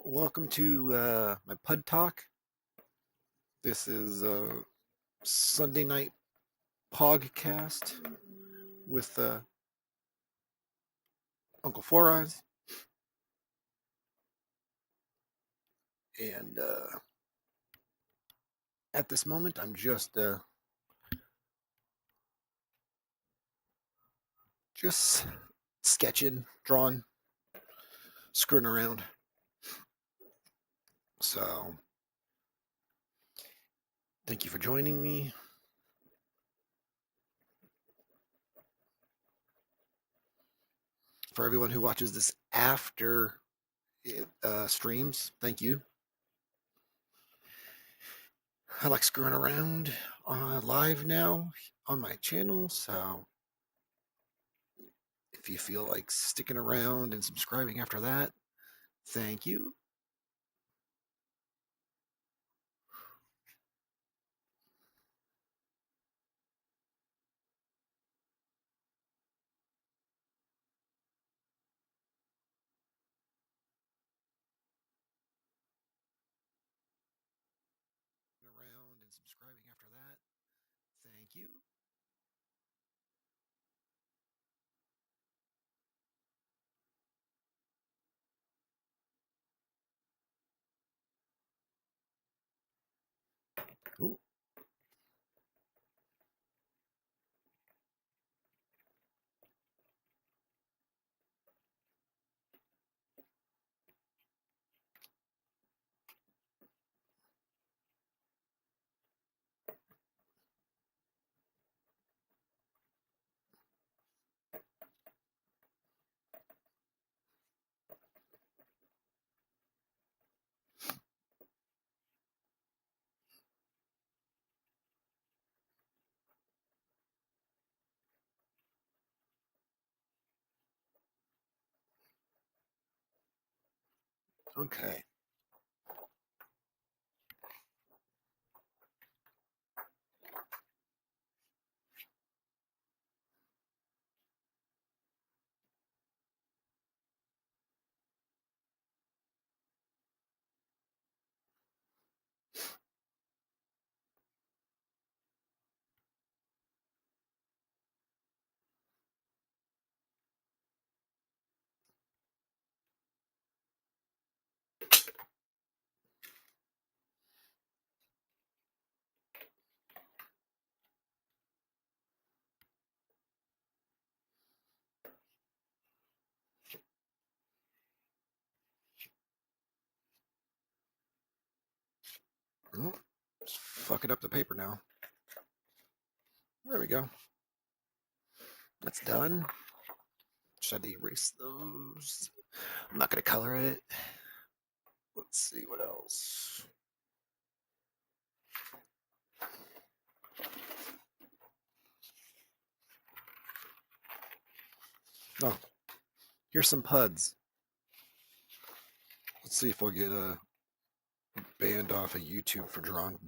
Welcome to my Pud Talk. This is Sunday night Pogcast with Uncle Four Eyes. And at this moment, I'm just sketching, drawing, screwing around. So, thank you for joining me. For everyone who watches this after it streams, thank you. I like screwing around live now on my channel, so if you feel like sticking around and subscribing after that, thank you. Around and subscribing after that, thank you. Ooh. Okay. Oh, just fucking up the paper now. There we go. That's done. Just had to erase those. I'm not going to color it. Let's see what else. Oh, here's some puds. Let's see if we'll get banned off of YouTube for drawing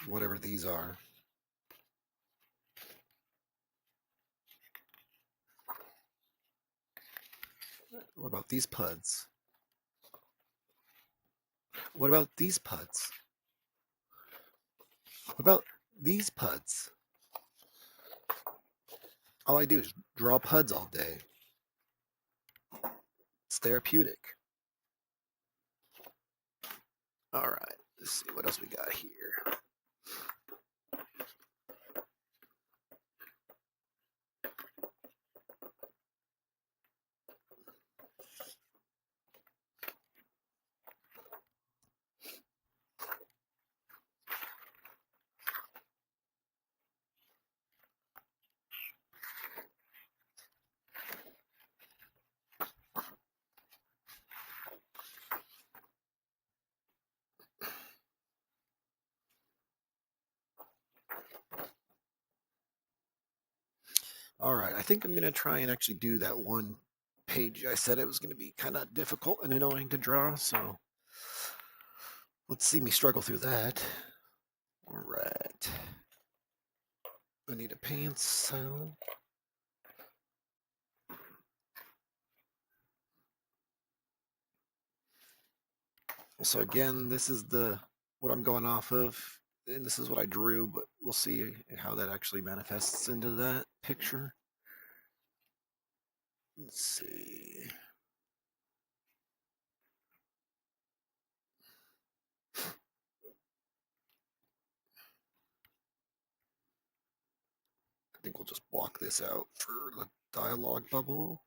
whatever these are. What about these puds? What about these puds? What about these puds? All I do is draw puds all day. It's therapeutic. All right, let's see what else we got here. All right, I think I'm going to try and actually do that one page. I said it was going to be kind of difficult and annoying to draw, so let's see me struggle through that. All right. I need a pencil. So again, this is what I'm going off of, and this is what I drew, but we'll see how that actually manifests into that picture. Let's see. I think we'll just block this out for the dialogue bubble.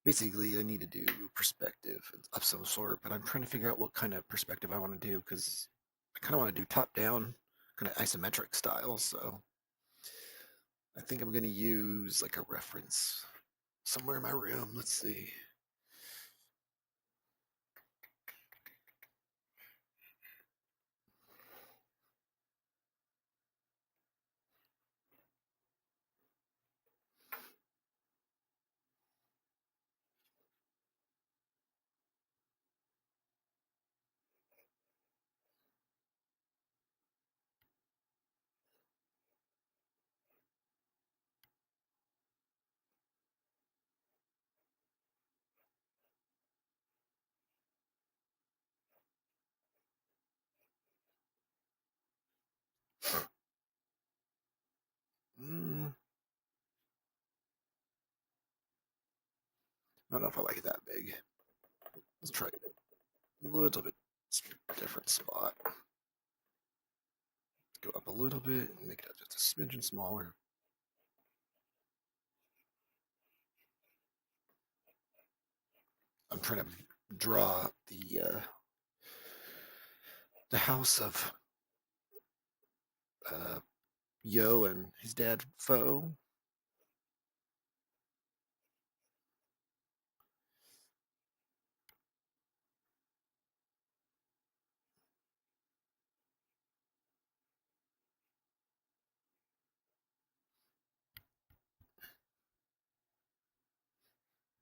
Basically, I need to do perspective of some sort, but I'm trying to figure out what kind of perspective I want to do because I kind of want to do top-down, kind of isometric style. So I think I'm going to use like a reference somewhere in my room. Let's see. I don't know if I like it that big. Let's try it a little bit different spot. Go up a little bit and make it just a smidgen smaller. I'm trying to draw the house of Yo and his dad Fo.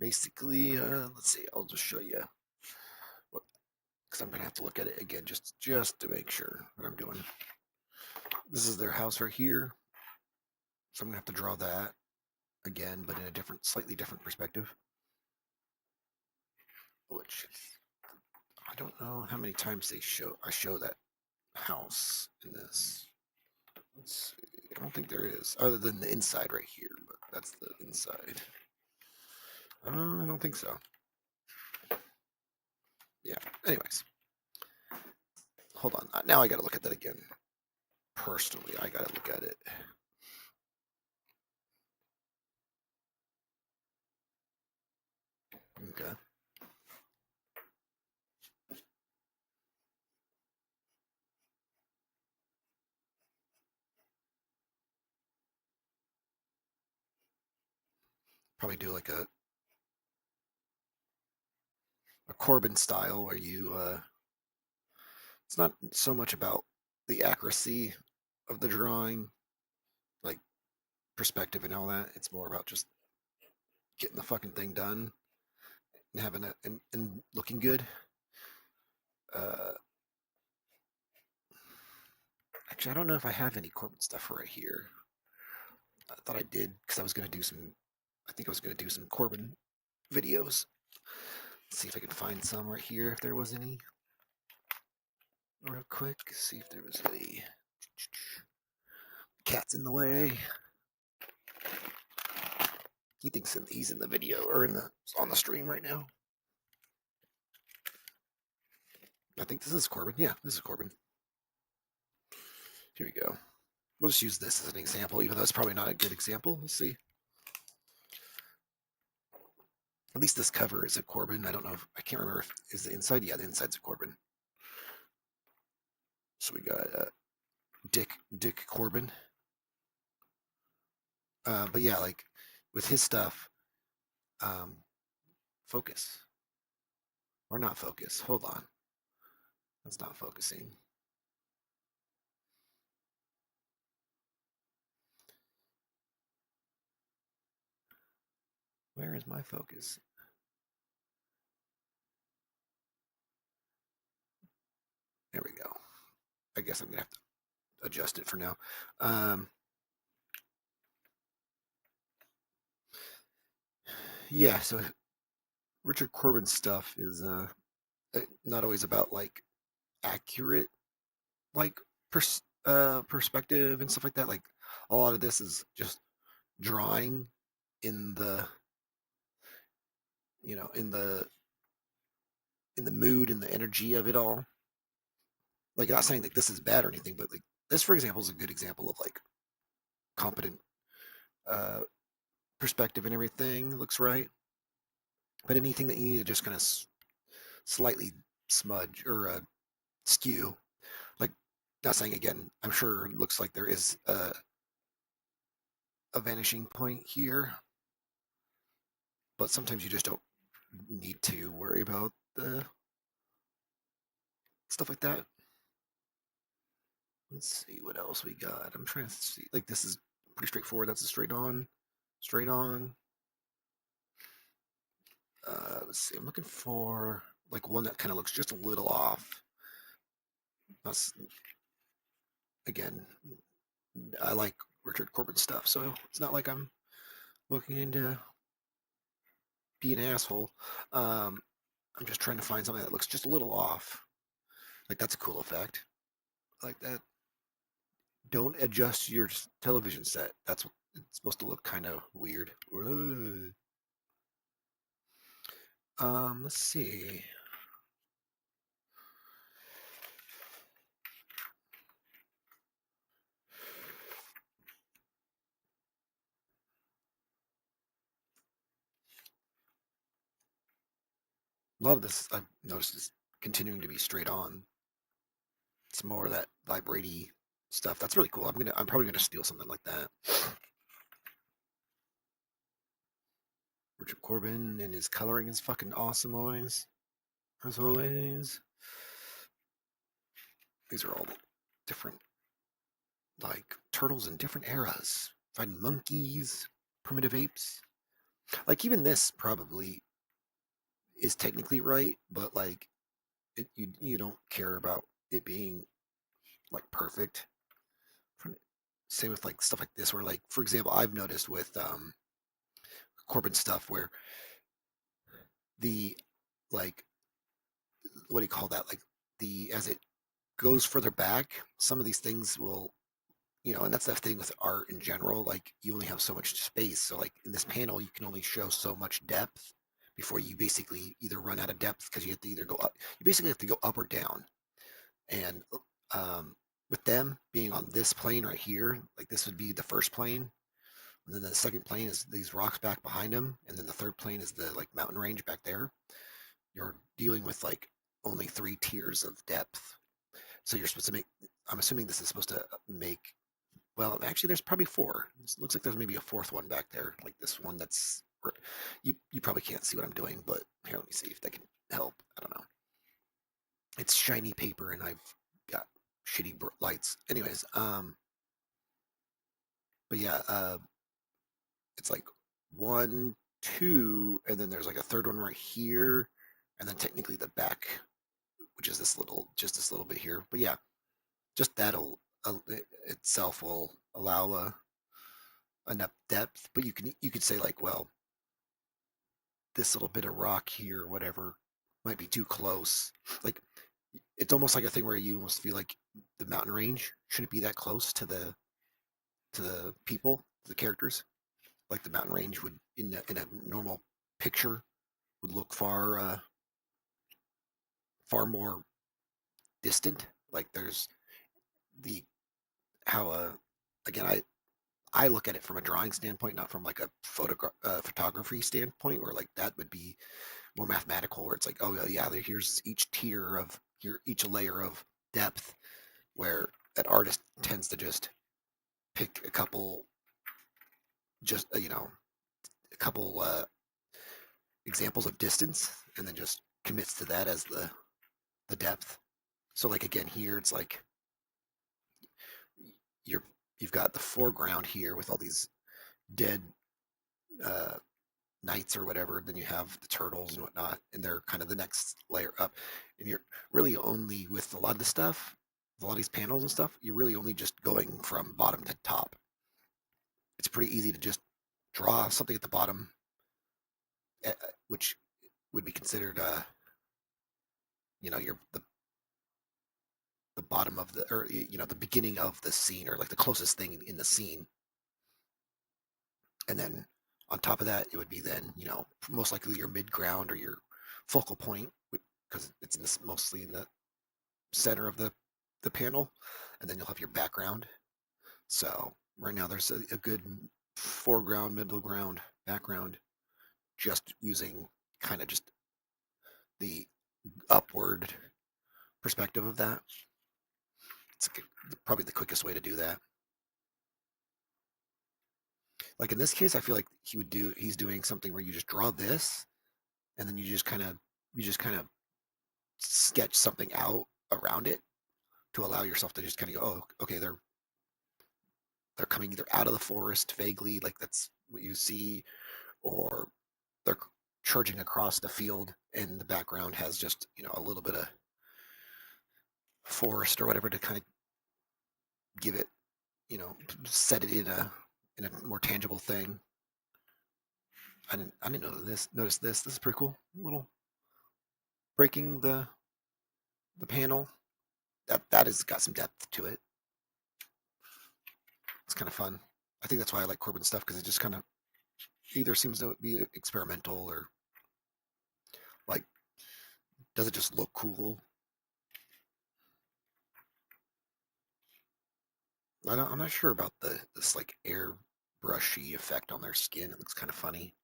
Basically, let's see. I'll just show you what, because I'm gonna have to look at it again just to make sure what I'm doing. This is their house right here, so I'm gonna have to draw that again, but in a slightly different perspective. Which I don't know how many times I show that house in this. Let's see. I don't think there is, other than the inside right here, but that's the inside. I don't think so. Yeah. Anyways, hold on. Now I got to look at that again. Personally, I got to look at it. Okay. Probably do like a Corbin style where you it's not so much about the accuracy of the drawing, like perspective and all that. It's more about just getting the fucking thing done and having it and looking good. Uh, Actually, I don't know if I have any Corbin stuff right here. I thought I did because I was gonna do some. I think I was gonna do some Corbin videos. Let's see if I can find some right here if there was any. Real quick, see if there was a cat's in the way. He thinks he's in the video or on the stream right now. I think this is Corbin. Yeah, this is Corbin. Here we go. We'll just use this as an example, even though it's probably not a good example. Let's see. At least this cover is a Corbin. I don't know if I can't remember if is the inside. Yeah, the inside's a Corbin. So we got Dick Corbin. But yeah, like with his stuff, focus or not focus. Hold on, that's not focusing. Where is my focus? There we go. I guess I'm gonna have to adjust it for now. Yeah, so Richard Corbin stuff is not always about like accurate like perspective and stuff like that. Like a lot of this is just drawing in the you know in the mood and the energy of it all. Like not saying like this is bad or anything, but like this, for example, is a good example of like competent uh, perspective and everything looks right. But anything that you need to just kind of slightly smudge or skew, like not saying again, I'm sure it looks like there is a vanishing point here, but sometimes you just don't need to worry about the stuff like that. Let's see what else we got. I'm trying to see. Like this is pretty straightforward. That's a straight on, straight on. Let's see. I'm looking for like one that kind of looks just a little off. That's again, I like Richard Corbin stuff, so it's not like I'm looking into be an asshole. Um, I'm just trying to find something that looks just a little off. Like that's a cool effect. I like that. Don't adjust your television set. That's what it's supposed to look kind of weird. Let's see. A lot of this I've noticed is continuing to be straight on. It's more of that vibraty stuff. That's really cool. I'm probably gonna steal something like that. Richard Corbin and his coloring is fucking awesome always. As always. These are all different like turtles in different eras. Find monkeys, primitive apes. Like even this probably is technically right, but like you don't care about it being like perfect. Same with like stuff like this, where like for example, I've noticed with Corbin stuff where the like what do you call that? Like the as it goes further back, some of these things will and that's the thing with art in general. Like you only have so much space, so like in this panel, you can only show so much depth before you basically either run out of depth because you have to either go up. You basically have to go up or down, and um, with them being on this plane right here, like this would be the first plane, and then the second plane is these rocks back behind them, and then the third plane is the like mountain range back there. You're dealing with like only 3 tiers of depth, so you're supposed to make. I'm assuming this is supposed to make. Well, actually, there's probably 4. It looks like there's maybe a 4th one back there, like this one. That's you probably can't see what I'm doing, but here, let me see if that can help. I don't know. It's shiny paper, and I've got shitty lights. Anyways, but yeah, it's like 1, 2, and then there's like a third one right here, and then technically the back, which is just this little bit here. But yeah, just that'll itself will allow enough depth. But you could say like, well, this little bit of rock here, or whatever, might be too close. Like it's almost like a thing where you almost feel like the mountain range shouldn't be that close to the people, the characters. Like the mountain range would in a normal picture would look far more distant. Like there's the how again I look at it from a drawing standpoint, not from like a photography standpoint, where like that would be more mathematical, where it's like, oh yeah, here's each tier of here, each layer of depth, where an artist tends to just pick a couple, just a couple examples of distance, and then just commits to that as the depth. So like again here, it's like you're you've got the foreground here with all these dead uh, knights or whatever. Then you have the turtles and whatnot, and they're kind of the next layer up. And you're really only with a lot of the stuff, a lot of these panels and stuff, you're really only just going from bottom to top. It's pretty easy to just draw something at the bottom, which would be considered, your the bottom of the, or the beginning of the scene, or like the closest thing in the scene. And then on top of that, it would be then, most likely your mid ground or your focal point, because it's mostly in the center of the panel. And then you'll have your background. So right now there's a good foreground, middle ground, background, just using kind of just the upward perspective of that. It's probably the quickest way to do that. Like in this case, I feel like he's doing something where you just draw this, and then you just kind of sketch something out around it to allow yourself to just kind of go, oh, okay, they're coming either out of the forest vaguely, like that's what you see, or they're charging across the field, and the background has just a little bit of forest or whatever to kind of give it, set it in a more tangible thing. I didn't know this. Notice this. This is pretty cool. A little breaking the panel. That has got some depth to it. It's kind of fun. I think that's why I like Corbin stuff, because it just kind of either seems to be experimental, or like, does it just look cool? I'm not sure about this like airbrushy effect on their skin. It looks kind of funny,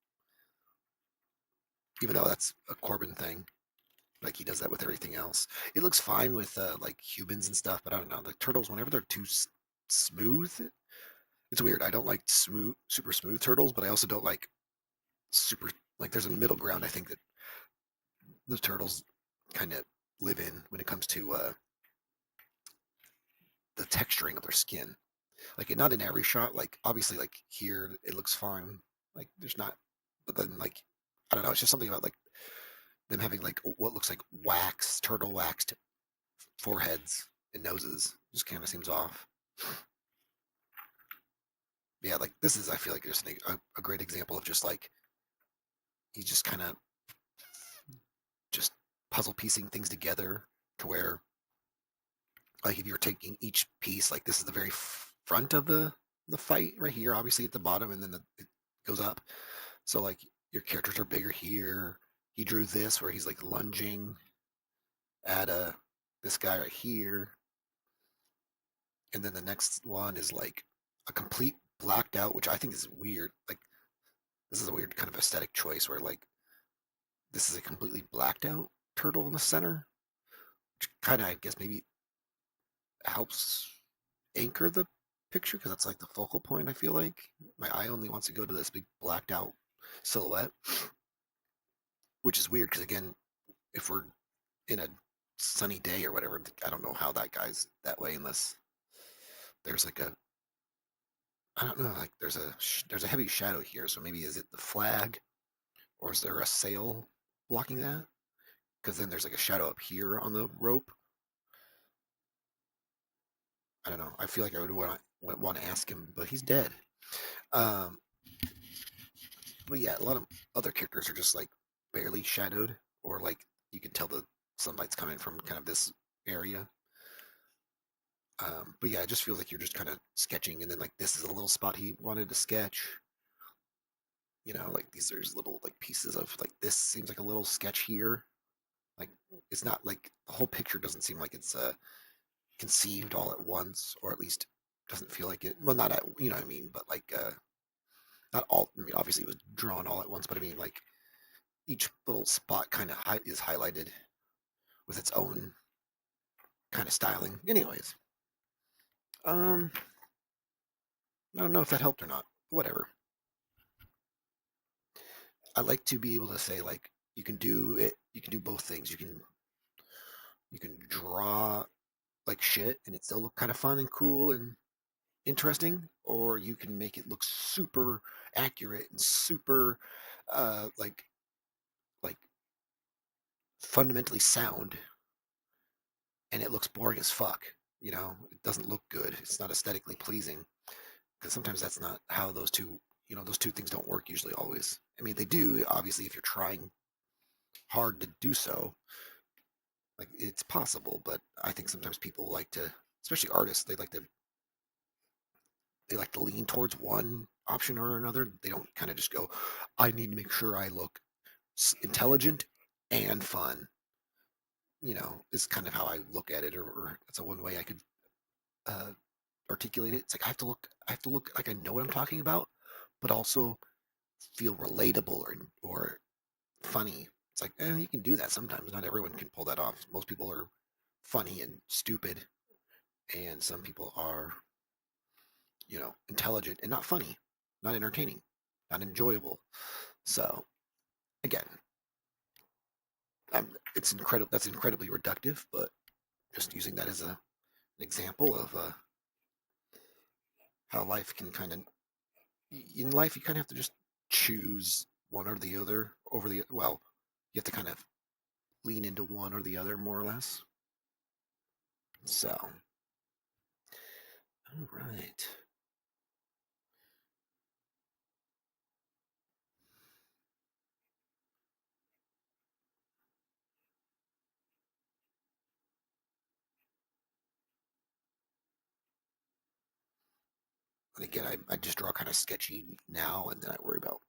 even though that's a Corbin thing. Like he does that with everything else. It looks fine with like humans and stuff, but I don't know. The turtles, whenever they're too smooth, it's weird. I don't like super smooth turtles, but I also don't like super, like, there's a middle ground I think that the turtles kind of live in when it comes to the texturing of their skin. Like, not in every shot. Like, obviously, like here it looks fine. Like, there's not, but then like, I don't know. It's just something about like them having like what looks like turtle waxed foreheads and noses. Just kind of seems off. Yeah, like this is, I feel like, just a great example of just like he's just kind of just puzzle piecing things together to where, like, if you're taking each piece, like this is the very front of the fight right here, obviously at the bottom, and then it goes up. So like your characters are bigger here. He drew this where he's like lunging at this guy right here, and then the next one is like a complete blacked out, which I think is weird. Like, this is a weird kind of aesthetic choice where like this is a completely blacked out turtle in the center, which kind of, I guess, maybe helps anchor the picture, because that's like the focal point. I feel like my eye only wants to go to this big blacked out silhouette, which is weird because, again, if we're in a sunny day or whatever, I don't know how that guy's that way unless there's like a, I don't know, like there's a heavy shadow here. So maybe, is it the flag, or is there a sail blocking that? Because then there's like a shadow up here on the rope. I don't know. I feel like I would want to ask him, but he's dead. Um, but yeah, a lot of other characters are just like barely shadowed, or like you can tell the sunlight's coming from kind of this area. But yeah, it just feels like you're just kind of sketching, and then like this is a little spot he wanted to sketch. Like there's little like pieces of like this seems like a little sketch here. Like, it's not like the whole picture doesn't seem like it's conceived all at once, or at least doesn't feel like it. Well, not at, what I mean, but like not all. I mean, obviously it was drawn all at once, but I mean like each little spot kind of is highlighted with its own kind of styling. Anyways, um, I don't know if that helped or not. Whatever. I like to be able to say, like, you can do it. You can do both things. You can draw like shit and it still look kind of fun and cool and interesting, or you can make it look super accurate and super like fundamentally sound, and it looks boring as fuck. It doesn't look good. It's not aesthetically pleasing, because sometimes that's not how those two things don't work usually always. I mean, they do, obviously, if you're trying hard to do so. Like it's possible, but I think sometimes people like to, especially artists, they like to lean towards one option or another. They don't kind of just go, I need to make sure I look intelligent and fun. Is kind of how I look at it, or that's a one way I could uh, articulate it. It's like I have to look like I know what I'm talking about, but also feel relatable or funny. It's like, you can do that sometimes. Not everyone can pull that off. Most people are funny and stupid, and some people are, intelligent and not funny, not entertaining, not enjoyable. So again, it's incredible. That's incredibly reductive, but just using that as an example of how life can kind of, in life, you kind of have to just choose one or the other over the, well, you have to kind of lean into one or the other more or less. So, all right. And again, I just draw kind of sketchy now, and then I worry about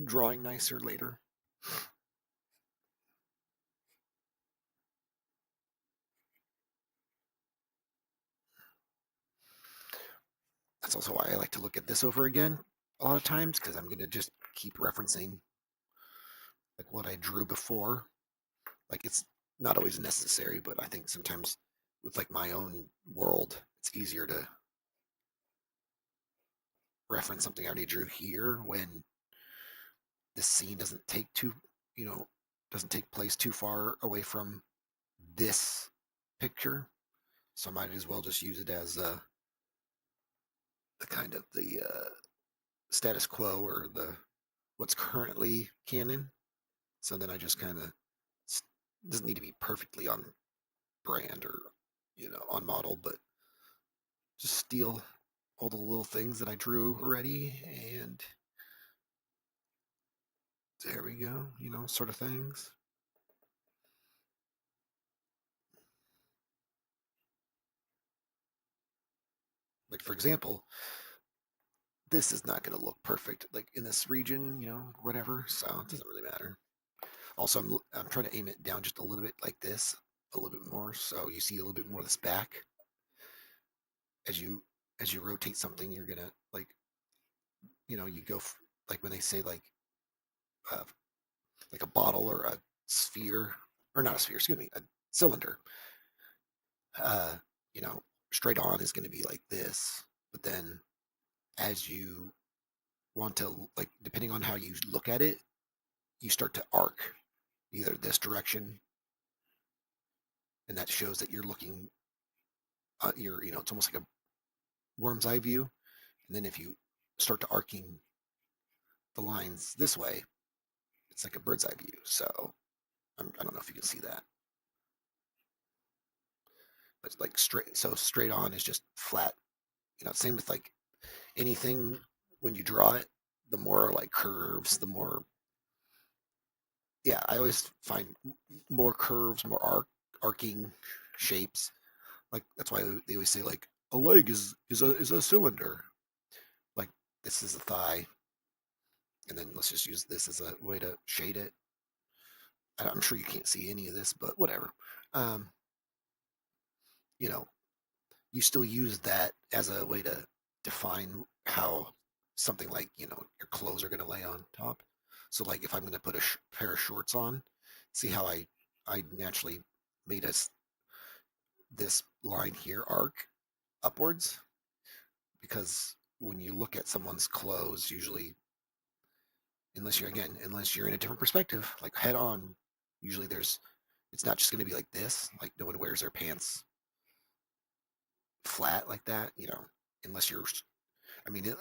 drawing nicer later. That's also why I like to look at this over again a lot of times, because I'm going to just keep referencing like what I drew before. Like it's not always necessary, but I think sometimes with like my own world, it's easier to reference something I already drew here when this scene you know, doesn't take place too far away from this picture. So I might as well just use it as the kind of the status quo or the what's currently canon. So then I just kind of, doesn't need to be perfectly on brand or on model, but just steal all the little things that I drew already, and there we go, sort of things. Like for example, this is not going to look perfect like in this region, whatever. So it doesn't really matter. Also, I'm trying to aim it down just a little bit like this, a little bit more, so you see a little bit more of this back. As you rotate something, you're gonna you go like when they say uh, like a bottle or a sphere, or not a sphere, excuse me, a cylinder. Uh, you know, straight on is going to be like this, but then as you want to, like, depending on how you look at it, you start to arc either this direction, and that shows that you're looking, it's almost like a worm's eye view. And then if you start to arcing the lines this way, it's like a bird's eye view. So I don't know if you can see that, but like straight on is just flat. Same with like anything when you draw it. The more like curves, the more, yeah. I always find more curves, more arcing shapes. Like that's why they always say like a leg is a cylinder. Like this is a thigh, and then let's just use this as a way to shade it. I'm sure you can't see any of this, but whatever. Um, you know, you still use that as a way to define how something like your clothes are going to lay on top. So like if I'm going to put a pair of shorts on, see how I naturally made us this line here arc upwards, because when you look at someone's clothes, usually, unless you're in a different perspective, like head on, usually it's not just going to be like this. Like no one wears their pants flat like that, unless you're. I mean,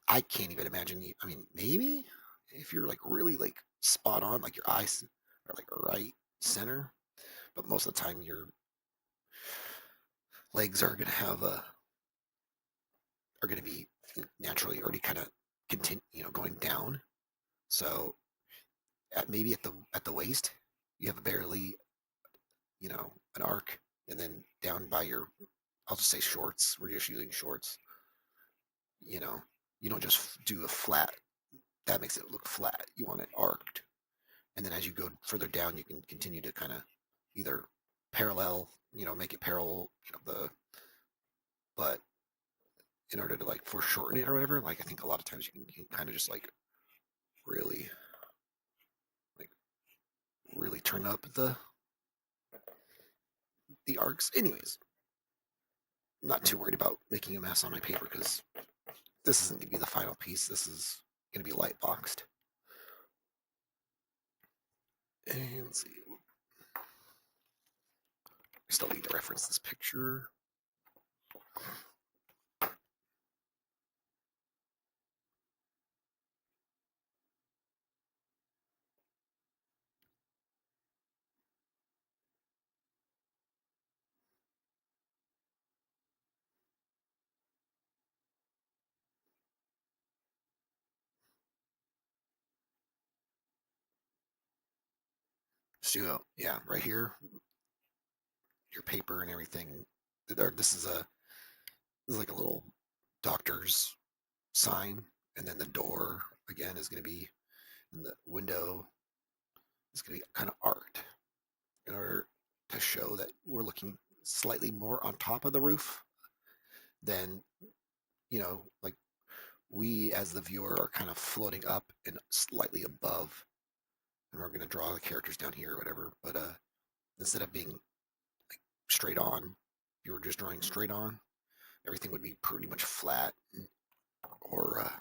I can't even imagine you. I mean, maybe if you're like really like spot on, like your eyes are like right center, but most of the time your legs are gonna be naturally already kind of continue, going down. So maybe at the waist, you have a barely, an arc, and then down by your, I'll just say shorts. We're just using shorts. You know, you don't just do a flat. That makes it look flat. You want it arced, and then as you go further down, you can continue to kind of either parallel, make it parallel, but in order to like foreshorten it or whatever, like I think a lot of times you can kind of just like really, like really turn up the arcs. Anyways, I'm not too worried about making a mess on my paper because this isn't going to be the final piece. This is going to be light boxed. And let's see. I still need to reference this picture. So yeah, right here, your paper and everything. This is like a little doctor's sign, and then the door again is going to be, and the window is going to be kind of arced in order to show that we're looking slightly more on top of the roof than, like we as the viewer are kind of floating up and slightly above, and we're going to draw the characters down here or whatever. But instead of being like straight on, if you were just drawing straight on, everything would be pretty much flat, or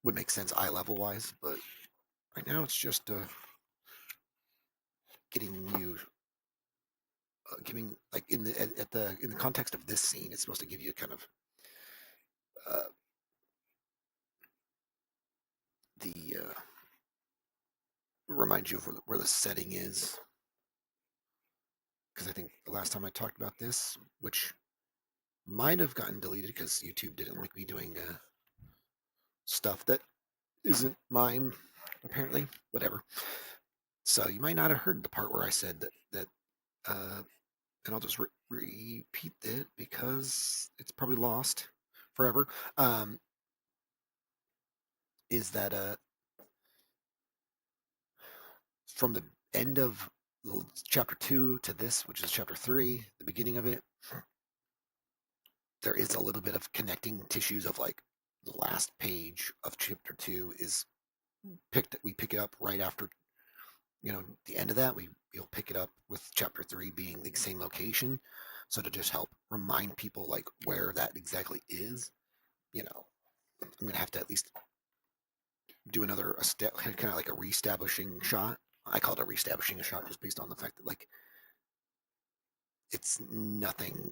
would make sense eye level wise. But right now it's just getting you giving, like, in the context of this scene, it's supposed to give you kind of uh, the remind you of where the setting is, because I think the last time I talked about this, which might have gotten deleted because YouTube didn't like me doing stuff that isn't mine, apparently. Whatever. So you might not have heard the part where I said that and I'll just repeat it because it's probably lost forever. Um, is that from the end of chapter 2 to this, which is chapter 3, the beginning of it, there is a little bit of connecting tissues of like the last page of chapter 2 is we pick it up right after, the end of that. We'll pick it up with chapter 3 being the same location, so to just help remind people like where that exactly is. I'm gonna have to at least do another kind of like a reestablishing shot. I call it a reestablishing a shot just based on the fact that like it's nothing,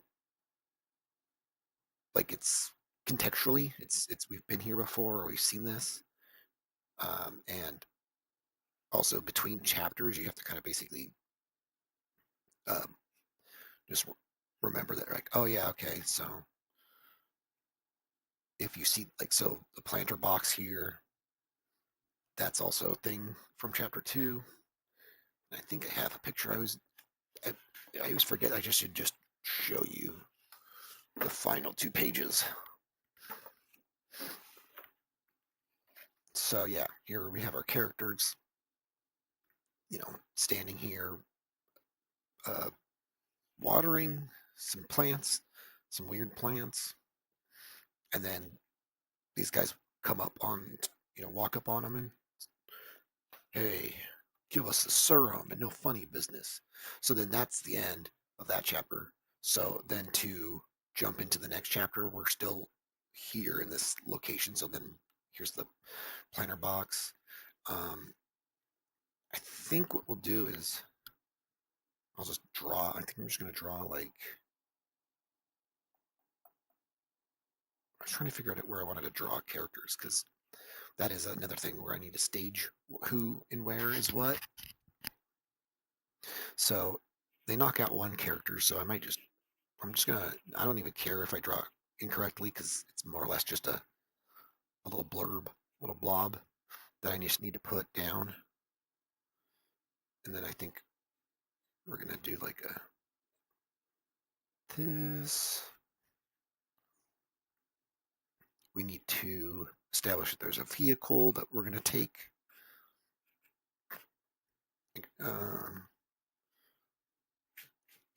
like it's contextually it's we've been here before or we've seen this, and also between chapters you have to kind of basically um, just remember that, like, oh yeah, okay, so if you see, like, so the planter box here, that's also a thing from chapter 2. I think I have a picture. I, I always forget. I just should just show you the final 2 pages. So yeah, here we have our characters, standing here, uh, watering some plants, some weird plants, and then these guys come up on, walk up on them and, hey, give us the serum and no funny business. So then that's the end of that chapter. So then to jump into the next chapter, we're still here in this location. So then here's the planter box. I think what we'll do is I'll just draw. I think I'm just going to draw like, I was trying to figure out where I wanted to draw characters because that is another thing where I need to stage who and where is what. So they knock out one character. So I'm just going to, I don't even care if I draw incorrectly because it's more or less just a little blurb, little blob. that I just need to put down. And then I think we're going to do like this. We need to establish that there's a vehicle that we're going to take. Um,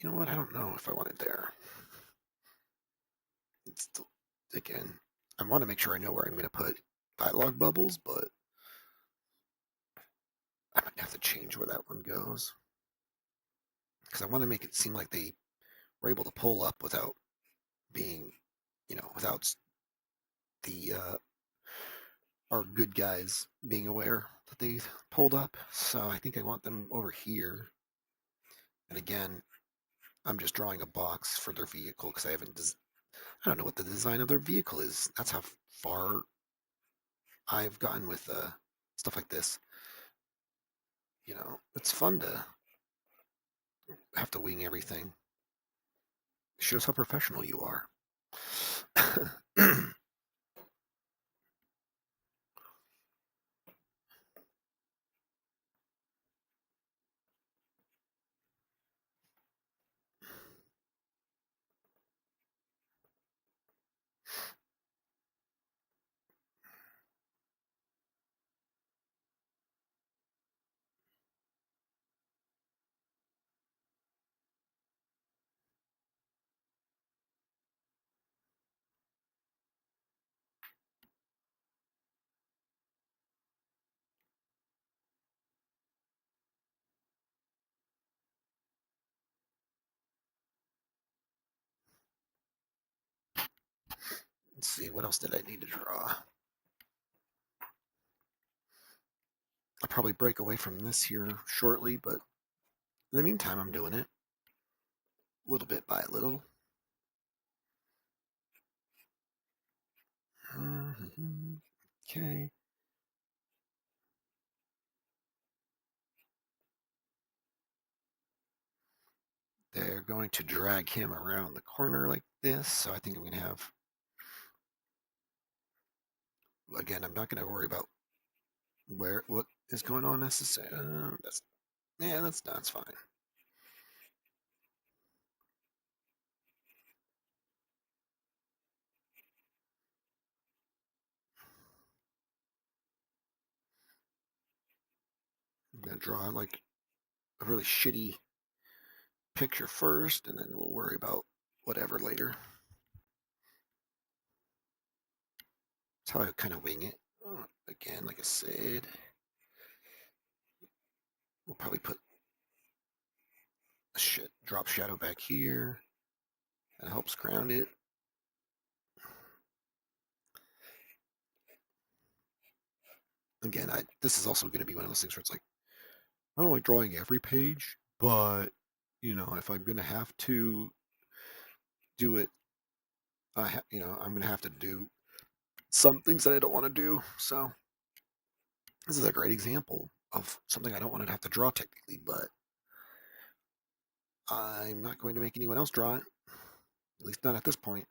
you know what? I don't know if I want it there. It's still, again, I want to make sure I know where I'm going to put dialogue bubbles, but I might have to change where that one goes. Because I want to make it seem like they were able to pull up without being, without the our good guys being aware that they pulled up. So I think I want them over here. And again, I'm just drawing a box for their vehicle because I don't know what the design of their vehicle is. That's how far I've gotten with stuff like this. It's fun to have to wing everything. It shows how professional you are. Let's see, what else did I need to draw? I'll probably break away from this here shortly, but in the meantime, I'm doing it little bit by little. Okay. They're going to drag him around the corner like this, so I think I'm going to have... Again, I'm not going to worry about what is going on necessarily. That's fine. I'm going to draw like a really shitty picture first, and then we'll worry about whatever later. That's how I kind of wing it. Again, like I said, we'll probably put a drop shadow back here. That helps ground it. Again, this is also going to be one of those things where it's like, I don't like drawing every page, but if I'm going to have to do it, I'm going to have to do some things that I don't want to do. So this is a great example of something I don't want to have to draw technically, but I'm not going to make anyone else draw it, at least not at this point.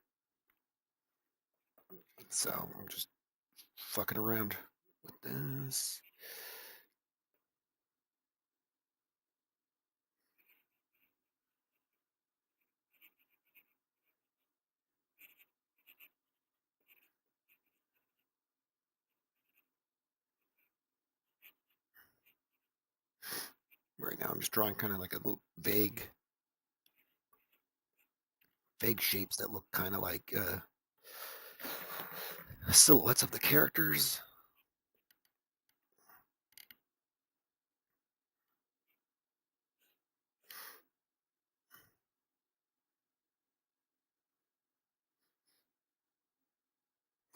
So I'm just fucking around with this. Right now I'm just drawing kind of like a little vague shapes that look kind of like silhouettes of the characters.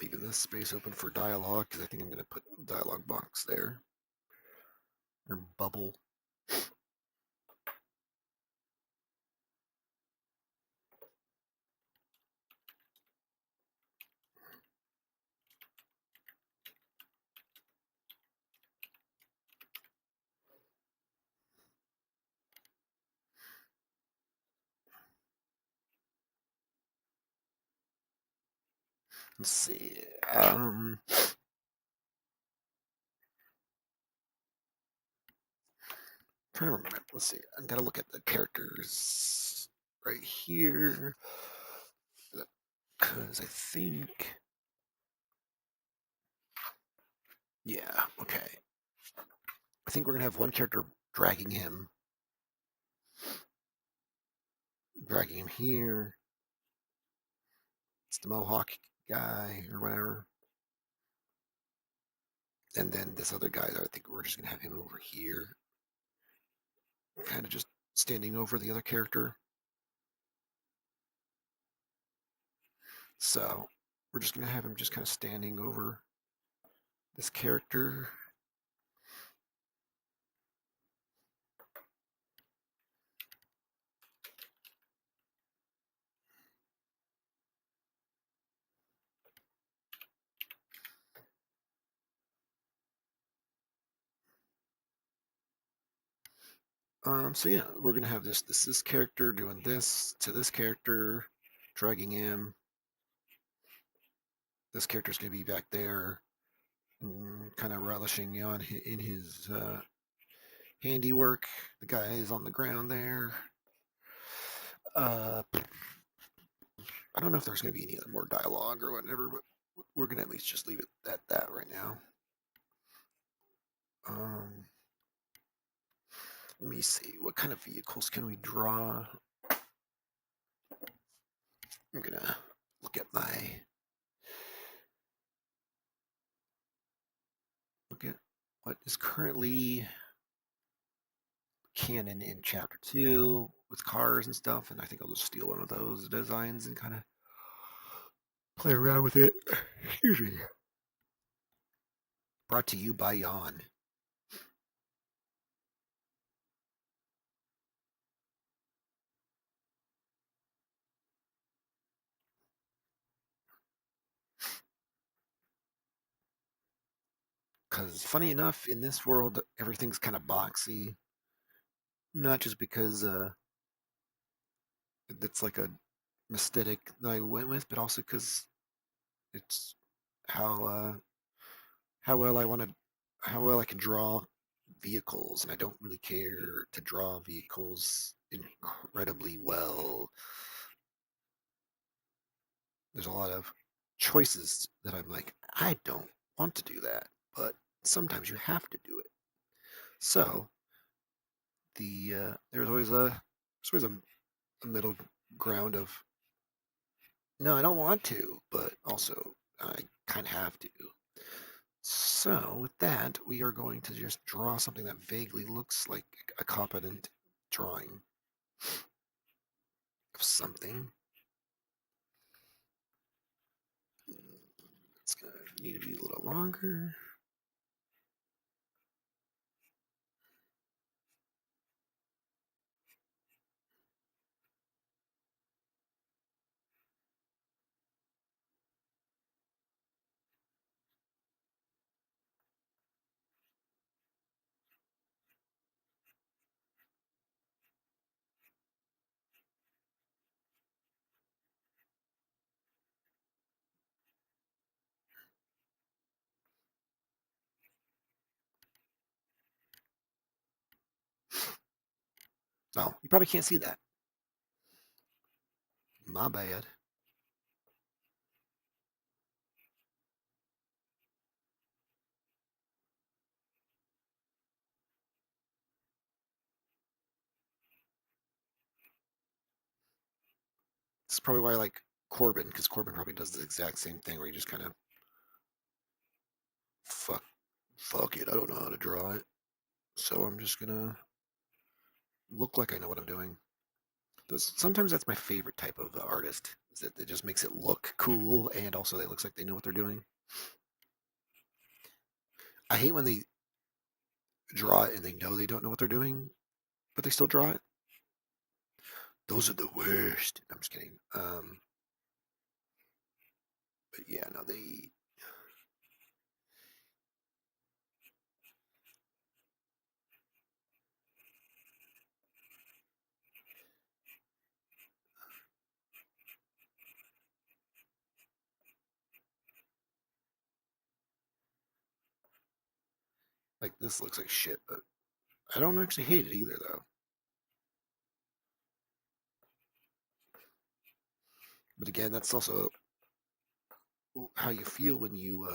Leaving this space open for dialogue because I think I'm going to put a dialogue box there. Or bubble. Let's see. trying to remember. Let's see. I gotta look at the characters right here because I think, yeah, okay. I think we're gonna have one character dragging him here. It's the Mohawk guy or whatever. And then this other guy, I think we're just gonna have him over here, kind of just standing over the other character. So we're just gonna have him just kind of standing over this character. So yeah, we're gonna have this character doing this to this character, dragging him. This character's gonna be back there, kind of relishing on in his handiwork. The guy is on the ground there. I don't know if there's gonna be any other more dialogue or whatever, but we're gonna at least just leave it at that right now. Um, Let me see. What kind of vehicles can we draw? I'm gonna look at what is currently canon in chapter 2 with cars and stuff, and I think I'll just steal one of those designs and kind of play around with it. Excuse me. Brought to you by Yawn. Because funny enough, in this world, everything's kind of boxy. Not just because it's like a aesthetic that I went with, but also because it's how how well I want to how well I can draw vehicles, and I don't really care to draw vehicles incredibly well. There's a lot of choices that I'm like, I don't want to do that, but sometimes you have to do it. So there's always a middle ground of no, I don't want to, but also I kind of have to. So with that, we are going to just draw something that vaguely looks like a competent drawing of something. It's going to need to be a little longer. Oh, you probably can't see that. My bad. This is probably why I like Corbin, because Corbin probably does the exact same thing where he just kind of fuck fuck it, I don't know how to draw it. So I'm just gonna look like I know what I'm doing. Sometimes that's my favorite type of artist, is that it just makes it look cool and also it looks like they know what they're doing. I hate when they draw it and they know they don't know what they're doing, but they still draw it. Those are the worst. I'm just kidding. But yeah, no, they like this looks like shit, but I don't actually hate it either, though. But again, that's also how you feel when you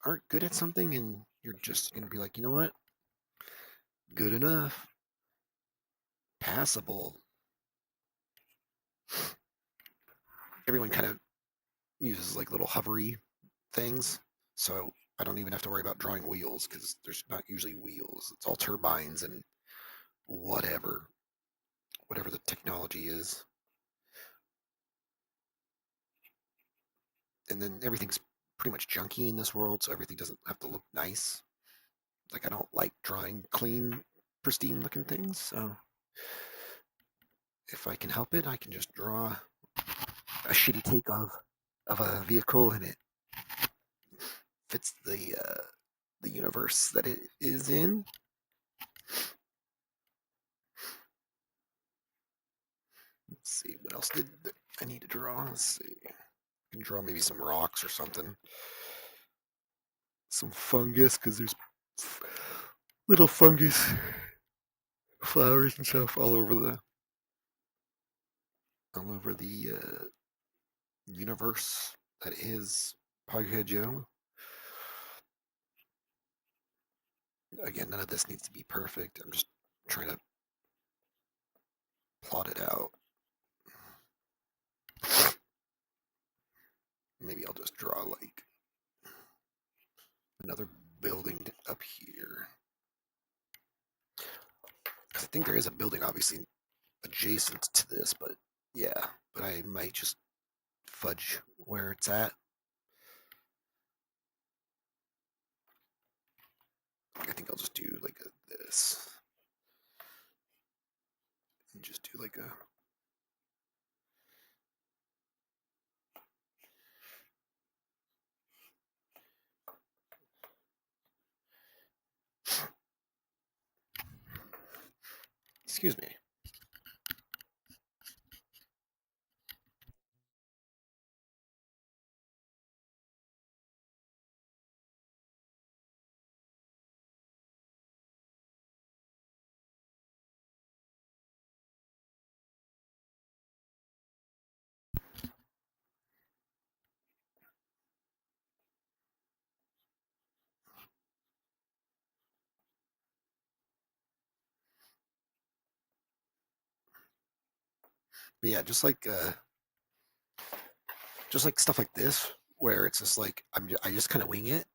aren't good at something and you're just going to be like, you know what? Good enough. Passable. Everyone kind of uses like little hovery things. So I don't even have to worry about drawing wheels because there's not usually wheels. It's all turbines and whatever the technology is. And then everything's pretty much junky in this world, so everything doesn't have to look nice. Like I don't like drawing clean, pristine looking things. So if I can help it, I can just draw a shitty take of a vehicle and it fits the universe that it is in. Let's see what else did I need to draw. Let's see. I can draw maybe some rocks or something. Some fungus because there's little fungus flowers and stuff all over the universe that is Pogcast. Again, none of this needs to be perfect. I'm just trying to plot it out. Maybe I'll just draw like another building up here. I think there is a building obviously adjacent to this, but yeah, but I might just fudge where it's at. I think I'll just do like this. And just do like a excuse me. But yeah, just like stuff like this, where it's just like I just kind of wing it.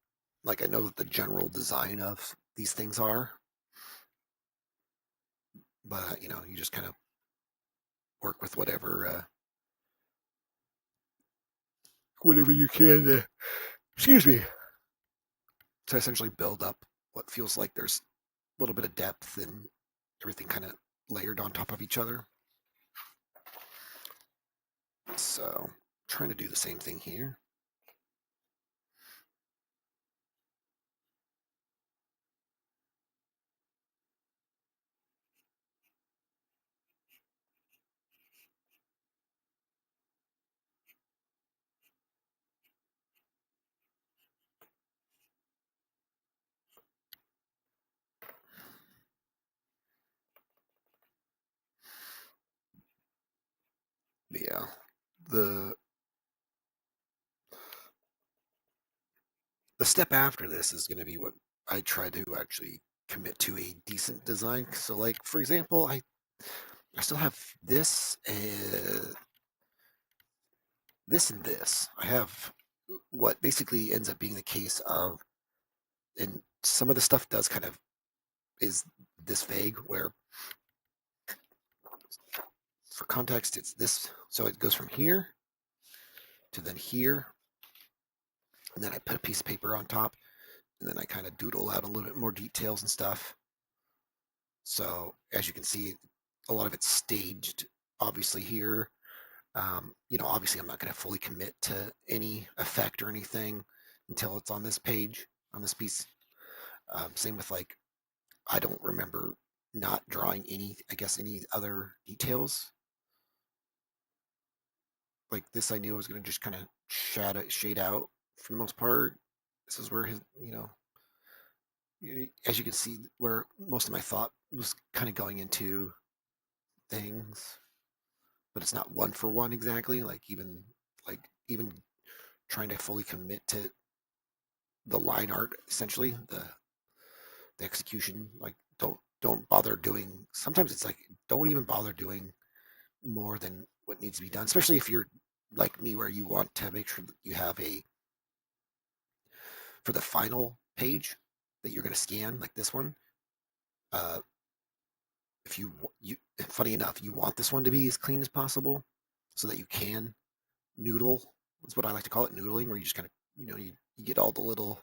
Like I know what the general design of these things are, but you just kind of work with whatever you can. Excuse me. To essentially build up what feels like there's a little bit of depth and everything kind of layered on top of each other. So trying to do the same thing here. But yeah, the the step after this is going to be what I try to actually commit to a decent design. So like for example, I still have this and this. I have what basically ends up being the case of, and some of the stuff does kind of is this vague where for context it's this, so it goes from here to then here, and then I put a piece of paper on top, and then I kind of doodle out a little bit more details and stuff. So as you can see, a lot of it's staged obviously here. Obviously I'm not going to fully commit to any effect or anything until it's on this page, on this piece. Same with like, I don't remember not drawing any other details. Like this, I knew I was going to just kind of shade out for the most part. This is where his as you can see, where most of my thought was kind of going into things, but it's not one for one exactly. Like even trying to fully commit to the line art, essentially the execution. Like don't bother doing. Sometimes it's like don't even bother doing more than what needs to be done, especially if you're like me, where you want to make sure that you have a for the final page that you're going to scan, like this one. Uh, if you funny enough, you want this one to be as clean as possible, so that you can noodle. That's what I like to call it, noodling, where you just kind of you get all the little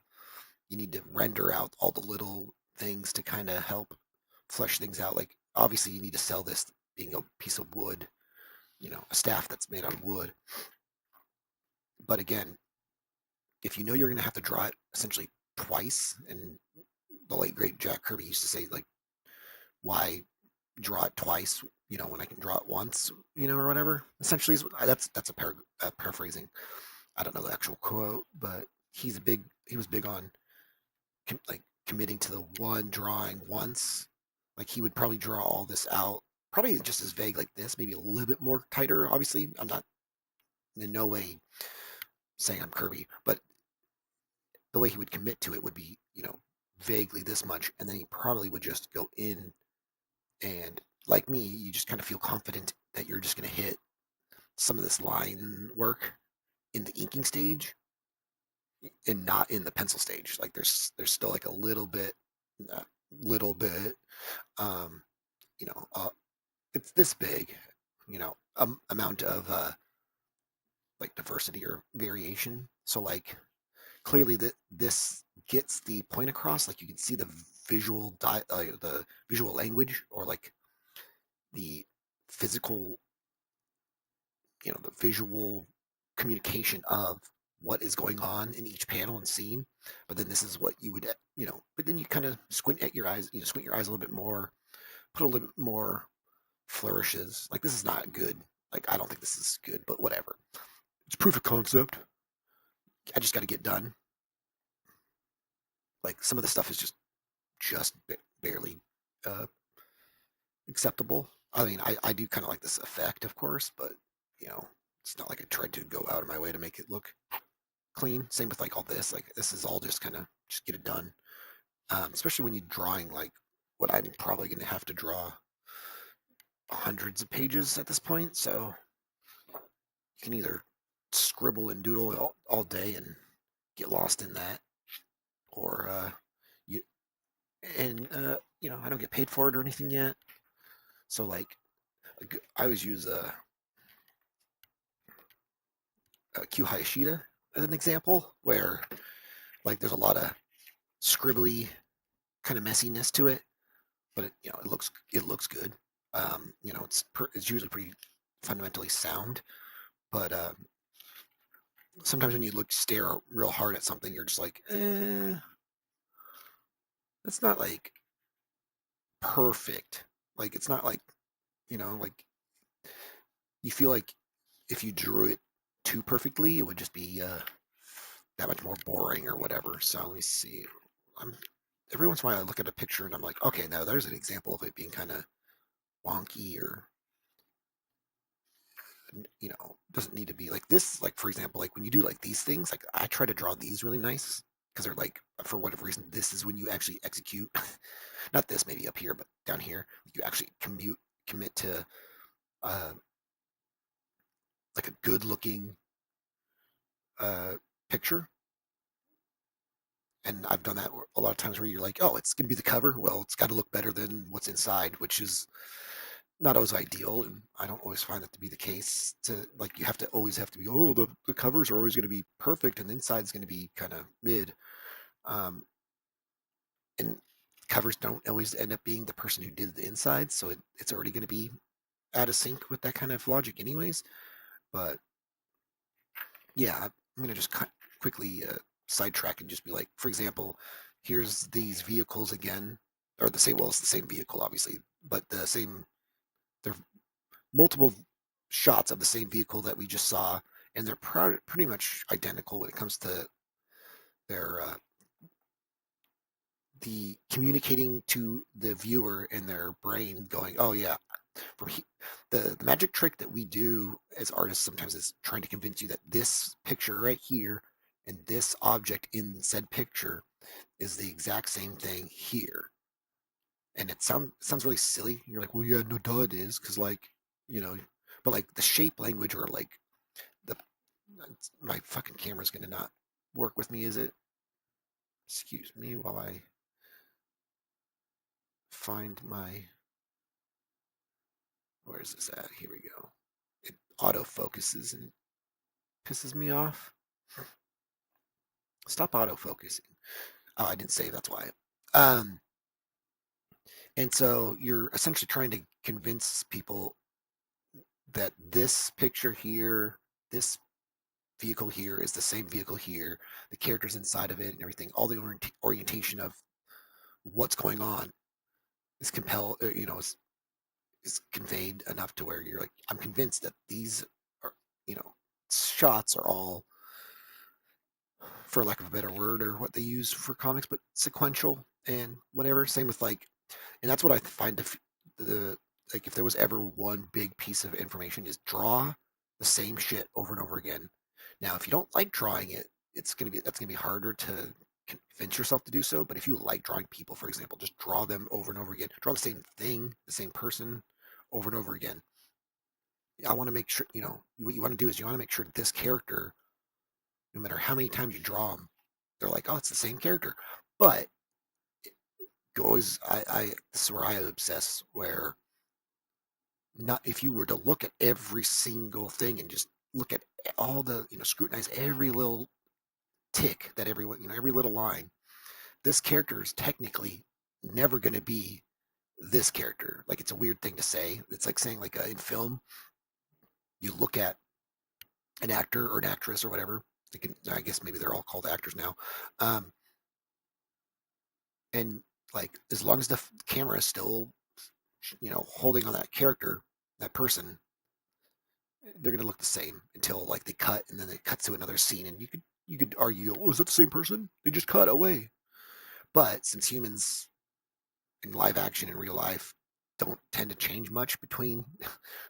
you need to render out all the little things to kind of help flesh things out. Like obviously you need to sell this being a piece of wood, a staff that's made out of wood. But again, if you know you're going to have to draw it essentially twice, and the late great Jack Kirby used to say, like, why draw it twice, when I can draw it once, or whatever. Essentially, that's a paraphrasing. I don't know the actual quote, but he was big on like committing to the one drawing once. Like he would probably draw all this out, probably just as vague like this, maybe a little bit more tighter. Obviously, I'm not in no way saying I'm Kirby, but the way he would commit to it would be, vaguely this much, and then he probably would just go in and, like me, you just kind of feel confident that you're just going to hit some of this line work in the inking stage and not in the pencil stage. Like there's still like a little bit, um, you know, uh, it's this big, amount of like diversity or variation. So like clearly that this gets the point across. Like you can see the visual language, or like the physical, the visual communication of what is going on in each panel and scene. But then this is what you would, but then you kind of squint at your eyes, squint your eyes a little bit more, put a little bit more flourishes. Like this is not good. Like I don't think this is good, but whatever. It's proof of concept. I just got to get done. Like some of the stuff is just barely uh, acceptable. I mean, I do kind of like this effect, of course, but it's not like I tried to go out of my way to make it look clean. Same with like all this. Like this is all just kind of just get it done. Especially when you're drawing like what I'm probably going to have to draw hundreds of pages at this point. So you can either scribble and doodle all day and get lost in that, or you I don't get paid for it or anything yet. So like I always use Q Hayashida as an example, where like there's a lot of scribbly kind of messiness to it, but it looks good. It's usually pretty fundamentally sound, but sometimes when you stare real hard at something, you're just like, that's not like perfect. Like it's not like like you feel like if you drew it too perfectly, it would just be that much more boring or whatever. So let me see. I'm every once in a while I look at a picture and I'm like, okay, now there's an example of it being kind of wonky, or doesn't need to be like this. Like for example, like when you do like these things, like I try to draw these really nice because they're like, for whatever reason, this is when you actually execute. Not this, maybe up here, but down here, you actually commit to uh, like a good looking uh, picture. And I've done that a lot of times, where you're like, oh, it's going to be the cover. Well, it's got to look better than what's inside, which is not always ideal. And I don't always find that to be the case. To like, you always have to be, oh, the covers are always going to be perfect and the inside's going to be kind of mid. Um, and covers don't always end up being the person who did the inside. So it's already going to be out of sync with that kind of logic anyways. But yeah, I'm going to just quickly sidetrack and just be like, for example, here's these vehicles again, or the same. Well, it's the same vehicle, obviously, but the same. They're multiple shots of the same vehicle that we just saw, and they're pretty much identical when it comes to their the communicating to the viewer in their brain, going, "Oh yeah." From the magic trick that we do as artists sometimes is trying to convince you that this picture right here and this object in said picture is the exact same thing here. And it sounds really silly. You're like, well, yeah, no, duh, it is, because like, you know, but like the shape language or like the my fucking camera's gonna not work with me, is it? Excuse me while I find my, where is this at? Here we go. It auto focuses and pisses me off. Stop auto focusing. Oh, I didn't save. That's why. Um, and so you're essentially trying to convince people that this picture here, this vehicle here is the same vehicle here, the characters inside of it and everything, all the orientation of what's going on is is conveyed enough to where you're like, I'm convinced that these are, you know, shots are all, for lack of a better word, or what they use for comics, but sequential and whatever. Same with like, and that's what I find the like, if there was ever one big piece of information, is draw the same shit over and over again. Now, if you don't like drawing it, that's gonna be harder to convince yourself to do so. But if you like drawing people, for example, just draw them over and over again. Draw the same thing, the same person, over and over again. I want to make sure, what you want to do is you want to make sure that this character, no matter how many times you draw them, they're like, oh, it's the same character. But it goes, this is where I obsess, where not, if you were to look at every single thing and just look at all the, scrutinize every little tick that everyone, every little line, this character is technically never going to be this character. Like, it's a weird thing to say. It's like saying, like, in film, you look at an actor or an actress or whatever. I guess maybe they're all called actors now. Um, and like, as long as the camera is still, holding on that character, that person, they're going to look the same until like they cut, and then it cuts to another scene, and you could argue, oh, is that the same person? They just cut away. But since humans in live action in real life don't tend to change much between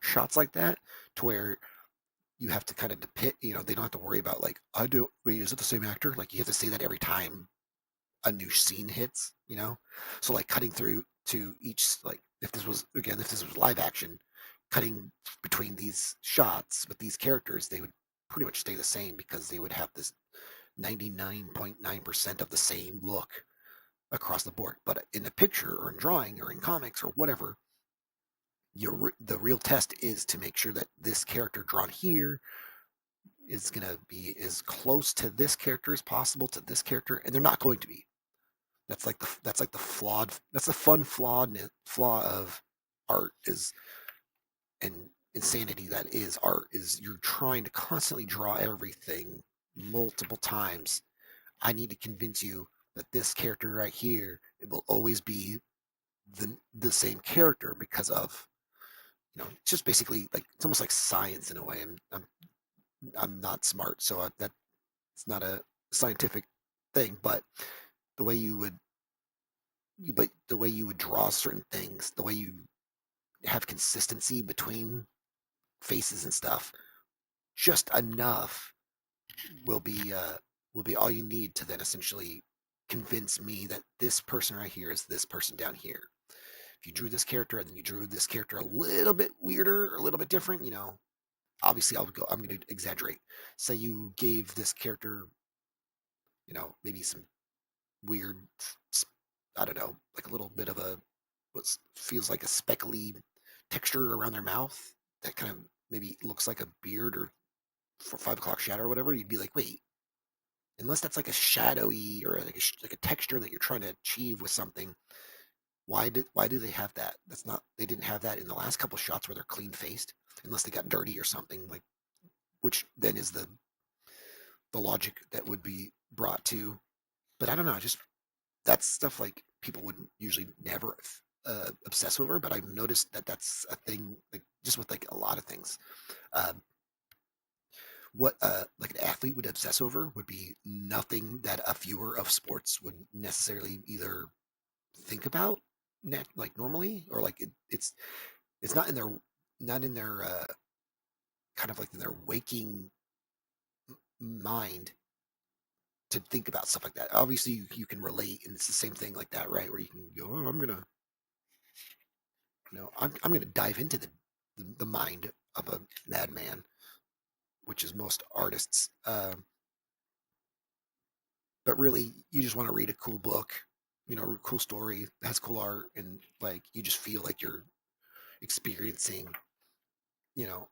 shots like that, to where you have to kind of depict, they don't have to worry about like, I don't, wait, is it the same actor? Like, you have to say that every time a new scene hits. So like, cutting through to each, like, if this was live action, cutting between these shots with these characters, they would pretty much stay the same, because they would have this 99.9% of the same look across the board. But in a picture or in drawing or in comics or whatever, the real test is to make sure that this character drawn here is going to be as close to this character as possible to this character, and they're not going to be. That's the fun flaw of art, is, and insanity that is art, is you're trying to constantly draw everything multiple times. I need to convince you that this character right here, it will always be the same character, because of, it's just basically like, it's almost like science in a way. I'm not smart, so that's not a scientific thing, but the way you would the way you would draw certain things, the way you have consistency between faces and stuff, just enough will be uh, will be all you need to then essentially convince me that this person right here is this person down here. If you drew this character and then you drew this character a little bit weirder, a little bit different, obviously I'm going to exaggerate. Say you gave this character, maybe some weird, I don't know, like a little bit of a, what feels like a speckly texture around their mouth that kind of maybe looks like a beard, or for 5 o'clock shadow or whatever. You'd be like, wait, unless that's like a shadowy or like a texture that you're trying to achieve with something, why do they have that? They didn't have that in the last couple shots where they're clean faced, unless they got dirty or something, like, which then is the logic that would be brought to. But I don't know, just, that's stuff like people wouldn't usually never obsess over, but I've noticed that that's a thing, like, just with like a lot of things. Uh, what like an athlete would obsess over would be nothing that a viewer of sports would necessarily either think about like normally, or like it's not in their kind of like in their waking mind to think about stuff like that. Obviously, you can relate, and it's the same thing like that, right? Where you can go, oh, I'm gonna dive into the mind of a madman, which is most artists. But really, you just want to read a cool book, a cool story that has cool art, and like you just feel like you're experiencing, you know,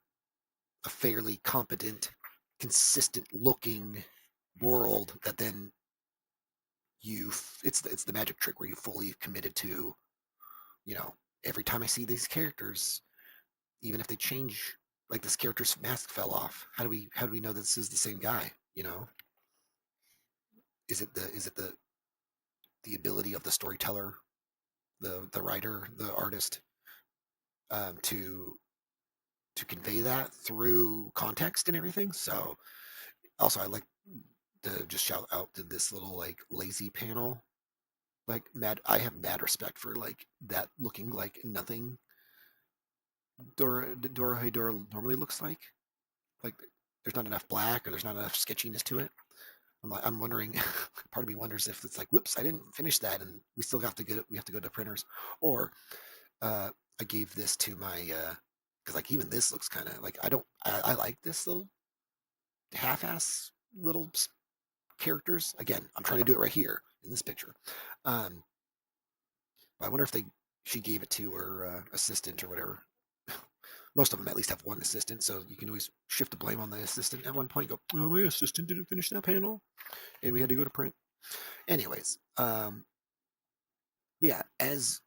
a fairly competent, consistent looking world that then it's the magic trick where you fully committed to, you know, every time I see these characters, even if they change, like this character's mask fell off. How do we know this is the same guy? Is it the ability of the storyteller, the writer, the artist, to convey that through context and everything? So also I like to just shout out to this little like lazy panel. Like mad I have mad respect for like that looking like nothing Dora normally looks like. Like there's not enough black or there's not enough sketchiness to it. I'm wondering. Part of me wonders if it's like, whoops, I didn't finish that, and we still have to get it. We have to go to printers, or uh, I gave this to my because like even this looks kind of like I like this little half-ass little characters. Again, I'm trying to do it right here in this picture. Um, I wonder if she gave it to her assistant or whatever. Most of them at least have one assistant, so you can always shift the blame on the assistant at one point. Go, oh, my assistant didn't finish that panel, and we had to go to print. Anyways, yeah, as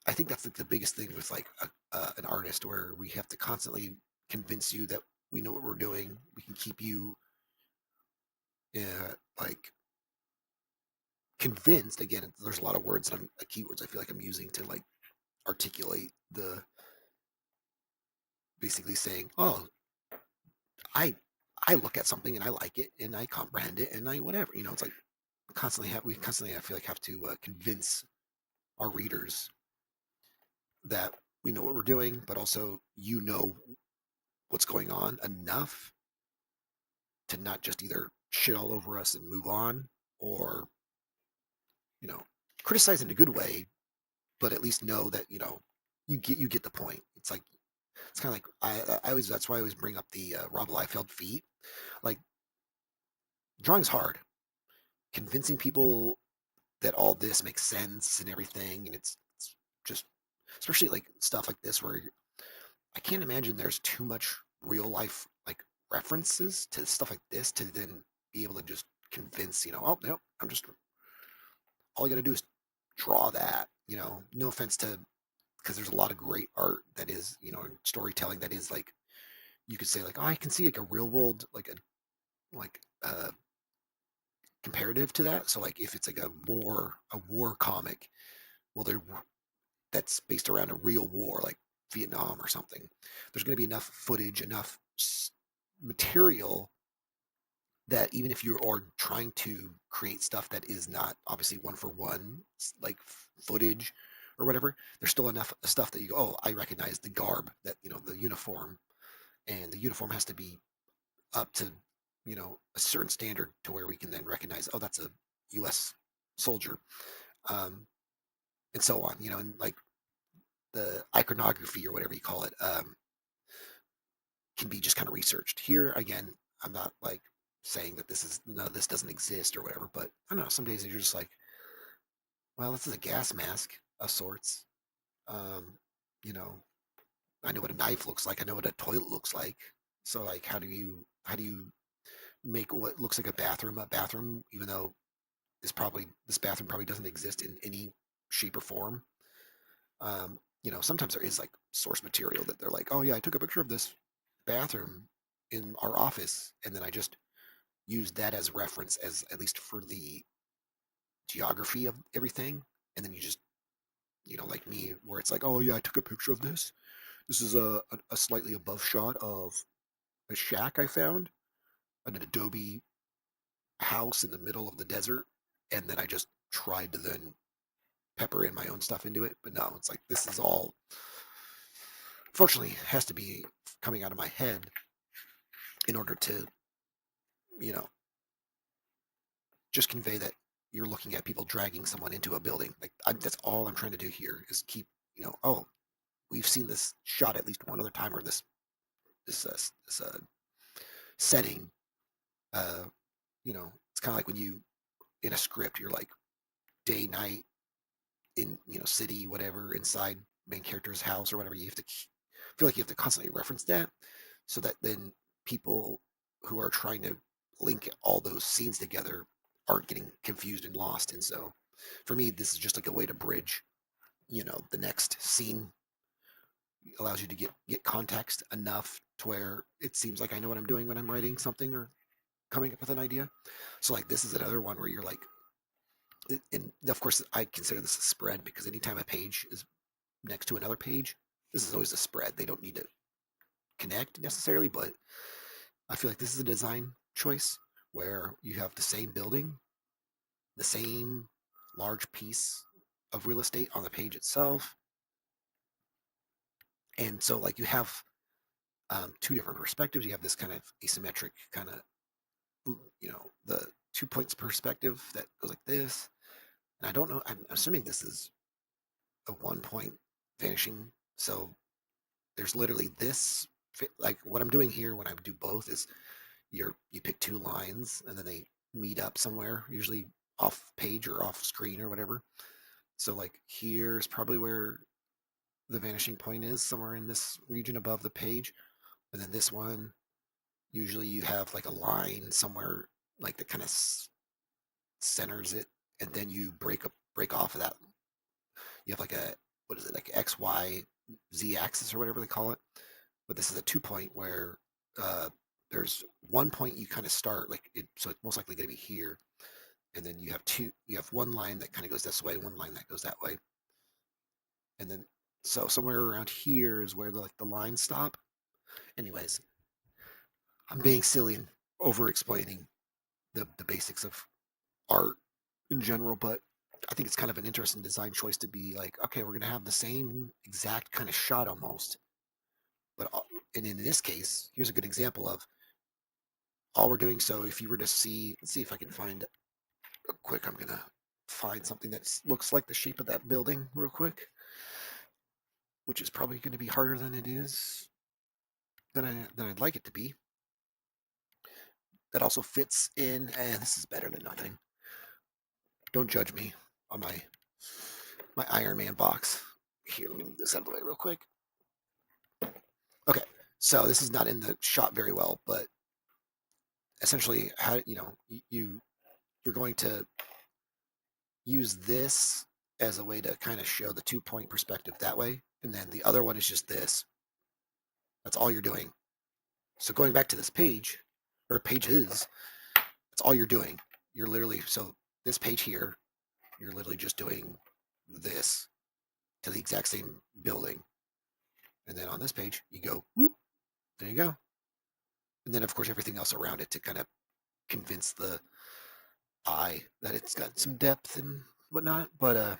I think that's like the biggest thing with like an artist, where we have to constantly convince you that we know what we're doing. We can keep you like convinced. Again, there's a lot of words and keywords I feel like I'm using to like articulate the basically saying, oh, I I look at something and I like it and I comprehend it and I whatever. It's like we constantly I feel like have to convince our readers that we know what we're doing, but also what's going on enough to not just either shit all over us and move on, or you know criticize in a good way, but at least know that you get the point. It's kind of like I always that's why I always bring up the Rob Liefeld feat. Like drawing's hard. Convincing people that all this makes sense and everything, and it's just especially like stuff like this where I can't imagine there's too much real life like references to stuff like this to then be able to just convince, oh no, I'm just all I got to do is draw that. No offense to, because there's a lot of great art that is, storytelling that is like you could say like, oh, I can see like a real world like comparative to that. So like if it's like a war comic, well, that's based around a real war like Vietnam or something. There's going to be enough footage, enough material that even if you are trying to create stuff that is not obviously one for one, like footage or whatever, there's still enough stuff that you go, oh, I recognize the garb, that the uniform, and the uniform has to be up to a certain standard to where we can then recognize, oh, that's a U.S. soldier, um, and so on. And like the iconography or whatever you call it, can be just kind of researched. Here again, I'm not like saying that this doesn't exist or whatever, but I don't know. Some days you're just like, well, this is a gas mask of sorts. Um, you know, I know what a knife looks like. I know what a toilet looks like. So like, how do you make what looks like a bathroom, even though this bathroom probably doesn't exist in any shape or form. Sometimes there is like source material that they're like, oh yeah, I took a picture of this bathroom in our office, and then I just used that as reference, as at least for the geography of everything. And then you just, like me, where it's like, oh yeah, I took a picture of this. This is a slightly above shot of a shack I found. an Adobe house in the middle of the desert, and then I just tried to then pepper in my own stuff into it. But no, it's like this is all, fortunately, has to be coming out of my head in order to, you know, just convey that you're looking at people dragging someone into a building. Like that's all I'm trying to do here is keep, oh, we've seen this shot at least one other time, or this setting. Uh, it's kind of like when you in a script, you're like day, night, in city, whatever, inside main character's house or whatever. You have to feel like you have to constantly reference that, so that then people who are trying to link all those scenes together aren't getting confused and lost. And so for me, this is just like a way to bridge, the next scene. Allows you to get context enough to where it seems like I know what I'm doing when I'm writing something or coming up with an idea. So like this is another one where you're like, and of course I consider this a spread, because anytime a page is next to another page, this is always a spread. They don't need to connect necessarily, but I feel like this is a design choice where you have the same building, the same large piece of real estate on the page itself. And so like you have two different perspectives. You have this kind of asymmetric kind of, the 2 points perspective that goes like this. And I don't know, I'm assuming this is a 1 point vanishing. So there's literally this, like what I'm doing here when I do both is you pick two lines and then they meet up somewhere, usually off page or off screen or whatever. So like here's probably where the vanishing point is, somewhere in this region above the page. And then this one, usually you have like a line somewhere like that kind of centers it, and then you break off of that. You have like a, what is it, like X, Y, Z axis or whatever they call it. But this is a 2 point where there's 1 point you kind of start like it, so it's most likely going to be here, and then you have one line that kind of goes this way, one line that goes that way, and then so somewhere around here is where the lines stop. Anyways, I'm being silly and over explaining the basics of art in general, but I think it's kind of an interesting design choice to be like, okay, we're going to have the same exact kind of shot almost, but and in this case, here's a good example of all we're doing. So if you were to see, let's see if I can find real quick. I'm gonna find something that looks like the shape of that building real quick, which is probably going to be harder than it is than I'd like it to be. That also fits in, and this is better than nothing. Don't judge me on my Iron Man box. Here, let me move this out of the way real quick. Okay, so this is not in the shot very well, but essentially, how you're going to use this as a way to kind of show the 2 point perspective that way, and then the other one is just this. That's all you're doing. So going back to this page, or pages, that's all you're doing. You're literally, so this page here, you're literally just doing this to the exact same building. And then on this page, you go, whoop, there you go. And then, of course, everything else around it to kind of convince the eye that it's got some depth and whatnot. But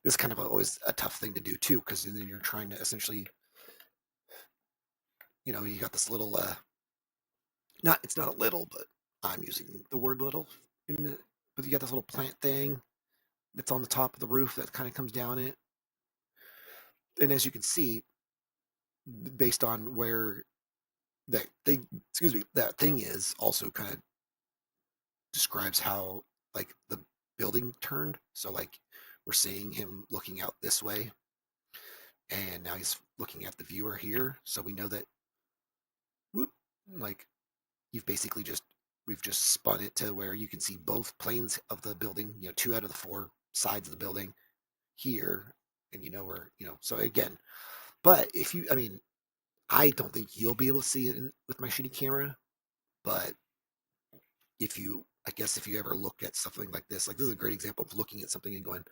this is kind of always a tough thing to do, too, because then you're trying to essentially, you got this little, it's not a little, but I'm using the word little, but you got this little plant thing that's on the top of the roof that kind of comes down it. And as you can see, based on where that thing is, also kind of describes how like the building turned. So like we're seeing him looking out this way, and now he's looking at the viewer here. So we know that, whoop, like we've just spun it to where you can see both planes of the building, 2 out of the 4 sides of the building here, and so again, but I don't think you'll be able to see it with my shitty camera, but I guess if you ever look at something like this is a great example of looking at something and going,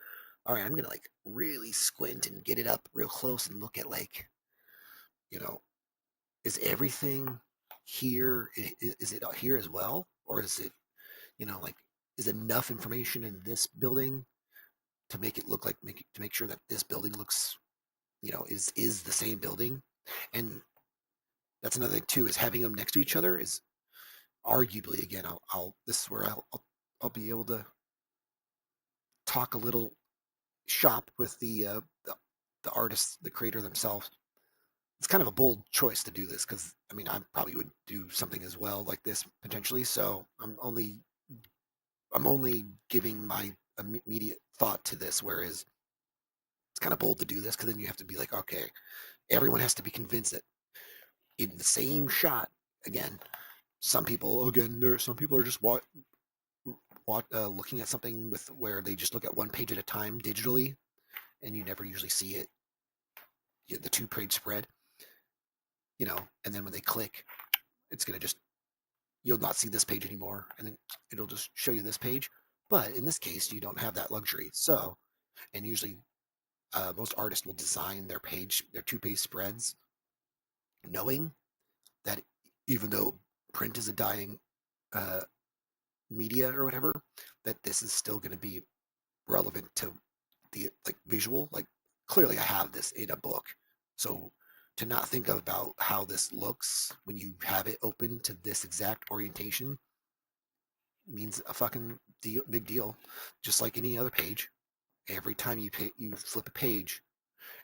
all right, I'm going to like really squint and get it up real close and look at like, is everything here? Is it here as well, or is it, like, is enough information in this building to make it look like to make sure that this building looks, is the same building? And that's another thing too, is having them next to each other is arguably, again, I'll this is where I'll be able to talk a little shop with the artist, the creator themselves. It's kind of a bold choice to do this because I mean I probably would do something as well like this potentially. So I'm only giving my immediate thought to this, whereas it's kind of bold to do this because then you have to be like, okay, everyone has to be convinced that in the same shot. Again, some people are just looking at something with where they just look at one page at a time digitally, and you never usually see it, the two-page spread, and then when they click, it's going to just, you'll not see this page anymore, and then it'll just show you this page. But in this case, you don't have that luxury. So, and usually most artists will design their two-page spreads knowing that even though print is a dying uh, media or whatever, that this is still going to be relevant to the like visual. Like clearly, I have this in a book, so to not think about how this looks when you have it open to this exact orientation means a fucking big deal. Just like any other page, every time you flip a page,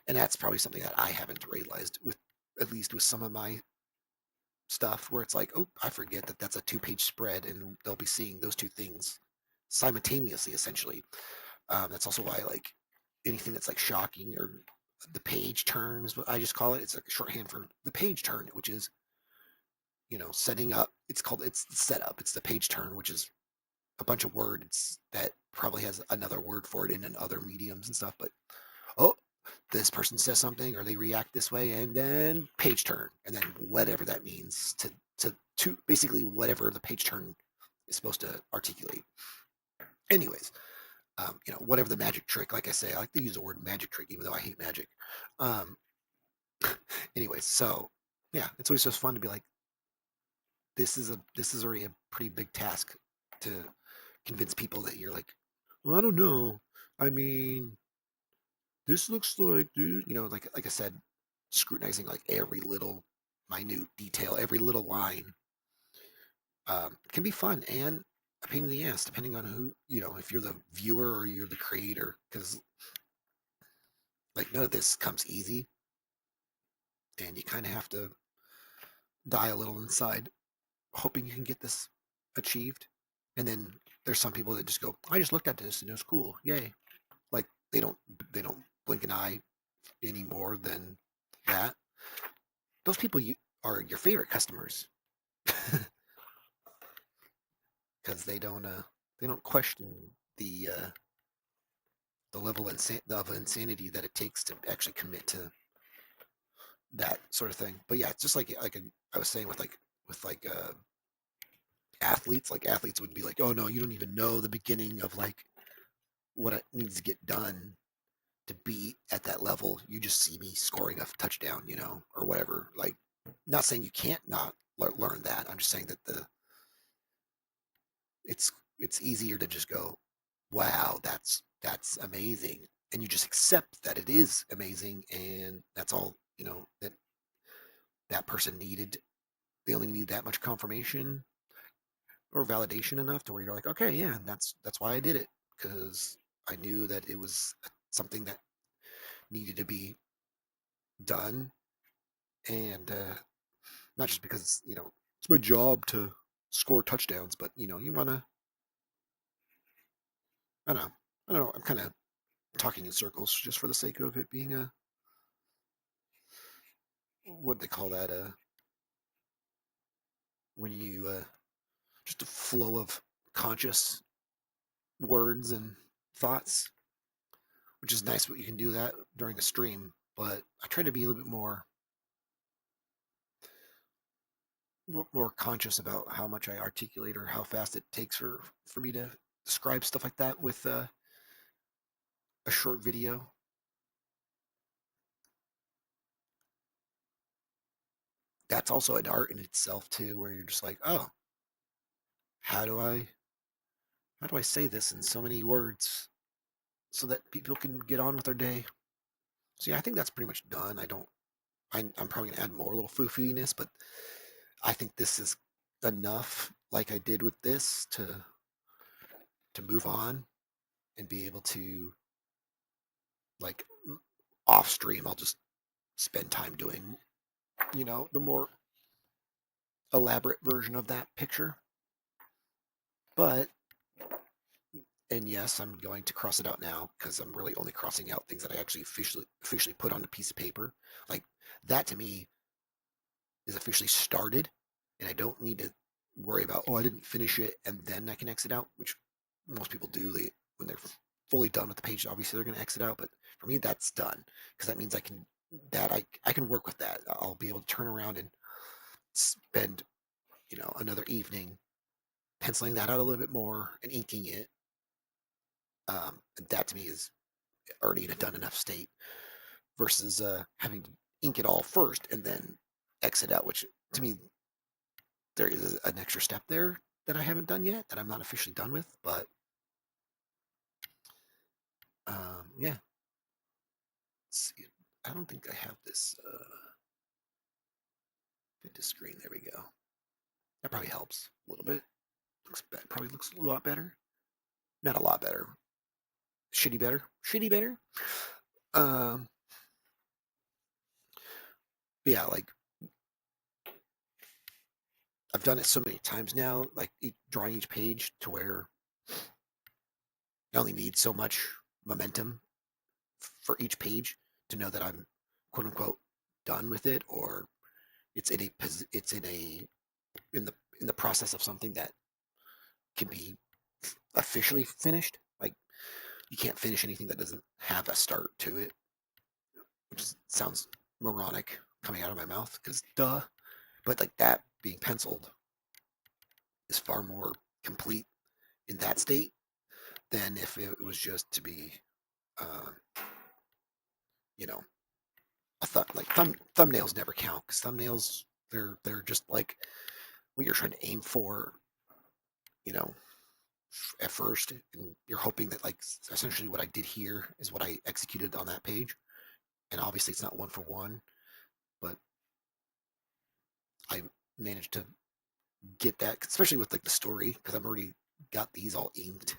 and that's probably something that I haven't realized with, at least with some of my stuff, where it's like, oh, I forget that that's a two-page spread, and they'll be seeing those two things simultaneously, essentially. That's also why, like, anything that's like shocking or the page turn is what I just call it. It's like a shorthand for the page turn, which is, setting up. It's the setup. It's the page turn, which is a bunch of words that probably has another word for it in other mediums and stuff. But oh, this person says something or they react this way, and then page turn, and then whatever that means to basically whatever the page turn is supposed to articulate. Anyways, whatever the magic trick. Like I say, I like to use the word magic trick, even though I hate magic. Um, anyways, so yeah, it's always just fun to be like, this is already a pretty big task to convince people that you're like, well, I don't know. I mean, this looks like, dude, like I said, scrutinizing like every little minute detail, every little line, can be fun and a pain in the ass, depending on who, if you're the viewer or you're the creator, because like none of this comes easy, and you kind of have to die a little inside, hoping you can get this achieved. And then there's some people that just go, I just looked at this and it was cool, yay! Like they don't blink an eye any more than that. Those people you are your favorite customers because they don't question the the level of insanity that it takes to actually commit to that sort of thing. But yeah, it's just like I was saying with athletes. Like athletes would be like, oh no, you don't even know the beginning of like what it needs to get done to be at that level. You just see me scoring a touchdown, or whatever. Like, not saying you can't not learn that. I'm just saying that it's it's easier to just go, wow, that's amazing, and you just accept that it is amazing, and that's all that person needed. They only need that much confirmation or validation enough to where you're like, okay, yeah, that's why I did it, because I knew that it was something that needed to be done, and not just because it's my job to score touchdowns, but you want to. I don't know. I don't know. I'm kind of talking in circles just for the sake of it being a, what do they call that? When you just a flow of conscious words and thoughts, which is nice. But you can do that during a stream. But I try to be a little bit more conscious about how much I articulate or how fast it takes for me to describe stuff like that with a short video. that's also an art in itself too, where you're just like, oh, how do I how do I say this in so many words so that people can get on with their day? So yeah, I think that's pretty much done. I'm probably gonna add more little foofiness, but I think this is enough, like I did with this, to move on and be able to, like, off stream. I'll just spend time doing, the more elaborate version of that picture. But and yes, I'm going to cross it out now because I'm really only crossing out things that I actually officially put on a piece of paper. Like that to me is officially started, and I don't need to worry about, oh, I didn't finish it and then I can exit out, which most people do. When they're fully done with the page, obviously they're going to exit out. But for me, that's done because that means I can work with that. I'll be able to turn around and spend another evening penciling that out a little bit more and inking it. And that to me is already in a done enough state versus having to ink it all first and then exit out, which to me there is an extra step there that I haven't done yet that I'm not officially done with. But yeah, let's see. I don't think I have this fit to screen. There we go. That probably helps a little bit. Probably looks a lot better. Not a lot better. Shitty better. Shitty better. Um, yeah, like I've done it so many times now, like drawing each page to where I only need so much momentum for each page to know that I'm quote unquote done with it, or it's in the process of something that can be officially finished. Like you can't finish anything that doesn't have a start to it, which sounds moronic coming out of my mouth because duh. But like that being penciled is far more complete in that state than if it was just to be, uh, you know, like thumbnails never count because thumbnails they're just like what you're trying to aim for, you know, at first, and you're hoping that like essentially what I did here is what I executed on that page, and obviously it's not one for one, but I managed to get that, especially with like the story, because I've already got these all inked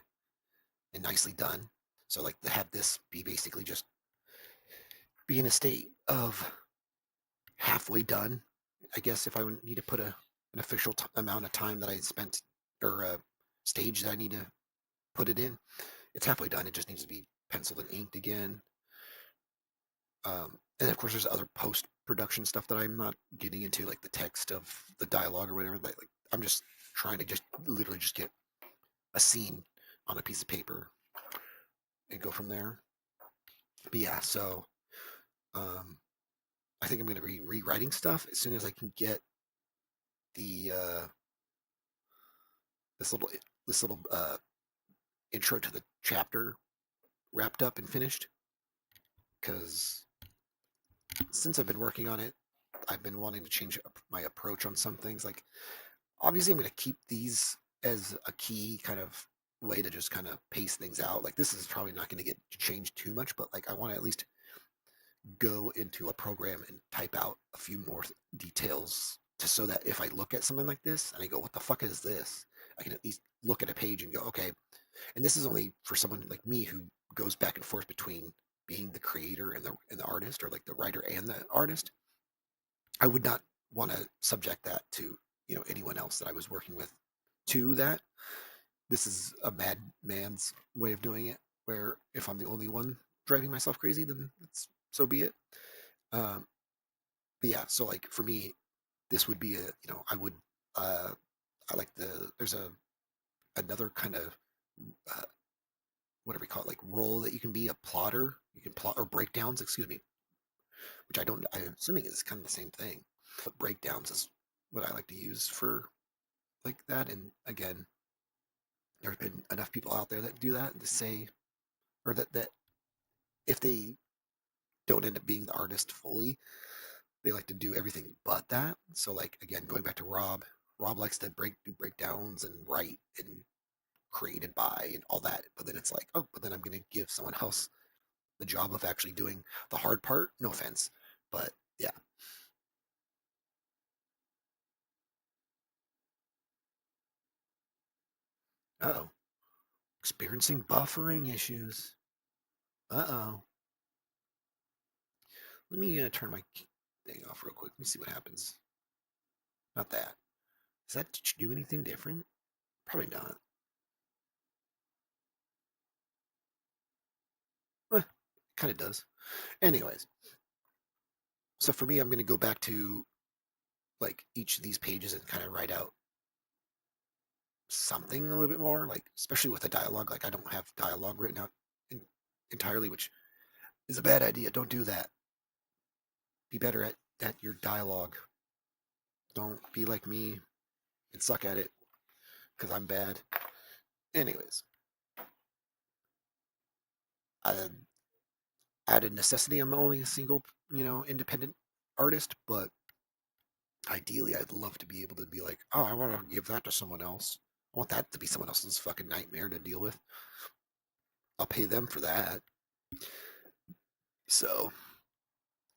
and nicely done. So like to have this be basically just be in a state of halfway done, I guess if I would need to put an official amount of time that I spent or a stage that I need to put it in, it's halfway done. It just needs to be penciled and inked again. And of course, there's other post production stuff that I'm not getting into, like the text of the dialogue or whatever. Like I'm just trying to just literally just get a scene on a piece of paper and go from there. But yeah, so um, I think I'm going to be rewriting stuff as soon as I can get the this little this little intro to the chapter wrapped up and finished. Because since I've been working on it, I've been wanting to change my approach on some things. Like obviously, I'm going to keep these as a key kind of way to just kind of pace things out. Like this is probably not going to get changed too much, but like I want to at least go into a program and type out a few more details so that if I look at something like this and I go, what the fuck is this? I can at least look at a page and go, okay. And this is only for someone like me who goes back and forth between being the creator and the artist, or like the writer and the artist. I would not want to subject that to anyone else that I was working with to that. This is a madman's way of doing it, where if I'm the only one driving myself crazy, then so be it. Um, but yeah, so like for me, this would be I would uh, I like there's another kind of uh, whatever you call it, like role that you can be a plotter. You can plot or breakdowns, excuse me, which I'm assuming is kind of the same thing. But breakdowns is what I like to use for like that. And again, there's been enough people out there that do that to say, or that if they don't end up being the artist fully, they like to do everything but that. So like again, going back to Rob likes to do breakdowns and write and create and buy and all that. But then it's like, oh, but then I'm going to give someone else the job of actually doing the hard part. No offense, but yeah. Oh, experiencing buffering issues. Oh. Let me turn my thing off real quick. Let me see what happens. Not that. Does that do anything different? Probably not. Eh, kind of does. Anyways, so for me, I'm going to go back to like each of these pages and kind of write out something a little bit more, like especially with the dialogue. Like I don't have dialogue written out in, entirely, which is a bad idea. Don't do that. Be better at your dialogue. Don't be like me and suck at it because I'm bad. Anyways, I, out of necessity, I'm only a single, independent artist, but ideally, I'd love to be able to be like, oh, I want to give that to someone else. I want that to be someone else's fucking nightmare to deal with. I'll pay them for that. So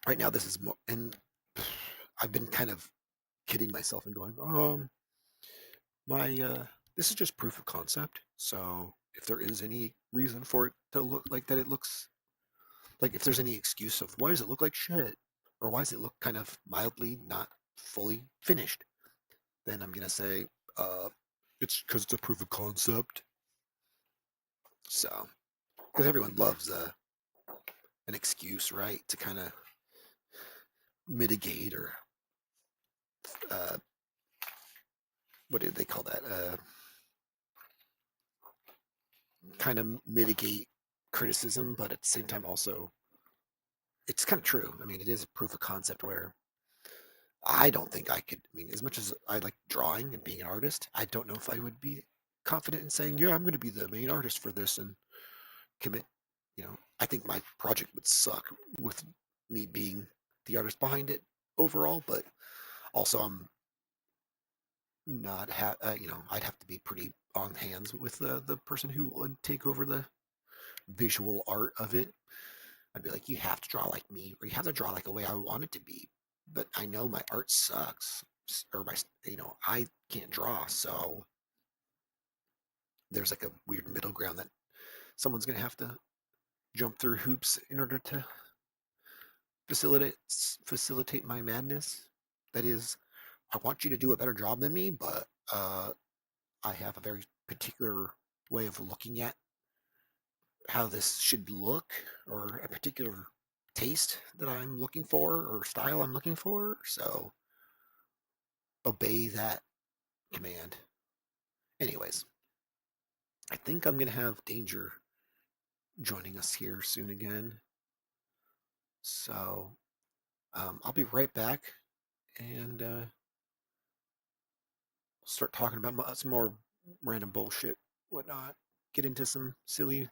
right now, this is more, and I've been kind of kidding myself and going, my this is just proof of concept. So if there is any reason for it to look like that, it looks like if there's any excuse of why does it look like shit, or why does it look kind of mildly not fully finished, then I'm gonna say uh, it's because it's a proof of concept. So because everyone loves an excuse, right, to kind of mitigate or uh, what do they call that? Kind of mitigate criticism, but at the same time also it's kind of true. I mean, it is a proof of concept where I don't think I could. I mean, as much as I like drawing and being an artist, I don't know if I would be confident in saying, "Yeah, I'm going to be the main artist for this and commit." I think my project would suck with me being the artist behind it overall. But also, I'm not I'd have to be pretty on hands with the person who would take over the visual art of it. I'd be like, you have to draw like me, or you have to draw like the way I want it to be. But I know my art sucks, or I can't draw. So there's like a weird middle ground that someone's gonna have to jump through hoops in order to facilitate facilitate my madness. That is, I want you to do a better job than me, but I have a very particular way of looking at how this should look, or a particular taste that I'm looking for, or style I'm looking for. So obey that command. Anyways, I think I'm going to have Danger joining us here soon again. So I'll be right back and start talking about some more random bullshit, whatnot. Get into some silliness.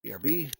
BRB.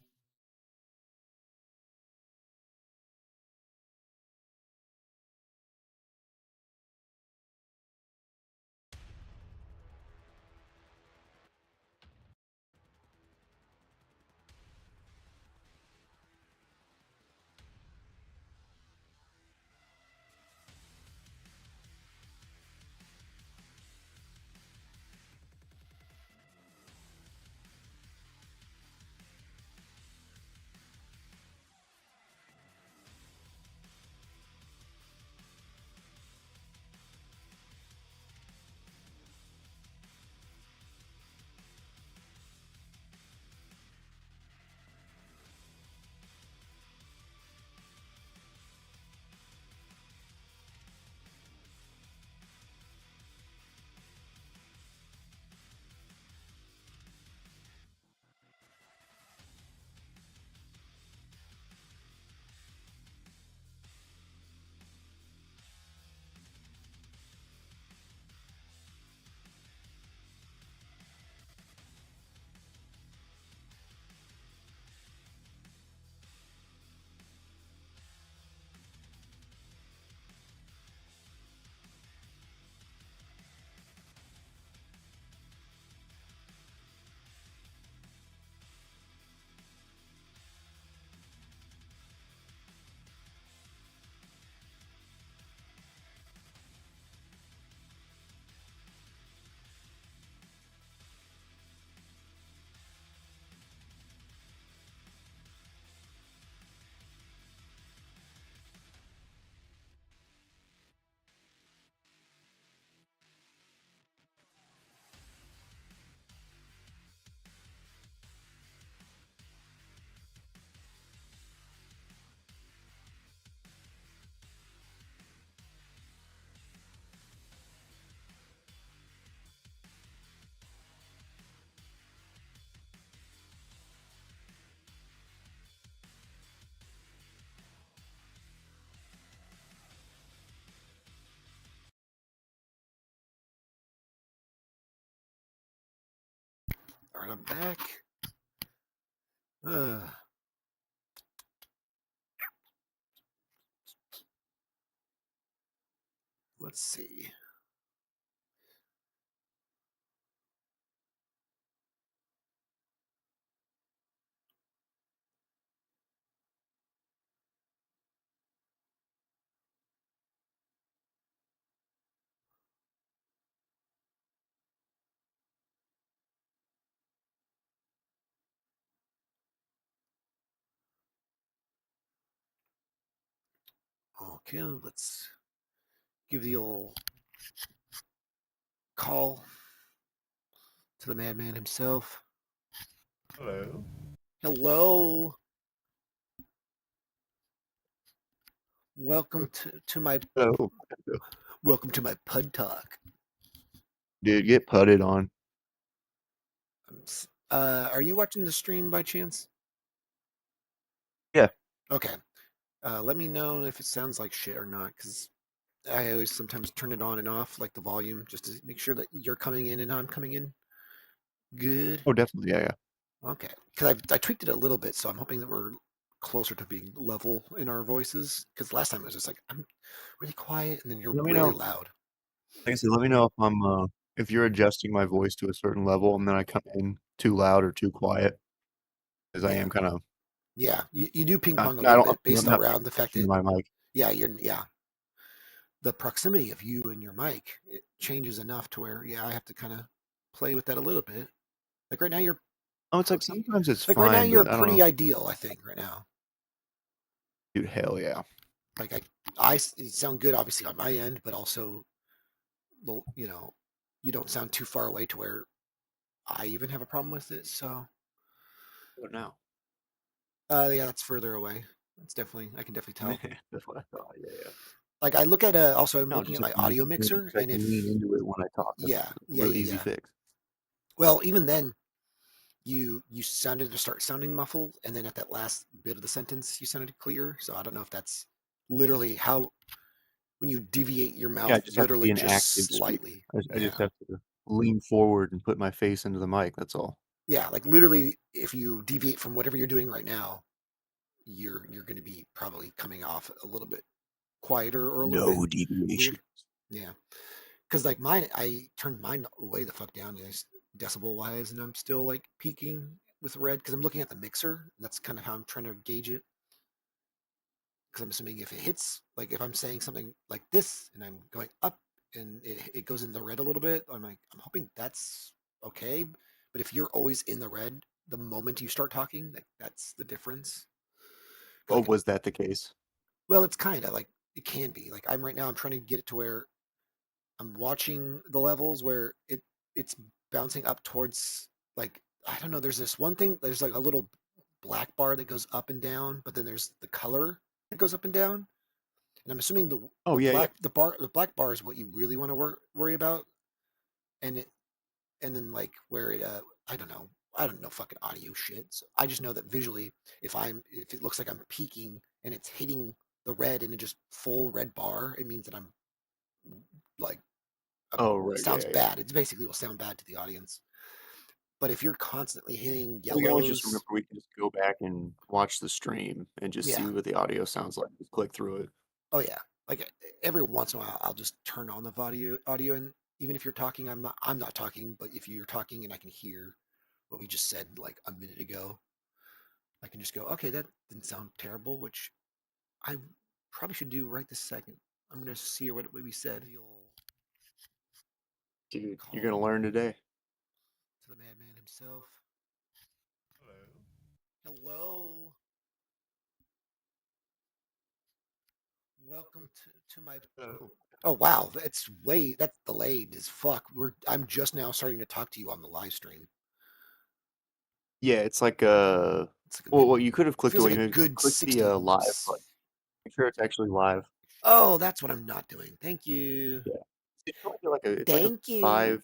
Alright, I'm back. Uh, let's see. Okay, let's give the old call to the madman himself. Hello. Hello. Welcome to my Hello. Pud Talk. Dude, get putted on. Are you watching the stream by chance? Yeah. Okay. Let me know if it sounds like shit or not, because I always sometimes turn it on and off, like the volume, just to make sure that you're coming in and I'm coming in good. Oh, definitely. Yeah, yeah. Okay, because I tweaked it a little bit, so I'm hoping that we're closer to being level in our voices. Because last time it was just like I'm really quiet, and then you're Let me really know. loud. Like I said, let me know if you're adjusting my voice to a certain level and then I come in too loud or too quiet, because I Yeah, am kind of yeah. You do ping not. pong a I little don't. bit I'm based not around the fact pushing that my mic. yeah, the proximity of you and your mic it changes enough to where I have to kind of play with that a little bit. Like right now you're Oh, it's like sometimes it's fine, you're but I don't know. pretty ideal. I think right now. Dude, hell yeah. Like I sound good obviously on my end, but also you know you don't sound too far away to where I even have a problem with it. So What now? yeah, that's further away. That's definitely I can definitely tell. That's what I thought. Yeah, yeah. Like I look at also I'm No, looking just at if my you audio if mixer, I and can if lean into it when I talk, that's yeah, a real easy fix. Well, even then you sounded to start sounding muffled, and then at that last bit of the sentence you sounded clear. So I don't know if that's literally how when you deviate your Yeah, I mouth just have to be literally an just active speaker. slightly. I just Yeah. have to lean forward and put my face into the mic. That's all. Yeah, like literally if you deviate from whatever you're doing right now, you're going to be probably coming off a little bit quieter or a little bit No deviation. weird. Yeah. Cuz like mine I turned mine way the fuck down decibel wise and I'm still like peaking with red cuz I'm looking at the mixer. That's kind of how I'm trying to gauge it cuz I'm assuming if it hits like if I'm saying something like this and I'm going up and it goes in the red a little bit, I'm hoping that's okay. But if you're always in the red the moment you start talking, like that's the difference. Cuz Oh, like was that the case? well, it's kind of like it can be. Like I'm trying to get it to where I'm watching the levels where it's bouncing up towards like I don't know. There's this one thing. There's like a little black bar that goes up and down, but then there's the color that goes up and down. And I'm assuming Oh, yeah, yeah. the black bar is what you really want to worry about. And and then like where it I don't know fucking audio shit. So I just know that visually if it looks like I'm peaking and it's hitting the red and it just full red bar, it means that I'm like Oh, it right, sounds yeah, yeah. bad. It basically will sound bad to the audience. But if you're constantly hitting We can always just yellows, remember we can just go back and watch the stream and just yeah, see what the audio sounds like. Just click through it. oh yeah, like every once in a while I'll just turn on the audio and even if you're talking, I'm not talking, but if you're talking and I can hear what we just said like a minute ago, I can just go, okay, that didn't sound terrible, which I probably should do right this second. I'm gonna see what we said. You'll Dude, you're gonna call learn today. to the madman himself. Hello. Hello. Welcome to my Hello. Oh wow, that's delayed as fuck. I'm just now starting to talk to you on the live stream. Yeah, it's like It's like a well, good you could have clicked feels away. like a You good click the 60. live button. Make sure it's actually live. Oh, that's what I'm not doing. Thank you. Yeah. It's only like a Thank you. 5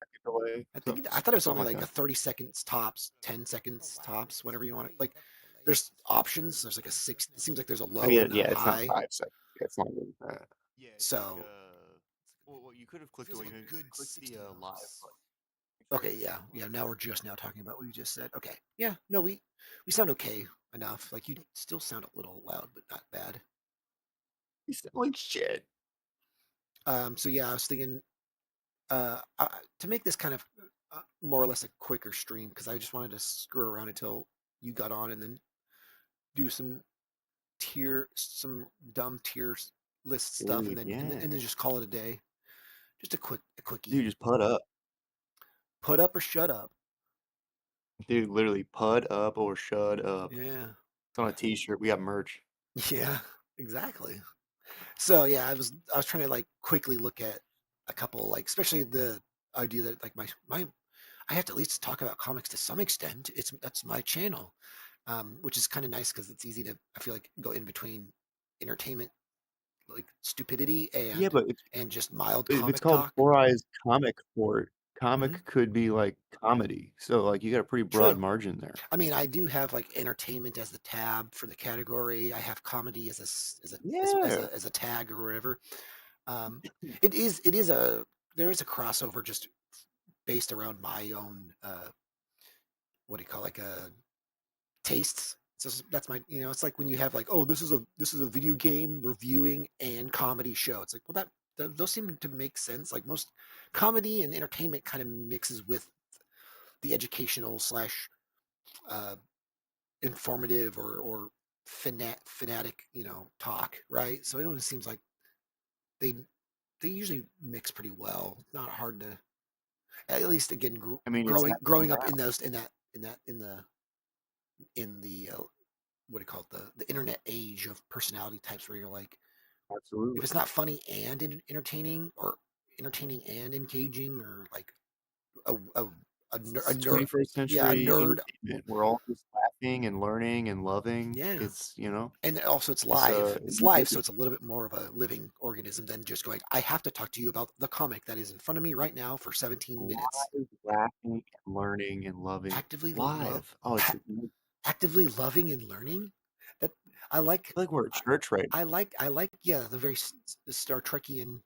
second delay, I thought it was something only like like a that. 30 seconds tops, 10 seconds tops, whatever you want it. Like there's options. There's like a six. It seems like there's a I low mean, and a yeah, it's not high. 5 seconds. Yeah, it's not really that. Yeah, it's like So well, you could have it clicked feels away. like You a good click the 60. live button. Okay, yeah, yeah. Now we're just now talking about what you just said. Okay, yeah. No, we sound okay enough. Like you still sound a little loud, but not bad. You sound like shit. So yeah, I was thinking to make this kind of more or less a quicker stream because I just wanted to screw around until you got on and then do some dumb tier list stuff, and Dude, then yeah. just call it a day. Just a Dude, quickie. just put up. Put up or shut up. Dude, literally, pud up or shut up. Yeah, It's on a t-shirt. We got merch. yeah, exactly. So yeah, I was trying to like quickly look at a couple like especially the idea that like my I have to at least talk about comics to some extent. That's my channel, which is kind of nice because it's easy to I feel like go in between entertainment like stupidity Yeah, but and just mild if it's comic called talk. Four Eyes Comic Port, Hmm. comic could be like comedy. So like you got a pretty broad True. margin there. I mean, I do have like entertainment as the tab for the category. I have comedy as Yeah. as a tag or whatever. Um, it is a there is a crossover just based around my own what do you call like tastes. So that's my it's like when you have like oh this is a video game reviewing and comedy show. It's like well those seem to make sense. Like most comedy and entertainment kind of mixes with the educational slash uh, informative or fanatic talk, right? So it always seems like they they usually mix pretty well. Not hard to at least again I mean, it's happening growing up in now. those in the what do you call it the internet age of personality types where you're like if Absolutely. it's not funny and entertaining or entertaining and engaging or like a a It's nerd 21st yeah a century nerd entertainment. We're all just laughing and learning and loving. yeah It's, and also it's it's live it's it's live so ubiquitous. it's a little bit more of a living organism than just going I have to talk to you about the comic that is in front of me right now for 17 minutes Live, laughing and learning and loving. actively love Live. Oh, it's I actively loving and learning that I like feel like we're at church right now. I like yeah the very the Star Trekian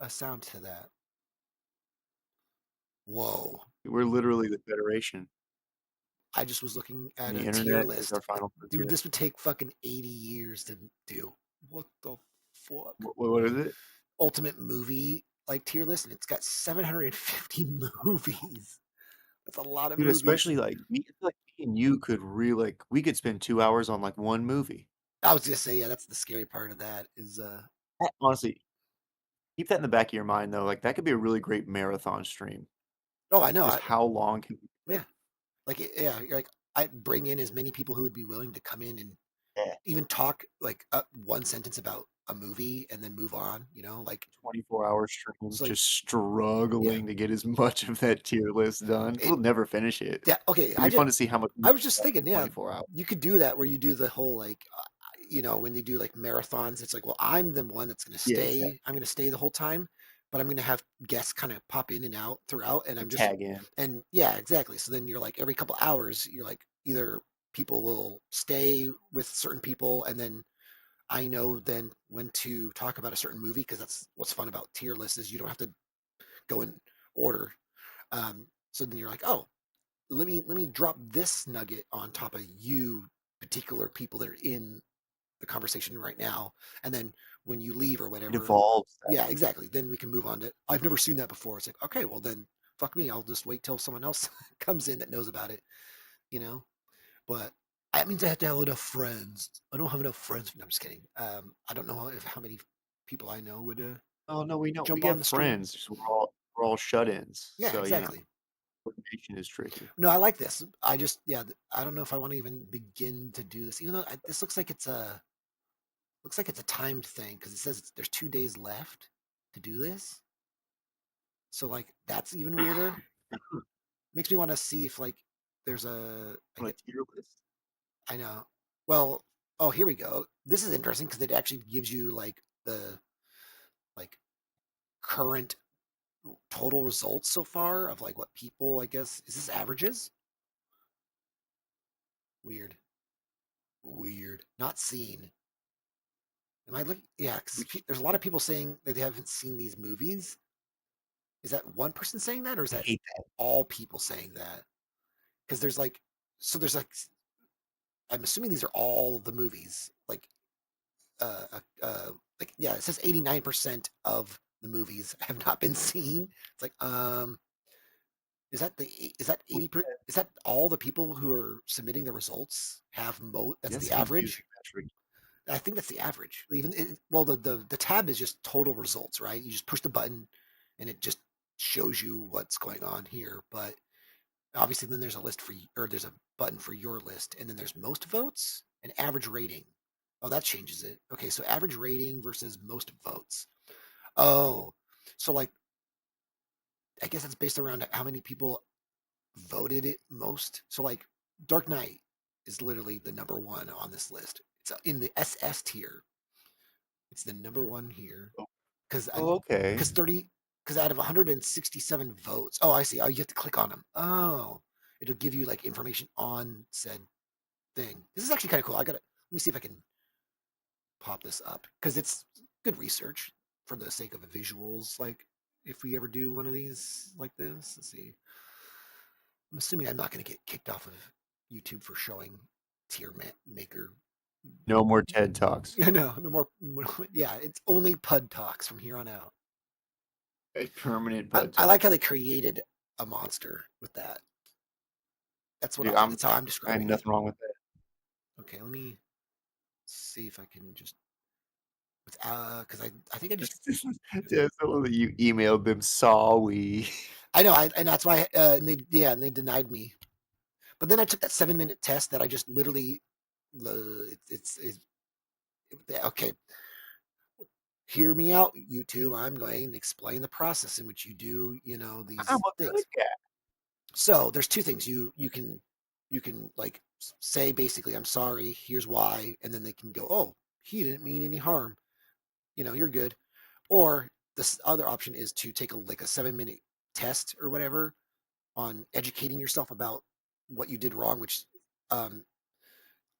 sound to that. Whoa. We're literally the Federation. I just was looking at The a tier internet is list. our final Dude, frontier. this would take fucking 80 years to do. What the fuck? What is it? Ultimate movie like tier list, and it's got 750 movies. That's a lot of Dude, movies. especially like me, I feel like me and you could really like we could spend 2 hours on like one movie. I was gonna say, yeah, that's the scary part of that is Honestly, keep that in the back of your mind though. Like that could be a really great marathon stream. oh I know. Just how long can we Yeah. take? Like yeah, you're like I bring in as many people who would be willing to come in and Yeah, even talk like one sentence about a movie and then move on, like 24-hour streams, so like just yeah. struggling to get as much of that tier list done. It We'll never finish it. Yeah, okay. It'd be fun to see how much we I was can just get thinking, in yeah, 24 hours. you could do that where you do the whole like, when they do like marathons, it's like, well, I'm the one that's going to Yeah, exactly. stay. I'm going to stay the whole time, but I'm going to have guests kind of pop in and out throughout, and I'm Like just, tag in. and yeah, exactly. So then you're like every couple hours, you're like either people will stay with certain people, and then I know then when to talk about a certain movie because that's what's fun about tier lists is you don't have to go in order. So then you're like, oh, let me drop this nugget on top of you particular people that are in the conversation right now, and then when you leave or It whatever, evolves. yeah, exactly, then we can move on to I've never seen that before. It's like okay, well then fuck me, I'll just wait till someone else comes in that knows about it, you know but that means I have to have enough friends. I don't have enough friends. No, I'm just kidding. I don't know if how many people I know would Oh no, we know we jump on have the stream. friends. Just we're all shut-ins. Yeah, So, exactly. coordination is tricky. No, I like this. I just, yeah, I don't know if I want to even begin to do this, even though this looks like it's a timed thing because it says there's 2 days left to do this. So like that's even weirder. Makes me want to see if like there's a I On a get tier list. I know. Well, oh here we go. This is interesting because it actually gives you like the like current total results so far of like what people I guess is this averages? Weird, weird. Not seen. Am I looking? Yeah, because We there's a lot of people saying that they haven't seen these movies. Is that one person saying that, or is I that hate that. all people saying that? Because there's like, I'm assuming these are all the movies. Uh, uh, uh, yeah, it says 89% of the movies have not been seen. It's like, is that Well, 80 per, is that all the people who are submitting the results have that's that's the a confusing average? metric. I think that's the average. Even well, the tab is just total results, right? You just push the button, and it just shows you what's going on here. But obviously, then there's a list or there's a button for your list, and then there's most votes and average rating. Oh, that changes it. Okay, so average rating versus most votes. Oh, so like I guess that's based around how many people voted it most. So like Dark Knight is literally the number one on this list. It's in the SS tier. It's the number one here Oh, because oh, okay. because 30 because out of 167 votes. Oh, I see. Oh, you have to click on them. Oh, it'll give you like information on said thing. This is actually kind of cool. Let me see if I can pop this up because it's good research for the sake of the visuals. Like if we ever do one of these like this, let's see. I'm assuming I'm not going to get kicked off of YouTube for showing tier maker. No more TED Talks. Yeah, no, no more. Yeah, it's only Pud Talks from here on out. A permanent I, Pud I like Talk. how they created a monster with that. Dude, That's how I'm I have describing it. nothing wrong with that. Okay, let me see if I can just because I think I just Just the one that you emailed them, sorry. I know and that's why and they denied me. But then I took that 7 minute test that I just literally it's okay. Hear me out, YouTube. I'm going to explain the process in which you do, I'm these a good things. guy. So there's two things you can like say basically, I'm sorry, here's why, and then they can go, oh, he didn't mean any harm. You're good. Or this other option is to take a 7 minute test or whatever on educating yourself about what you did wrong, which um,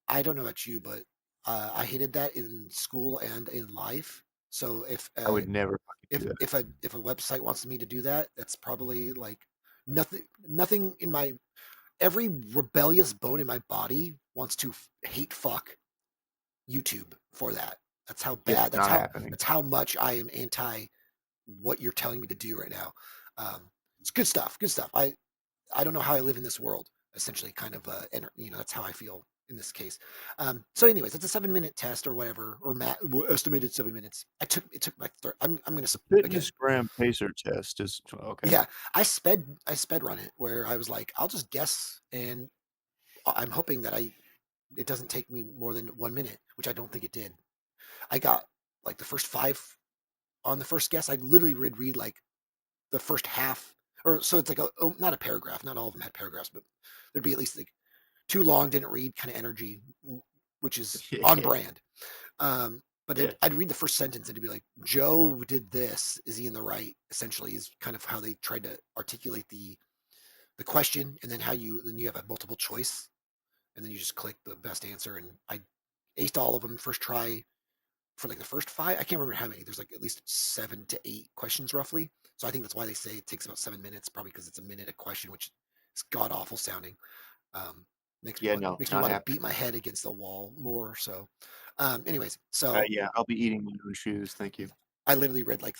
I don't know about you, but I hated that in school and in life. So I would never fucking do that. if a website wants me to do that, that's probably like nothing in my every rebellious bone in my body wants to hate fuck YouTube for that. That's how Yeah, bad. it's not happening. That's how much I am anti what you're telling me to do right now. Um, it's good stuff. Good stuff. I don't know how I live in this world. Essentially, kind of, that's how I feel in this case. So, anyways, it's a 7 minute test or whatever, or estimated 7 minutes. It took my third. I'm gonna again. Fitness gram pacer test is okay. Yeah, I sped run it where I was like, I'll just guess, and I'm hoping that it doesn't take me more than 1 minute, which I don't think it did. I got like the first five on the first guess. I literally would read like the first half, or so it's like not a paragraph. Not all of them had paragraphs, but there'd be at least like too long, didn't read kind of energy, which is on brand. But Yeah. I'd read the first sentence and it'd be like, Joe did this. Is he in the right? Essentially, is kind of how they tried to articulate the question, and then then you have a multiple choice, and then you just click the best answer. And I aced all of them first try for like the first five. I can't remember how many. There's like at least 7 to 8 questions roughly. So I think that's why they say it takes about 7 minutes, probably because it's a minute a question, which is god awful sounding. Um, Yeah, no, makes me not want to happening. beat my head against the wall more. So, anyways, so Yeah, I'll be eating my own shoes. Thank you. I literally read like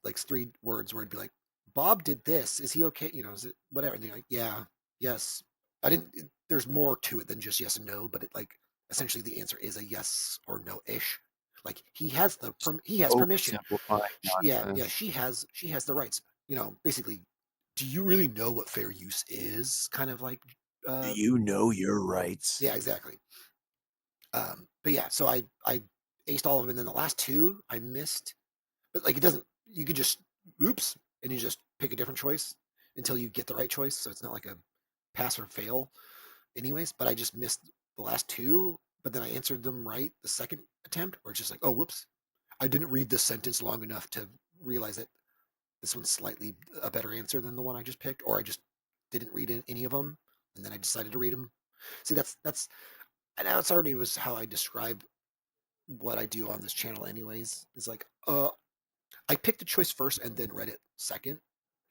like 3 words where it'd be like, Bob did this. Is he okay? Is it whatever? And they're like, yeah, yes. I didn't. There's more to it than just yes and no, but it like essentially the answer is a yes or no ish. Like he has permission. Oversimplifying Yeah, nonsense. she has the rights. Basically, do you really know what fair use is? Kind of like, Do uh, you know your rights? yeah, exactly. But yeah, so I aced all of them, and then the last two I missed. But like it doesn't. You could just oops, and you just pick a different choice until you get the right choice. So it's not like a pass or fail, anyways. But I just missed the last two. But then I answered them right the second attempt, where it's just like, oh, whoops, I didn't read this sentence long enough to realize that this one's slightly a better answer than the one I just picked, or I just didn't read any of them, and then I decided to read them. See, that's and that's already was how I describe what I do on this channel, anyways. Is like, I picked a choice first and then read it second.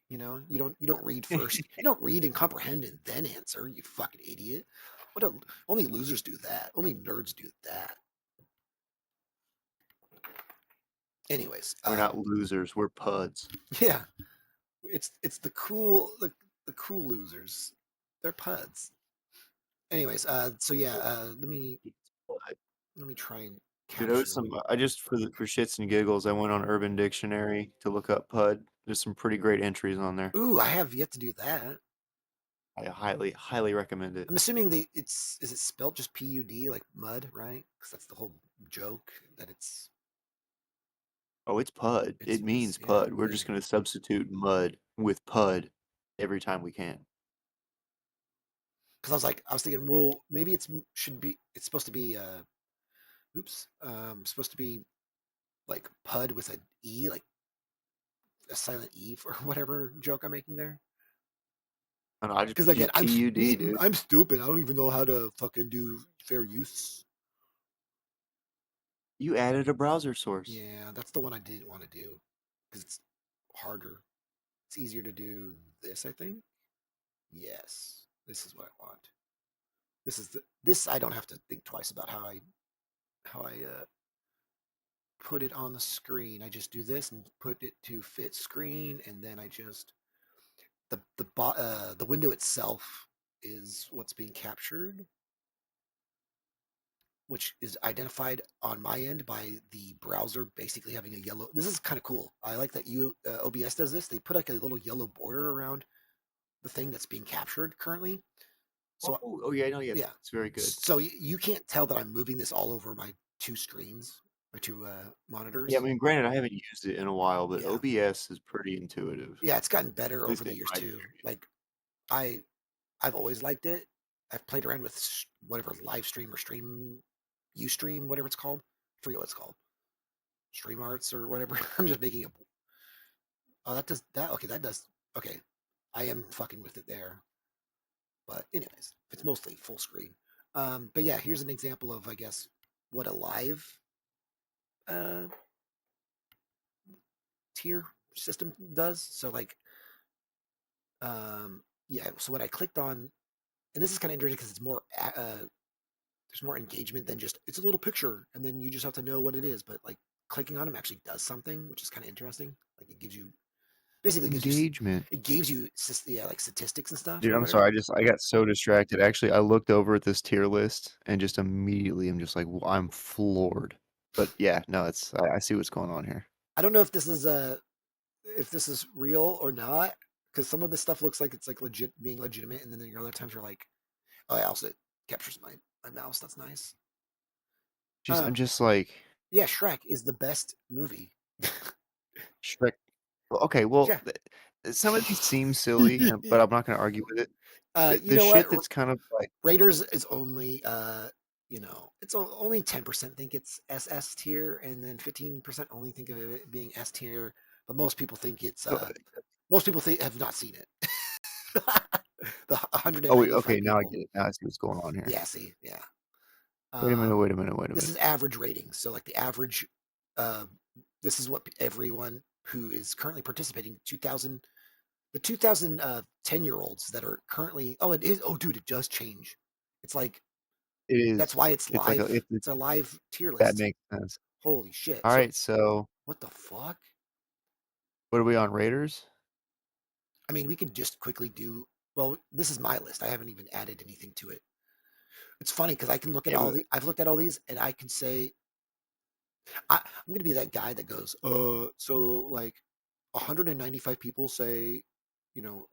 You don't read first. You don't read and comprehend and then answer. You fucking idiot. Only losers do that. Only nerds do that. Anyways, We're not losers, we're puds. yeah, it's the cool losers. They're puds. Anyways, so yeah, let me try and Dude, there was capture. some I just for shits and giggles, I went on Urban Dictionary to look up pud. There's some pretty great entries on there. Ooh, I have yet to do that. I highly recommend it. I'm assuming is it spelled just PUD like mud, right? Because that's the whole joke that Oh, it's pud. It it's means yeah. pud. We're just gonna substitute mud with pud every time we can. Because I was thinking, well, maybe it's supposed to be supposed to be like pud with an e, like a silent e or whatever joke I'm making there. And I just Because again, PUD, dude. I'm stupid. I don't even know how to fucking do fair use. You added a browser source. Yeah, that's the one I didn't want to do because it's harder. It's easier to do this, I think. Yes, this is what I want. This I don't have to think twice about how I put it on the screen. I just do this and put it to fit screen, and then I just the window itself is what's being captured, which is identified on my end by the browser basically having a yellow. This is kind of cool. I like that OBS does this. They put like a little yellow border around the thing that's being captured currently. So Oh yeah, no, yeah, yeah, it's very good. so you can't tell that I'm moving this all over my two screens, my two Yeah, I monitors. mean, granted, I haven't used it in a while, but Yeah, OBS is pretty intuitive, yeah, it's gotten better at over least the in years my too. Like I I've always liked it. I've played around with whatever live stream or Ustream, whatever it's called. I forget what it's called. Stream Arts or whatever. I'm just making a. Oh, that does that. Okay, that does. Okay, I am fucking with it there. But anyways, it's mostly full screen. But yeah, here's an example of I guess what a live uh, tier system does. So like, yeah. So when I clicked on, and this is kind of interesting because it's more there's more engagement than just it's a little picture and then you just have to know what it is. But like clicking on them actually does something, which is kind of interesting. Like it gives you basically gives you engagement. it gives you yeah like statistics and stuff Dude, or I'm whatever. sorry. I got so distracted. Actually, I looked over at this tier list and just immediately I'm just like, I'm floored. But yeah, no, I see what's going on here. I don't know if this is real or not because some of this stuff looks like it's like legit being legitimate, and then there are other times you're like, oh, yeah, also it captures my mouse. That's nice. I'm Um, just like yeah, Shrek is the best movie. Shrek. Well, okay, well, Yeah. some of these seem silly, but I'm not going to argue with it. You The know what? shit that's kind of like, Raiders is only it's only 10% think it's SS tier, and then 15% only think of it being S tier. But so, most people have not seen it. The oh, wait, 195 okay, now I people. get it. Now I see what's going on here. Yeah, see, yeah. Wait a minute, Um, wait a minute, wait a this minute. is average ratings. So like the average, uh, this is what everyone who is currently participating, 2000, the 2010-year-olds that are currently. Oh, it is. Oh, dude, it does change. It's like It that's is, why it's it's like, live. It's a live tier that list. makes sense. Holy shit! All So right, so what the fuck? what are we on, Raiders? I mean, we could just quickly do. Well, this is my list. I haven't even added anything to it. It's funny because I can look at Yeah, all the. I've looked at all these, and I can say I'm gonna be that guy that goes, so like 195 people say,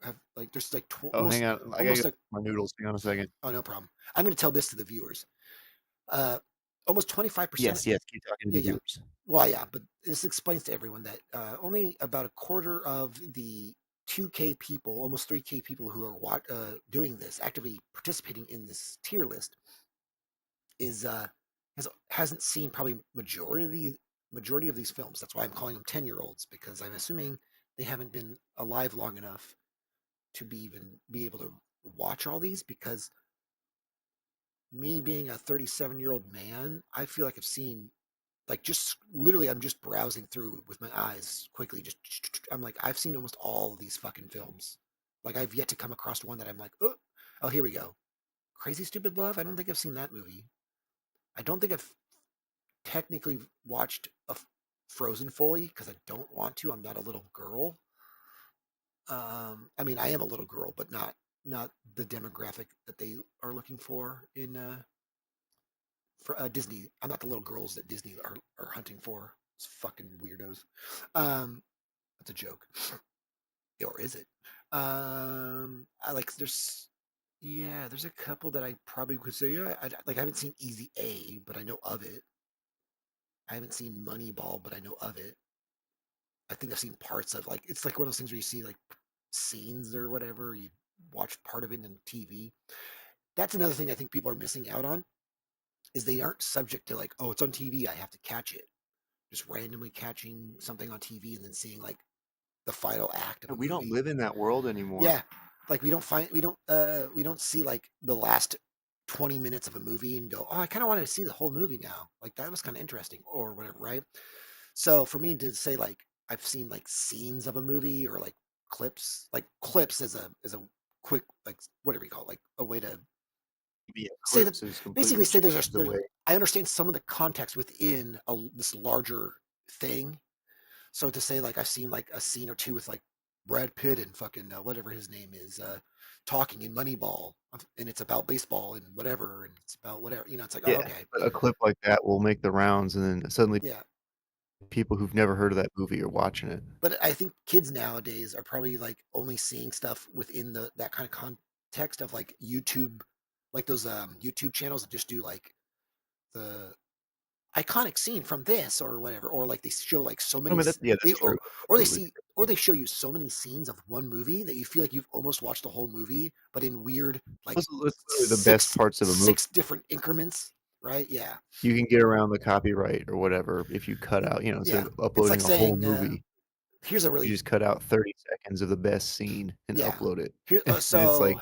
have like there's like oh, hang on. I gotta almost get like my noodles. Hang on a second. oh no problem. I'm gonna tell this to the viewers. Uh, almost 25%. Yes, yes. Keep talking to Yeah, the yeah. viewers. Well, yeah, but this explains to everyone that only about a quarter of the 2K people, almost 3K people who are doing this, actively participating in this tier list, is hasn't seen probably majority of these films. That's why I'm calling them 10-year-olds because I'm assuming they haven't been alive long enough to be able to watch all these. Because me being a 37-year-old man, I feel like I've seen like just literally, I'm just browsing through with my eyes quickly. Just I'm like, I've seen almost all of these fucking films. Like I've yet to come across one that I'm like, oh, here we go. Crazy Stupid Love. I don't think I've seen that movie. I don't think I've technically watched a Frozen fully because I don't want to. I'm not a little girl. I mean, I am a little girl, but not the demographic that they are looking for in for Disney. I'm not the little girls that Disney are hunting for. It's fucking weirdos. Um, that's a joke, or is it? I like there's a couple that I probably could say like I haven't seen Easy A, but I know of it. I haven't seen Moneyball, but I know of it. I think I've seen parts of like it's like one of those things where you see like scenes or whatever. You watch part of it in TV. That's another thing I think people are missing out on is they aren't subject to like, oh, it's on TV, I have to catch it. Just randomly catching something on TV and then seeing like the final act of a We don't movie. live in that world anymore. Yeah, like we don't see like the last 20 minutes of a movie and go, oh, I kind of wanted to see the whole movie now. Like that was kind of interesting or whatever, right? So for me to say like I've seen like scenes of a movie or like clips as a quick like whatever you call it, like a way to Yeah, say that clips is basically completely say changed the there's way. I understand some of the context within this larger thing. So to say like I've seen like a scene or two with like Brad Pitt and fucking whatever his name is talking in Moneyball, and it's about baseball and whatever, and it's about whatever it's like, oh, Yeah, okay, but a clip like that will make the rounds, and then suddenly yeah. people who've never heard of that movie are watching it. But I think kids nowadays are probably like only seeing stuff within the that kind of context of like YouTube, like those YouTube channels that just do like the iconic scene from this or whatever, or like they show like so I many mean, yeah, they that's true. or they Absolutely see true. or they show you so many scenes of one movie that you feel like you've almost watched the whole movie, but in weird like That's literally the best parts of a movie. six different increments, right? Yeah, You can get around the copyright or whatever if you cut out, instead yeah. of It's like uploading a whole saying, movie, here's a you really just cut out 30 seconds of the best scene and yeah. upload it. Here, And it's so like,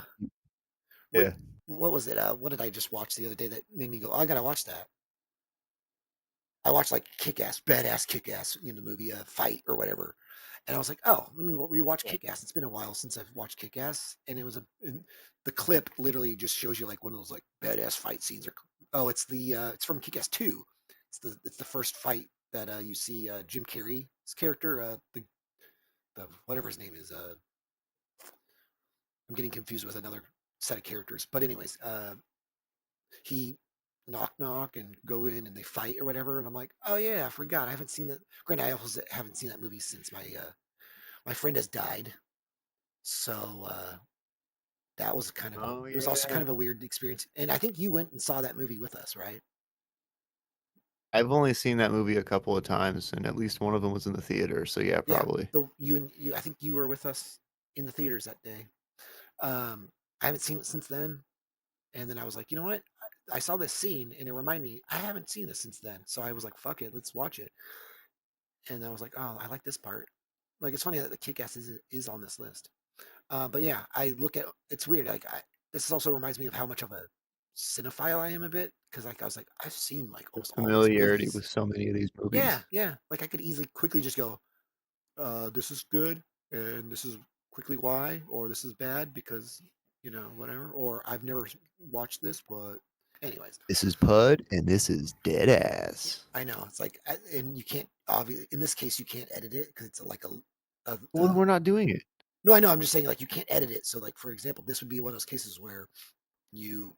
what yeah. what was it? What did I just watch the other day that made me go, oh, I gotta watch that? I watched like Kick Ass, badass Kick Ass, the movie Fight or whatever, and I was like, oh, let me rewatch Kick Ass. It's been a while since I've watched Kick Ass, and it was and the clip literally just shows you like one of those like badass fight scenes. Or oh, it's from Kick Ass 2. It's the first fight that you see Jim Carrey's character, the whatever his name is. I'm getting confused with another set of characters, but anyways, he knock and go in and they fight or whatever, and I'm like, oh yeah, I forgot, I haven't seen that. Granted, I also haven't seen that movie since my friend has died, so that was Oh, it was also yeah. kind of a weird experience. And I think you went and saw that movie with us, right? I've only seen that movie a couple of times, and at least one of them was in the theater, so yeah, Yeah, probably. the you and you I think you were with us in the theaters that day. I haven't seen it since then, and then I was like, you know what, I saw this scene and it reminded me I haven't seen this since then, so I was like, fuck it, let's watch it. And I was like, oh, I like this part. Like it's funny that the Kick-Ass is on this list. But yeah, I look at it's weird. Like this also reminds me of how much of a cinephile I am a bit, because like I was like I've seen like The almost all these familiarity movies. with so many of these Yeah, movies. yeah. Like I could easily quickly just go, this is good, and this is quickly why, or this is bad because whatever, or I've never watched this, but anyways, This is Pud, and this is Dead Ass. I know it's like, and you can't obviously in this case you can't edit it because it's like Well, then a we're not doing it. no, I know. I'm just saying, like, you can't edit it. So, like, for example, this would be one of those cases where you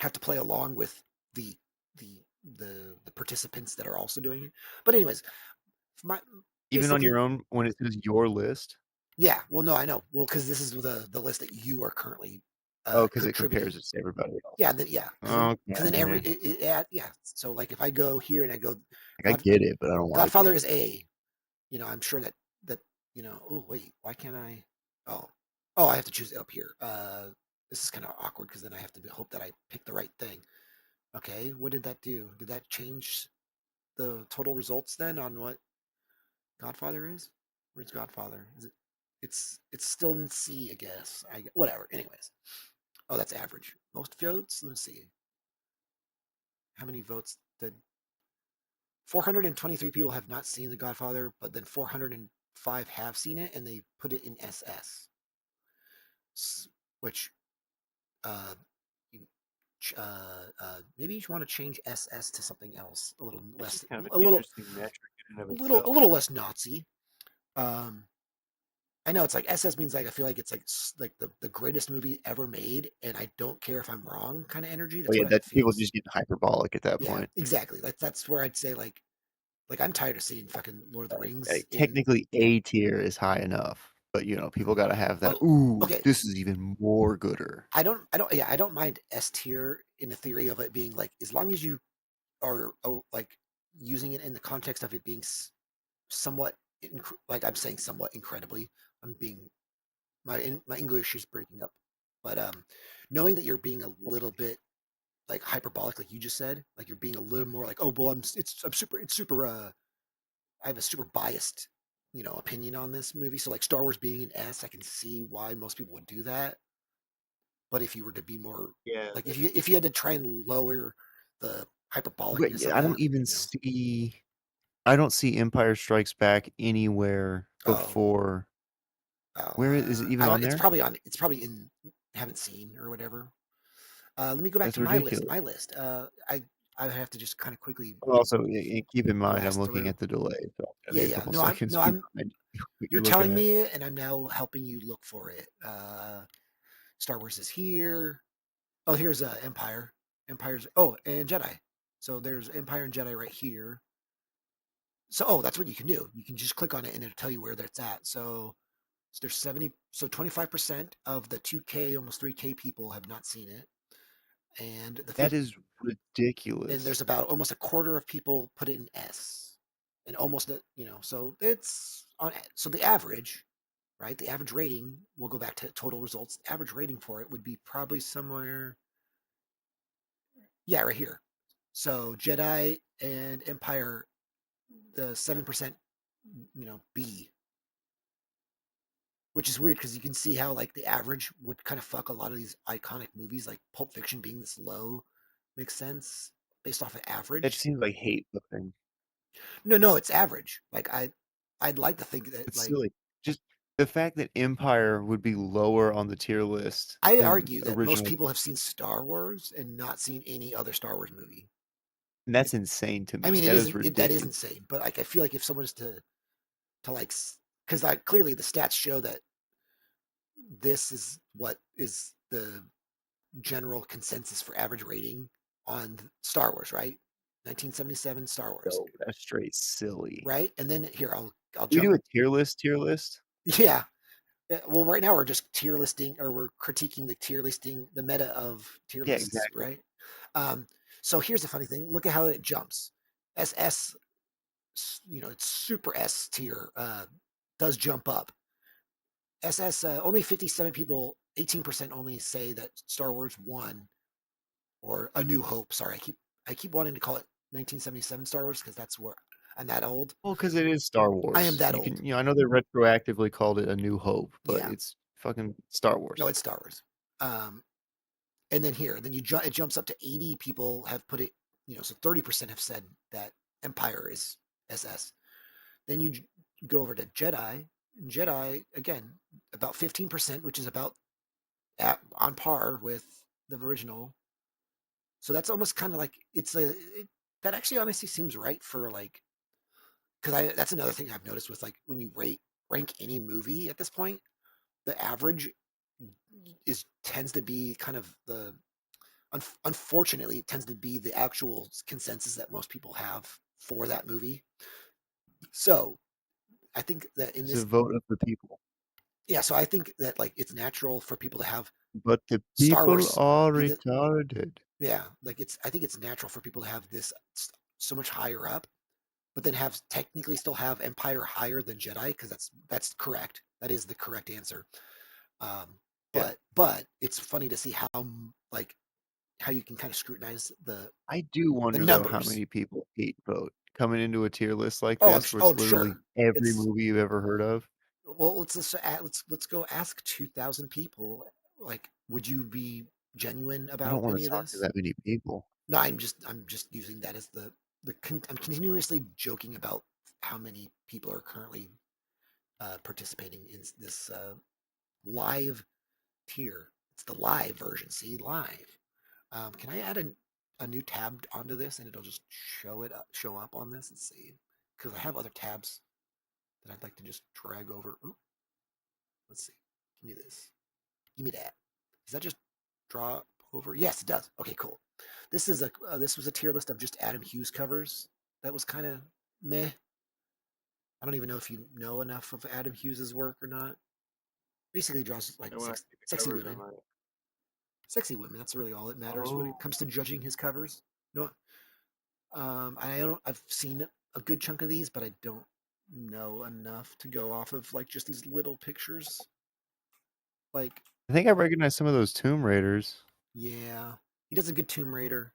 have to play along with the the the participants that are also doing it. But anyways, my Even on basically, your own, when it says your list? yeah. Well, no, I know. Well, because this is the list that you are currently Oh, because it contributing. compares it to everybody Yeah, else's. then yeah, because then Okay. yeah. So like, if I go here and I go, Like, I God get it, but I don't like Godfather it. is A. I'm sure that oh wait, why can't I? Oh, I have to choose it up here. This is kind of awkward because then I have to hope that I pick the right thing. Okay, what did that do? Did that change the total results then on what Godfather is? Where's Godfather? Is it? It's still in C, I guess. Whatever. Anyways, oh, that's average. Most votes. Let's see. How many votes did 423 people have not seen The Godfather, but then 405 have seen it, and they put it in SS, which uh, maybe you want to change SS to something else, a little That's less, just kind of an a little, interesting metric in and of a itself. little less Nazi. Um, I know it's like SS means like I feel like it's like the greatest movie ever made, and I don't care if I'm wrong kind of energy. Oh That's yeah, what it that people feels. just getting hyperbolic at that Yeah, point. exactly. That's where I'd say like I'm tired of seeing fucking Lord of the Rings in. Technically, A tier is high enough, but people gotta have that. Oh, Ooh, okay. this is even more gooder. Yeah, I don't mind S tier in the theory of it being like as long as you are like using it in the context of it being somewhat like I'm saying somewhat incredibly. I'm being my English is breaking up, but knowing that you're being a little bit like hyperbolic, like you just said, like you're being a little more like, oh well, I'm super I have a super biased opinion on this movie. So like Star Wars being an S, I can see why most people would do that. But if you were to be more Yeah, like if you had to try and lower the But hyperbolicness yeah, of that, I don't see Empire Strikes Back anywhere oh before. oh, Where is it even I don't. on there? It's probably in haven't seen or whatever. Let me go back That's to my list. ridiculous. My list. I have to just kind of quickly Also, keep in mind, I'm blast looking through. at the delay, so I'm gonna Yeah, be a yeah. couple seconds No, I'm. behind what You're you're looking telling at. me, and I'm now helping you look for it. Star Wars is here. Oh, here's Empire. Empire's. Oh, and Jedi. So there's Empire and Jedi right here. So that's what you can do. You can just click on it and it'll tell you where that's at. So there's 70. So 25% of the 2K, almost 3K people have not seen it, and the That fifth, is and there's ridiculous. about almost a quarter of people put it in S, and almost so it's on. So the average, right? The average rating. We'll go back to total results. The average rating for it would be probably somewhere, yeah, right here. So Jedi and Empire, the 7%, B, which is weird because you can see how like the average would kind of fuck a lot of these iconic movies, like Pulp Fiction being this low, makes sense based off of That average. just seems like hate thing. No, no, it's average. Like I'd like to think that It's like silly. Just the fact that Empire would be lower on the tier list I than argue that most original, people have seen Star Wars and not seen any other Star Wars movie. and that's insane to I me. mean, That is that is ridiculous. insane, but like I feel like if someone is to like because I clearly the stats show that this is what is the general consensus for average rating on Star Wars, right? 1977 Star Wars, So that's straight silly. right? And then here I'll We jump. do a tier list, tier list? Yeah. Well, right now we're just tier listing, or we're critiquing the tier listing, the meta of tier Yeah, lists, exactly. right? Um, so here's the funny thing. Look at how it jumps. SS, it's super S tier, does jump up. SS, only 57 people, 18% only say that Star Wars won, or A New Hope. Sorry, I keep wanting to call it 1977 Star Wars because that's where I'm that old. Well, because it is Star I am Wars. that You old. can, I know they retroactively called it A New Hope, but Yeah. it's fucking Star No, Wars. it's Star Wars. Um, and then here, then it jumps up to 80 people have put it. So 30% have said that Empire is SS. Then you go over to Jedi. Jedi again, about 15%, which is about on par with the original. So that's almost kind of like that actually honestly seems right for like because I that's another thing I've noticed with like when you rank any movie at this point, the average is tends to be kind of the unfortunately tends to be the actual consensus that most people have for that movie. So I think that in It's a this, vote of the people. yeah, so I think that like it's natural for people to have But the Star people Wars are be the, retarded. yeah, like I think it's natural for people to have this so much higher up, but then have technically still have Empire higher than Jedi because that's correct. That is the correct answer. Um, Yeah. but it's funny to see how like how you can kind of scrutinize I do the wonder though how numbers. many people hate vote coming into a tier list like this where Oh, it's I'm literally sure. every It's movie you've ever heard of. well, let's go ask 2,000 people. Like, would you be genuine I about don't want any to of talk to this? that many people. No, I'm just using that as the I'm continuously joking about how many people are currently participating in this live tier. It's the live version. See, live. Can I add a new tab onto this and it'll just show up on this? Let's see, because I have other tabs that I'd like to just drag over. Ooh, let's see. Give me this. Give me that. Does that just drop over? Yes, it does. Okay, cool. This was a tier list of just Adam Hughes covers. That was kind of meh. I don't even know if you know enough of Adam Hughes's work or not. Basically, draws like And when I see the sexy covers, women. I'm like, Sexy women. That's really all that matters when it oh, comes to judging his covers. No, I don't. I've seen a good chunk of these, but I don't know enough to go off of like just these little pictures. Like, I think I recognize some of those Tomb Raiders. yeah, he does a good Tomb Raider,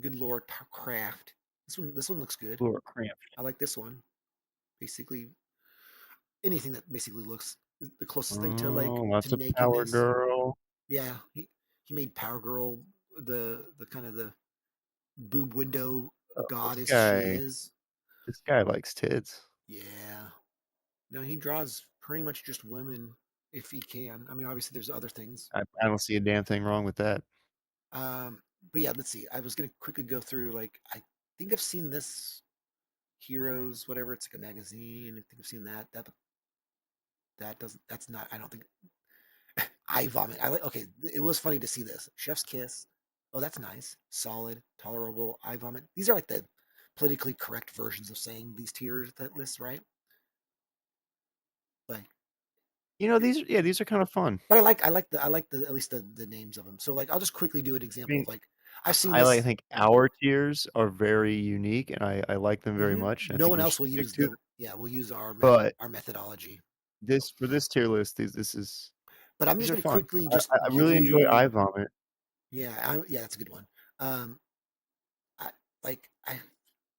good lore craft. This one looks good. Laura Cramped. I like this one. Basically, anything that basically looks the closest thing Oh, to lots of Power nakedness. Girl. Yeah, he made Power Girl the kind of the boob window Oh, goddess she is. this guy likes tits. Yeah. No, he draws pretty much just women if he can. I mean, obviously there's other things. I don't see a damn thing wrong with that. Um, but yeah, let's see. I was gonna quickly go through like I think I've seen this Heroes, whatever. It's like a magazine. I think I've seen that. That doesn't. That's not. I don't think. I vomit. I like. Okay, it was funny to see this. Chef's kiss. Oh, that's nice. Solid, tolerable. I vomit. These are like the politically correct versions of saying these tiers that list, right? Like, These are kind of fun. but I like the at least the names of them. So like, I'll just quickly do an I example mean, of like I've seen I like this. think our tiers are very unique, and I like them very much, and I No think one we else should will stick use to them. the yeah. We'll use But our methodology. for this tier list, But I'm these just are gonna fun. quickly I, just I I give really enjoy you I Vomit. yeah yeah that's a good one. Um, I like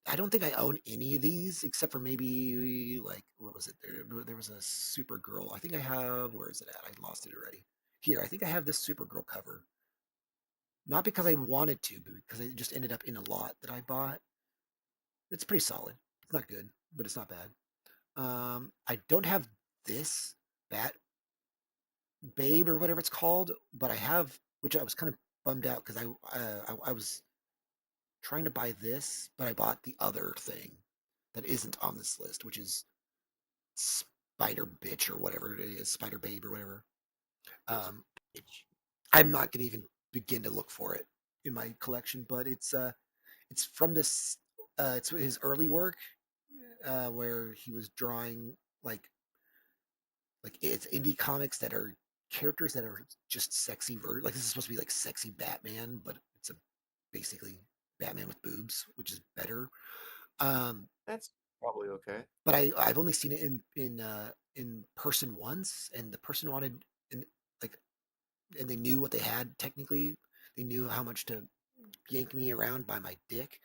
I don't think I own any of these except for maybe like what was it? There was a Supergirl. I think I have. Where is it at? I lost it already. Here, I think I have this Supergirl cover. Not because I wanted to, but because it just ended up in a lot that I bought. It's pretty solid. It's not good, but it's not bad. I don't have this Bat Babe or whatever it's called, but I have, which I was kind of bummed out because I was trying to buy this, but I bought the other thing that isn't on this list, which is Spider Bitch or whatever it is, Spider Babe or whatever. Um, I'm not gonna even begin to look for it in my collection, but it's from this it's his early work where he was drawing like it's indie comics that are characters that are just sexy like this is supposed to be like sexy Batman, but it's a basically Batman with boobs, which is better. Um, That's probably okay. but I've only seen it in person once, and the person wanted and like and they knew what they had technically. They knew how much to yank me around by my dick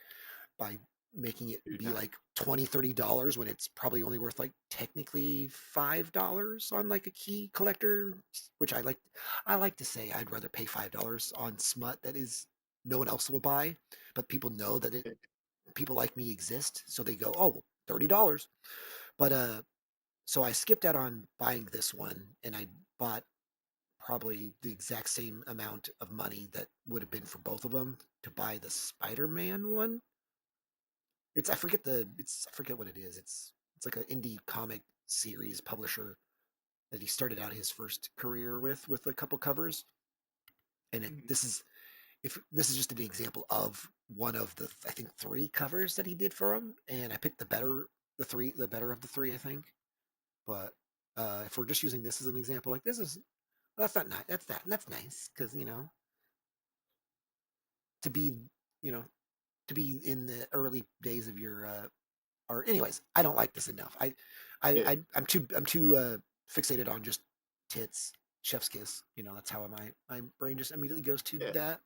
by making it Dude, be nice. like $20-$30 when it's probably only worth like technically $5 on like a key collector, which I like to say I'd rather pay $5 on smut that is no one else will buy, but people know that people like me exist, so they go, oh, well, $30. But so I skipped out on buying this one and I bought probably the exact same amount of money that would have been for both of them to buy the Spider-Man one. I forget what it is. It's like an indie comic series publisher that he started out his first career with a couple covers. And Mhm. this is if this is just an example of one of the I think three covers that he did for him, and I picked the better of the three I think. But if we're just using this as an example, like this is that's not nice. That's nice because to be you know to be in the early days of your or anyways, I don't like this enough. Yeah, I'm too fixated on just tits, chef's kiss. That's how my brain just immediately goes to yeah. that.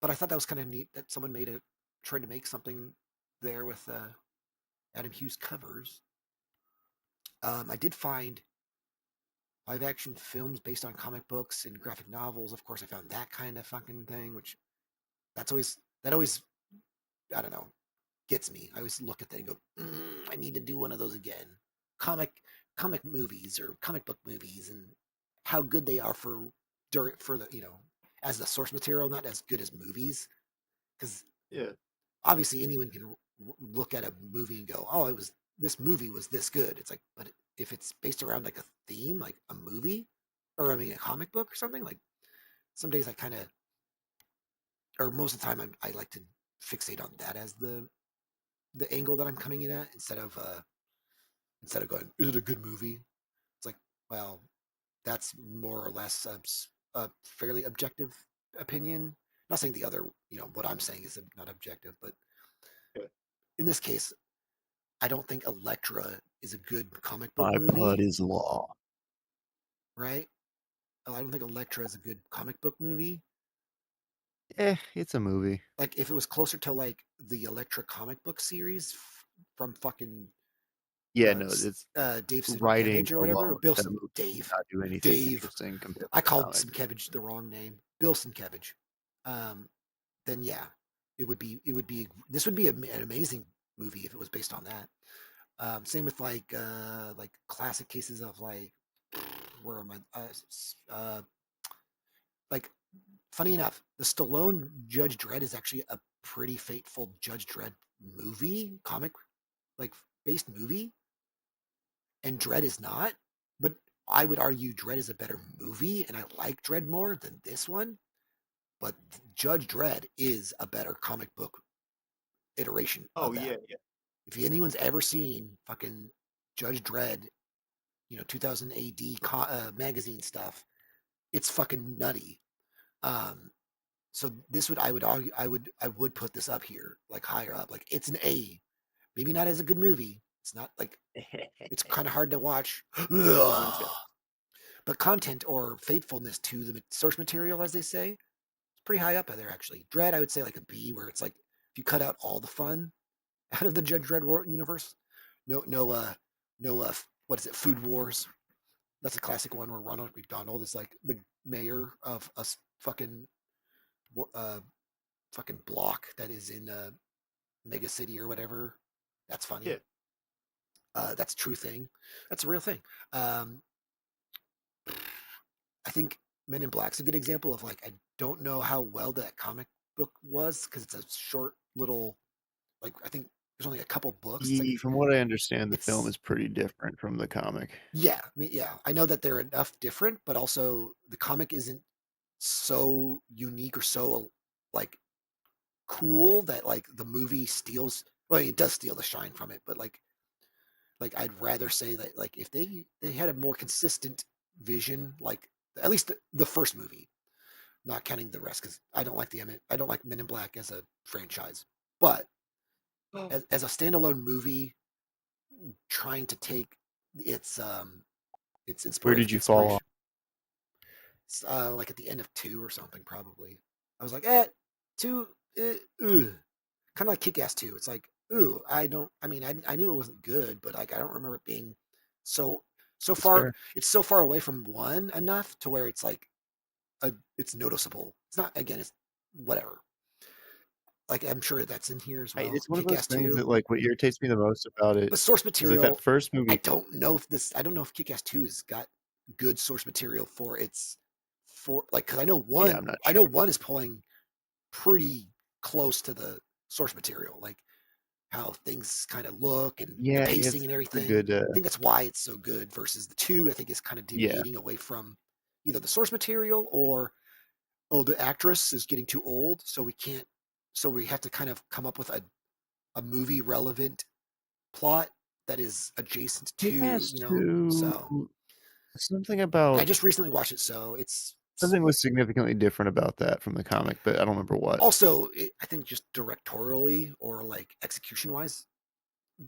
But I thought that was kind of neat that someone tried to make something there with Adam Hughes covers. I did find live action films based on comic books and graphic novels. Of course, I found that kind of fucking thing, which that always I don't know, gets me. I always look at that and go, I need to do one of those again. Comic comic movies or comic book movies and how good they are for the as the source material, not as good as movies. Because Yeah. obviously anyone can look at a movie and go, oh, it was this movie was this good. It's like, but if it's based around like a theme, like a movie, or I mean a comic book or something, like some days I kind of, or most of the time I like to fixate on that as the angle that I'm coming in at instead of going, is it a good movie? It's like, well, that's more or less a fairly objective opinion. Not saying the other, what I'm saying is not objective, but Yeah. in this case, I don't think Elektra is a good comic book My Pud movie, is law. right? Oh, I don't think Elektra is a good comic book movie. It's a movie. Like if it was closer to like the Elektra comic book series from fucking Yeah, no, it's Dave writing Sienkiewicz or whatever, or alone, Bill that movie did Dave not do anything Dave. interesting compared I to the called comic. Sienkiewicz the wrong name. Bill Sienkiewicz. Um, then yeah, it would be this would be an amazing movie if it was based on that. Same with like classic cases of like where am I? Like funny enough, the Stallone Judge Dredd is actually a pretty fateful Judge Dredd movie, comic like based movie, and Dredd is not. But I would argue Dredd is a better movie, and I like Dredd more than this one. But Judge Dredd is a better comic book iteration Oh, of yeah, that. yeah. If anyone's ever seen fucking Judge Dredd, 2000 AD magazine stuff, it's fucking nutty. Um, so this would I would argue I would put this up here, like higher up, like it's an A. Maybe not as a good movie. It's not like it's kind of hard to watch, Content. but content or faithfulness to the source material, as they say, it's pretty high up there actually. Dread, I would say like a B, where it's like if you cut out all the fun out of the Judge Dredd universe, no, no, no, what is it? Food Wars. That's a classic one where Ronald McDonald is like the mayor of a fucking uh, fucking block that is in Mega City or whatever. That's funny. Yeah. That's a true thing. That's a real thing. Um, I think Men in Black's a good example of like I don't know how well that comic book was because it's a short little like I think there's only a couple books. It's like Ye From what I understand, the film it's is pretty different from the comic. yeah, I mean, yeah. I know that they're enough different, but also the comic isn't so unique or so like cool that like the movie steals. Well, it does steal the shine from it, but like I'd rather say that like if they had a more consistent vision, like at least the first movie, not counting the rest, because I don't like Men in Black as a franchise, but as a standalone movie, trying to take its Where did you fall off? inspiration, like at the end of two or something, probably. I was like, two, kind of like Kick-Ass 2. It's like, ooh, I don't. I mean, I knew it wasn't good, but like I don't remember it being so so That's far. fair. It's so far away from one enough to where it's like it's noticeable. It's not again. It's whatever. Like I'm sure that's in here as I well. It's one of those Kick-Ass things 2, that, like, what irritates me the most about it but source is, like, that material. first movie. I don't know if Kick-Ass 2 has got good source material for its for like because Yeah, I'm not I sure. know one is pulling pretty close to the source material. Like how things kind of look and the Yeah, pacing it's and a everything. good, I think that's why it's so good versus the two. I think is kind of yeah. deviating away from either the source material or oh the actress is getting too old, so we can't. So we have to kind of come up with a movie relevant plot that is adjacent to Kick-Ass So 2, something and I about just recently watched it, so it's something was significantly different about that from the comic, but I don't remember what. also I think just directorially or like execution wise,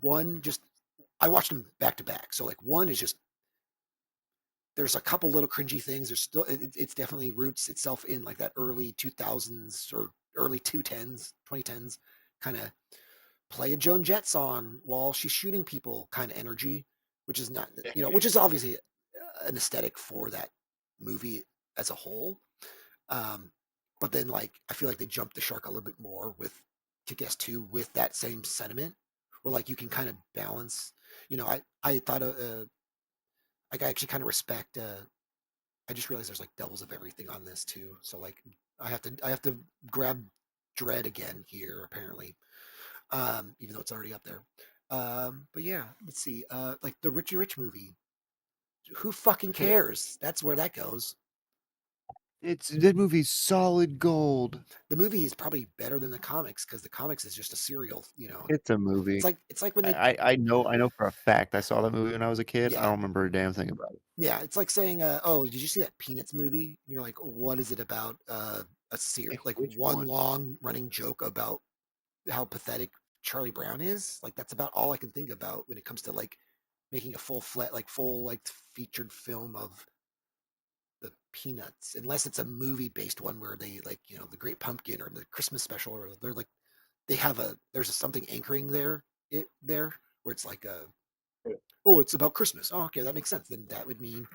one just I watched them back to back. So like one is just there's a couple little cringy things. There's still it's definitely roots itself in like that early 2000s or early 2010s kind of play a Joan Jett song while she's shooting people kind of energy, which is not which is obviously an aesthetic for that movie as a whole. Um, but then like I feel like they jumped the shark a little bit more with Kick-Ass 2 with that same sentiment, where like you can kind of balance. I thought like I actually kind of respect. I just realized there's like doubles of everything on this too. So like I have to grab Dread again here apparently, even though it's already up there. But yeah, let's see. Like the Richie Rich movie. Who fucking Yeah, cares? That's where that goes. that movie's solid gold. The movie is probably better than the comics because the comics is just a serial. It's a It's movie. like when they I know for a fact I saw that movie when I was a kid. I yeah don't remember a damn thing about it. yeah. It's like saying, "Oh, did you see that Peanuts movie?" And you're like, "What is it about?" Like Which one one? long running joke about how pathetic Charlie Brown is. Like that's about all I can think about when it comes to like making a full like featured film of the Peanuts, unless it's a movie based one where they like the Great Pumpkin or the Christmas special, or they're like there's something anchoring there where it's like Yeah. oh, it's about Christmas. Oh, okay, that makes sense. Then that would mean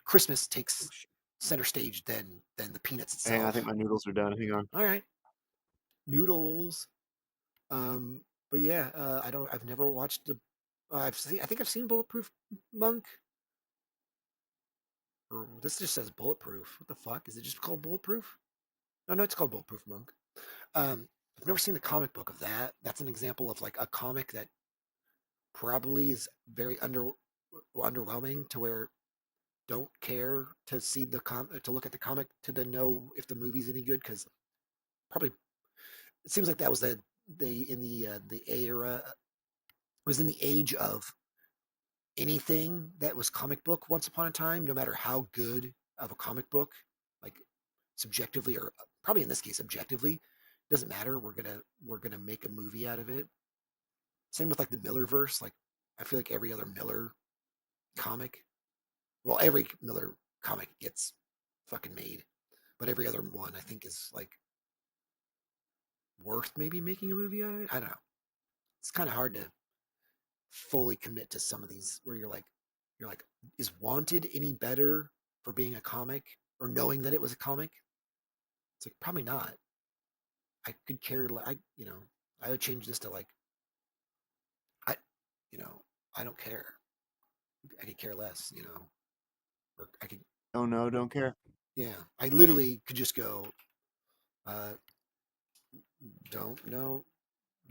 Christmas Oh, takes shit. center stage than the Peanuts Hang on, I think itself. my noodles are done. Hang on. All right, noodles. Um, but yeah, I've never watched the. I think I've seen Bulletproof Monk. Or this just says Bulletproof. What the fuck? Is it just called Bulletproof? Oh no, it's called Bulletproof Monk. I've never seen the comic book of that. That's an example of like a comic that probably is very underwhelming to where don't care to see to look at the comic to then know if the movie's any good because probably it seems like that was the in the era was in the age of anything that was comic book once upon a time, no matter how good of a comic book, like subjectively or probably in this case objectively, doesn't matter. We're gonna make a movie out of it. Same with like the Miller verse. Like I feel like every other Miller comic, well, every Miller comic gets fucking made, but every other one I think is like worth maybe making a movie out of it. I don't know. It's kind of hard to fully commit to some of these where you're like, is Wanted any better for being a comic or knowing that it was a comic? It's like probably not. I could care. I would change this to like I, you know, I don't care. I could care less. Or I could. Oh no, don't care. Yeah, I literally could just go. Uh, don't know.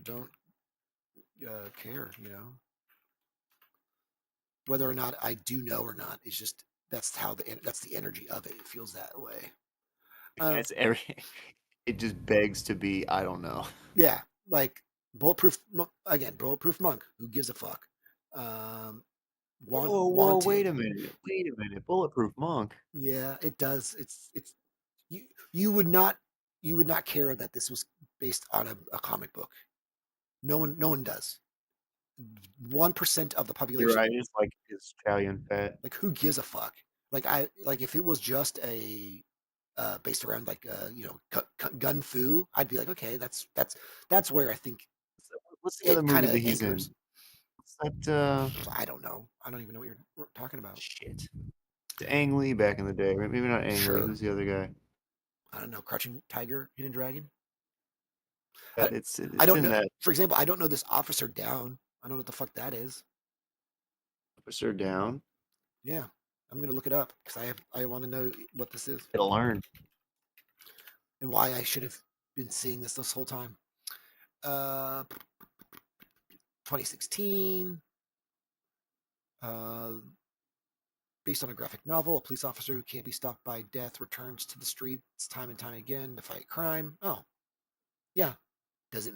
Don't care. Whether or not I do know or not is just that's the energy of it. It feels that way. Um, It's every. It just begs to be. I don't know. yeah, like Bulletproof Monk. Who gives a fuck? Um, Whoa, whoa, wait Wanted. a minute. Wait a minute. Bulletproof Monk. Yeah, it does. It's you. You would not care that this was based on a comic book. No one does. 1% of the You're population. right. It's like it's Italian fat. Like who gives a fuck? Like if it was just a based around like gun fu, I'd be like, okay, that's where I think What's the other it kind movie of that he's anchors. in? What's that? I don't know. I don't even know what you're talking about. Shit. It's Ang Lee back in the day. Maybe not Ang Lee. Sure. Who's the other guy? I don't know. Crouching Tiger, Hidden Dragon. I, That it's I it's don't in know. that. For example, I don't know this Officer Down. I don't know what the fuck that is. Officer Down. Yeah, I'm gonna look it up because I want to know what this is It'll learn. and why I should have been seeing this whole time. Uh, 2016. Uh, Based on a graphic novel, a police officer who can't be stopped by death returns to the streets time and time again to fight crime. Oh, yeah. Does it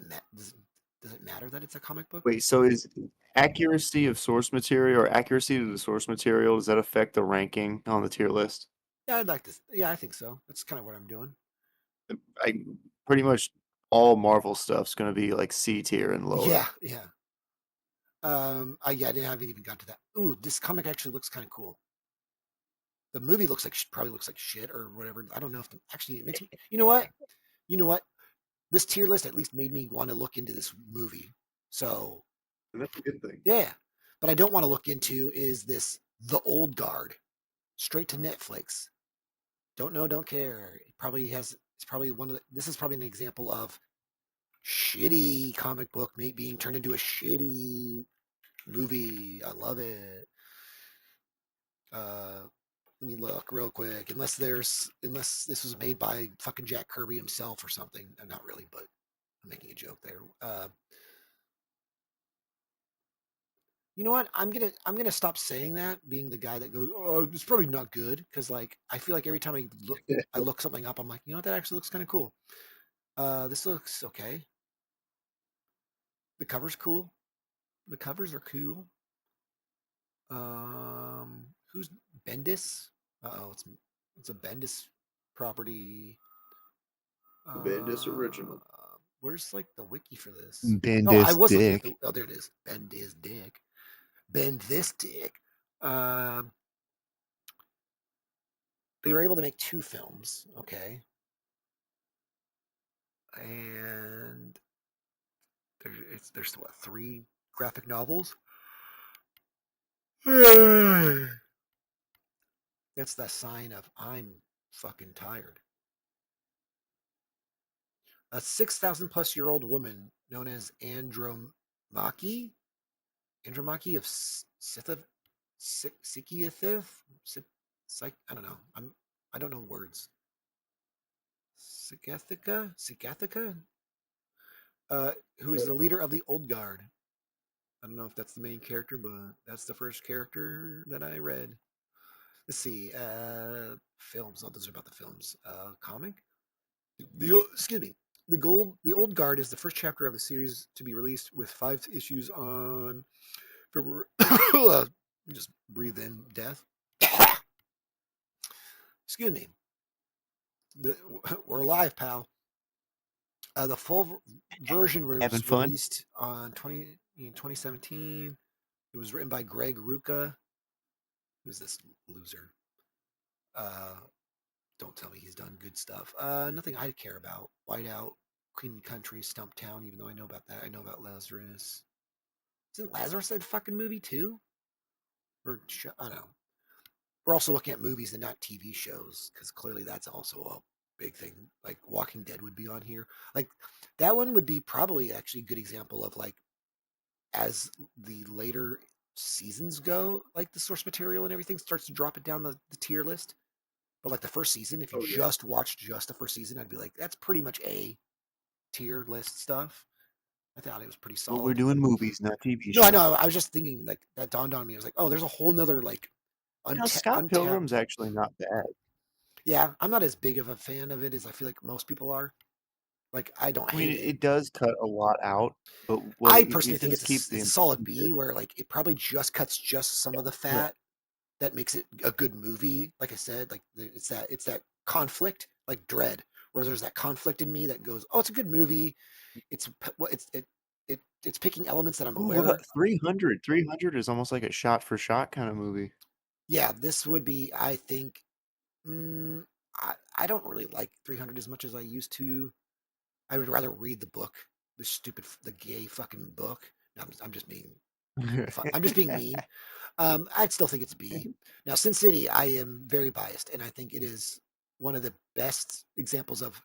matter that it's a comic book? Wait, so is accuracy of source material or accuracy to the source material, does that affect the ranking on the tier list? Yeah, I'd like this. Yeah, I think so. That's kind of what I'm doing. I pretty much all Marvel stuff's gonna be like C tier and lower. Yeah, yeah. I haven't even got to that. Ooh, this comic actually looks kind of cool. The movie looks like probably looks like shit or whatever. I don't know if actually it makes me. You know what? You know what? This tier list at least made me want to look into this movie. So That's a good thing. yeah, but I don't want to look into is this The Old Guard straight to Netflix. Don't know, don't care. It probably has. It's probably one of the. This is probably an example of shitty comic book being turned into a shitty movie. I love it. Let me look real quick. Unless this was made by fucking Jack Kirby himself or something. Not really, but I'm making a joke there. You know what? I'm gonna stop saying that, being the guy that goes, "Oh, it's probably not good," because like I feel like every time I look something up, I'm like, you know what? That actually looks kind of cool. This looks okay. The cover's cool. The covers are cool. Who's Bendis? Oh, it's a Bendis property. Bendis original. Where's like the wiki for this? Oh, I Bendis was looking at dick. the. Oh, there it is. Bend his dick. Bend this dick. Um, they were able to make 2 films. Okay, and there's what, 3 graphic novels. That's the sign of I'm fucking tired. A 6,000+ year old woman known as Andromachy of Scythia, I don't know. I don't know words. Sigathica, who is the leader of the Old Guard. I don't know if that's the main character, but that's the first character that I read. Let's see. Films. Oh, those are about the films. Comic. Excuse me. The Old Guard is the first chapter of the series to be released with 5 issues on February. Just breathe in death. Excuse me. We're alive, pal. The full version Having was fun? released in 2017. It was written by Greg Rucka. Who's this loser? Uh, don't tell me he's done good stuff. Nothing I care about. Whiteout, Queen Country, Stumptown. Even though I know about that, I know about Lazarus. Isn't Lazarus a fucking movie too? Or I don't know. We're also looking at movies and not TV shows, because clearly that's also a big thing. Like Walking Dead would be on here. Like that one would be probably actually a good example of like, as the later seasons go, like the source material and everything starts to drop it down the tier list. But like the first season, if you Oh yeah. just watched just the first season, I'd be like, that's pretty much A tier list stuff. I thought it was pretty But we're solid. doing movies, not TV No, I shows. know. I was just thinking like that dawned on me. I was like, oh, there's a whole nother like Scott untapped. Pilgrim's actually not bad. Yeah, I'm not as big of a fan of it as I feel like most people are. Like, I don't I mean, hate it, it. it does cut a lot out, but what I it personally think does keep the it's a solid emotion B, good. where like it probably just cuts just some of the Yeah. fat that makes it a good movie. Like I said, like it's that conflict, like Dread, where there's that conflict in me that goes, oh, it's a good movie. It's picking elements that I'm Ooh, aware. 300. 300 is almost like a shot for shot kind of movie. Yeah, this would be. I think. Mm, I don't really like 300 as much as I used to. I would rather read the book, the gay fucking book. No, I'm just being I'm just being mean. I'd still think it's B. Now, Sin City, I am very biased, and I think it is one of the best examples of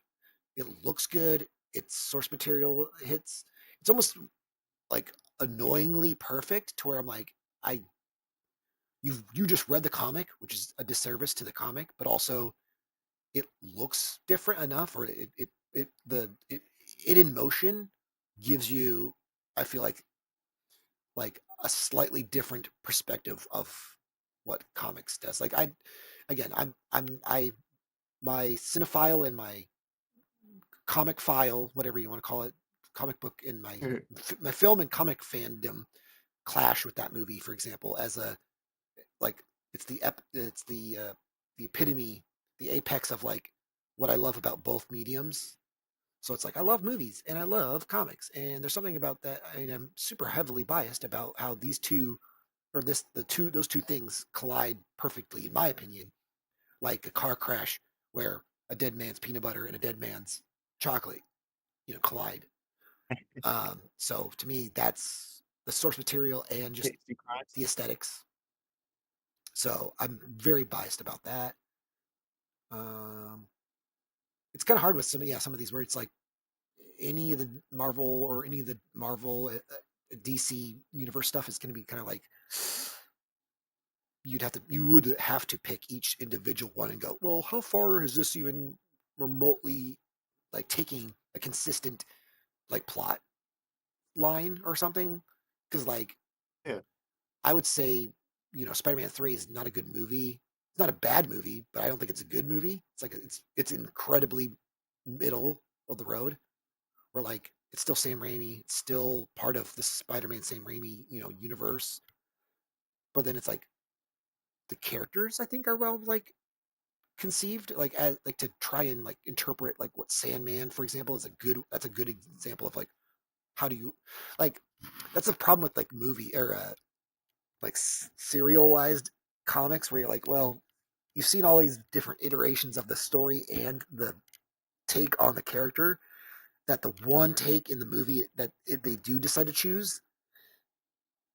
it looks good. Its source material hits. It's almost like annoyingly perfect to where I'm like, I you just read the comic, which is a disservice to the comic, but also it looks different enough, or it in motion gives you, I feel like a slightly different perspective of what comics does. Like again, I my cinephile and my comic file, whatever you want to call it, comic book, and my film and comic fandom clash with that movie. For example, as a like it's the epitome, the apex of like what I love about both mediums. So it's like I love movies and I love comics, and there's something about that. And I'm super heavily biased about how these two, or those two things collide perfectly, in my opinion, like a car crash where a dead man's peanut butter and a dead man's chocolate, collide. So to me, that's the source material and just Tasty crimes. the aesthetics. So I'm very biased about that. Um, it's kind of hard with some of these words. Like any of the Marvel or any of the Marvel DC universe stuff is going to be kind of like you would have to pick each individual one and go, well, how far is this even remotely like taking a consistent like plot line or something? Because like Yeah. I would say, Spider-Man 3 is not a good movie. It's not a bad movie, but I don't think it's a good movie. It's like it's incredibly middle of the road. Where like it's still Sam Raimi, it's still part of the Spider-Man Sam Raimi, universe. But then it's like the characters I think are well like conceived like as like to try and like interpret like what Sandman, for example, is a good example of like how do you like that's a problem with like movie or like serialized comics where you're like, well, you've seen all these different iterations of the story and the take on the character that the one take in the movie that they do decide to choose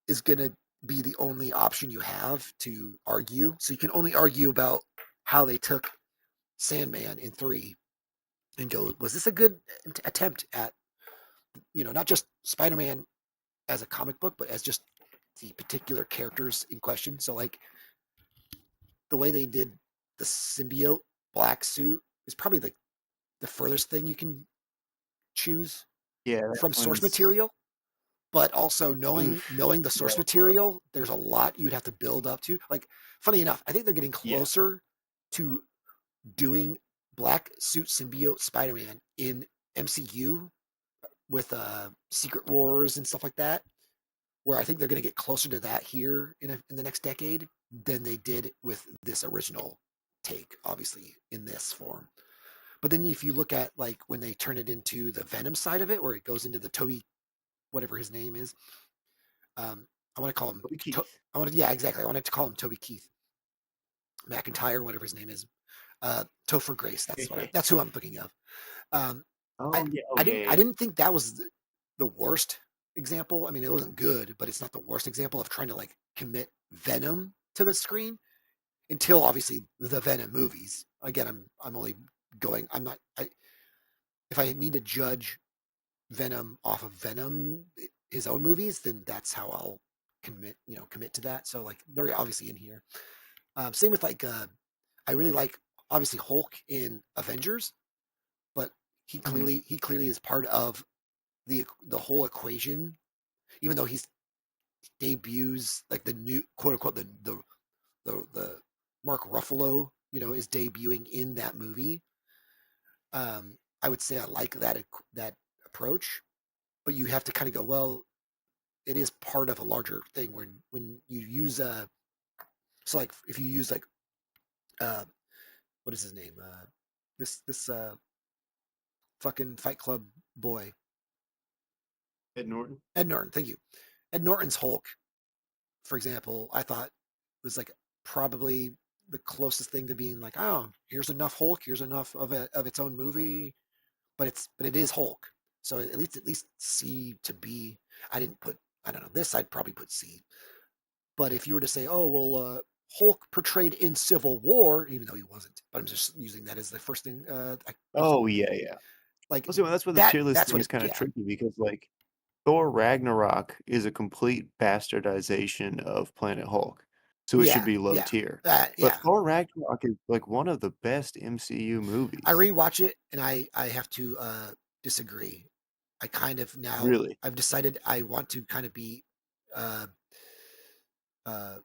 is going to be the only option you have to argue. So you can only argue about how they took Sandman in 3 and go, was this a good attempt at, not just Spider-Man as a comic book, but as just the particular characters in question. So like the way they did the symbiote black suit is probably like the furthest thing you can choose Yeah, that from source one's material. But also oof. knowing the source material, there's a lot you'd have to build up to. Like, funny enough, I think they're getting Yeah. closer to doing black suit symbiote Spider-Man in MCU with Secret Wars and stuff like that. Where I think they're going to get closer to that here in the next decade than they did with this original take, obviously in this form. But then if you look at like when they turn it into the Venom side of it, where it goes into the Toby, whatever his name is, I want to call him. Keith. Yeah, exactly. I wanted to call him Toby Keith McIntyre, whatever his name is. Topher Grace. That's who I'm thinking of. Um, I Oh yeah. Oh I yeah. didn't I didn't think that was the worst example. I mean, it wasn't good, but it's not the worst example of trying to like commit Venom to the screen until obviously the Venom movies. Again, I'm only going. I'm not. If I need to judge Venom off of Venom, his own movies, then that's how I'll commit to that. So like they're obviously in here. Same with like I really like obviously Hulk in Avengers, but Mhm. he clearly is part of the whole equation, even though he's debuts like the new quote unquote the Mark Ruffalo, is debuting in that movie. I would say I like that approach, but you have to kind of go, well, it is part of a larger thing when you use so like if you use like uh what is his name this fucking Fight Club boy Ed Norton. Ed Norton, thank you. Ed Norton's Hulk, for example, I thought was like probably the closest thing to being like, oh, here's enough Hulk, here's enough of its own movie, but it is Hulk. So at least C to B. I didn't put I don't know this. I'd probably put C. But if you were to say, oh well, Hulk portrayed in Civil War, even though he wasn't, but I'm just using that as the first thing. Oh yeah, yeah. Like Well, see, that's where the tier list that's thing what is it. kind of Yeah, tricky because like Thor Ragnarok is a complete bastardization of Planet Hulk, so it should yeah, be low yeah, tier. But yeah. Thor Ragnarok is like one of the best MCU I movies. rewatch it and I have to disagree. I kind of now Really, I've decided I want to kind of be uh, uh,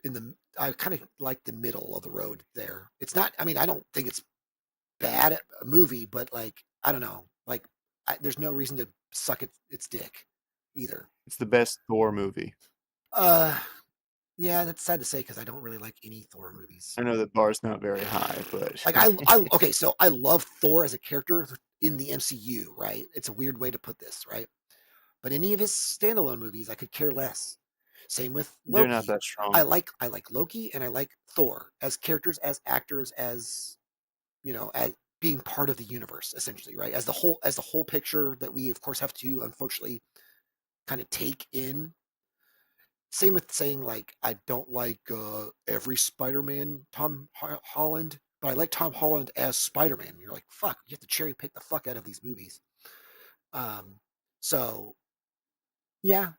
in the I kind of like the middle of the road there. It's not. I mean, I don't think it's bad a movie, but like I don't know. Like there's no reason to suck its dick either. it's the best Thor movie. Uh, yeah, that's sad to say because I don't really like any Thor movies. I know the bar's not very high, but Like okay, so I love Thor as a character in the MCU, right? It's a weird way to put this, right? But any of his standalone movies, I could care less. Same with they're not Loki. that strong. I like Loki and I like Thor as characters, as actors, as as being part of the universe, essentially, right? As the whole picture that we of course have to unfortunately kind of take in. Same with saying like I don't like every Spider-Man Tom Holland, but I like Tom Holland as Spider-Man. You're like, fuck, you have to cherry pick the fuck out of these movies. So yeah,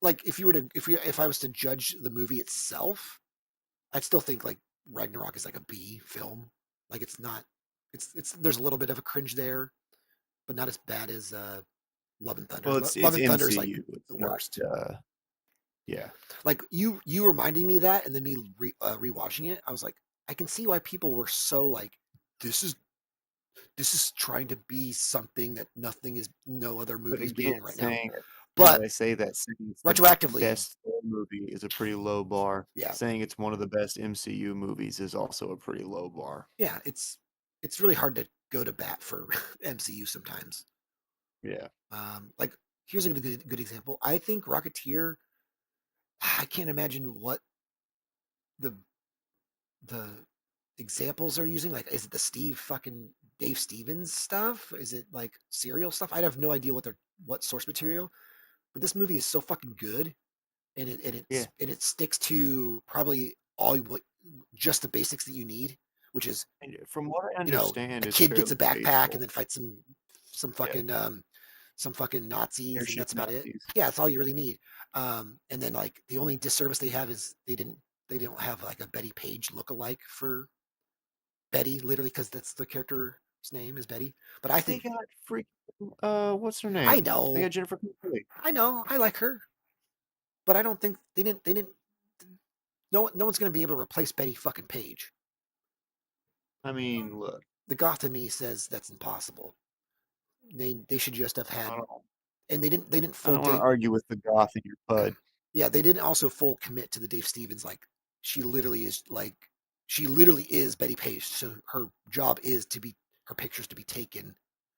like if I was to judge the movie itself, I'd still think like Ragnarok is like a B film. Like it's not. It's there's a little bit of a cringe there, but not as bad as Love and Thunder. Well, it's Love and Thunder is like MCU. It's the not. worst. Yeah. Like you reminding me of that, and then me rewatching it, I was like, I can see why people were so like, this is trying to be something that no other But movie is again, being right now. saying now that But I say that, saying it's the retroactively, best Thor movie is a pretty low bar. yeah, Saying it's one of the best MCU movies is also a pretty low bar. yeah, it's really hard to go to bat for MCU sometimes. Yeah. Like here's a good example. I think Rocketeer. I can't imagine what the the examples are using. Like, is it the Dave Stevens stuff? Is it like serial stuff? I have no idea what source material. But this movie is so fucking good, Yeah. and it sticks to probably just the basics that you need, which is And from what I you know understand, a it's kid gets fairly a backpack and faithful. then fights some Yeah. fucking Nazis, and Airship that's about it. Nazis. Yeah, that's all you really need. And then like the only disservice they have is they don't have like a Betty Page lookalike for Betty, literally, because that's the character's name is Betty. But I They think got freaking what's her I name? They know, got Jennifer Connelly. I know, I like her, but I don't think they didn't. No one's gonna be able to replace Betty fucking Page. I mean, look, The goth in me says that's impossible. They should just have I had, don't, and they didn't I full don't want to Dave. argue with the goth in your bud. Yeah, they didn't also full commit to the Dave Stevens. Like she literally is like she literally is Betty Page. So her job is to be her pictures to be taken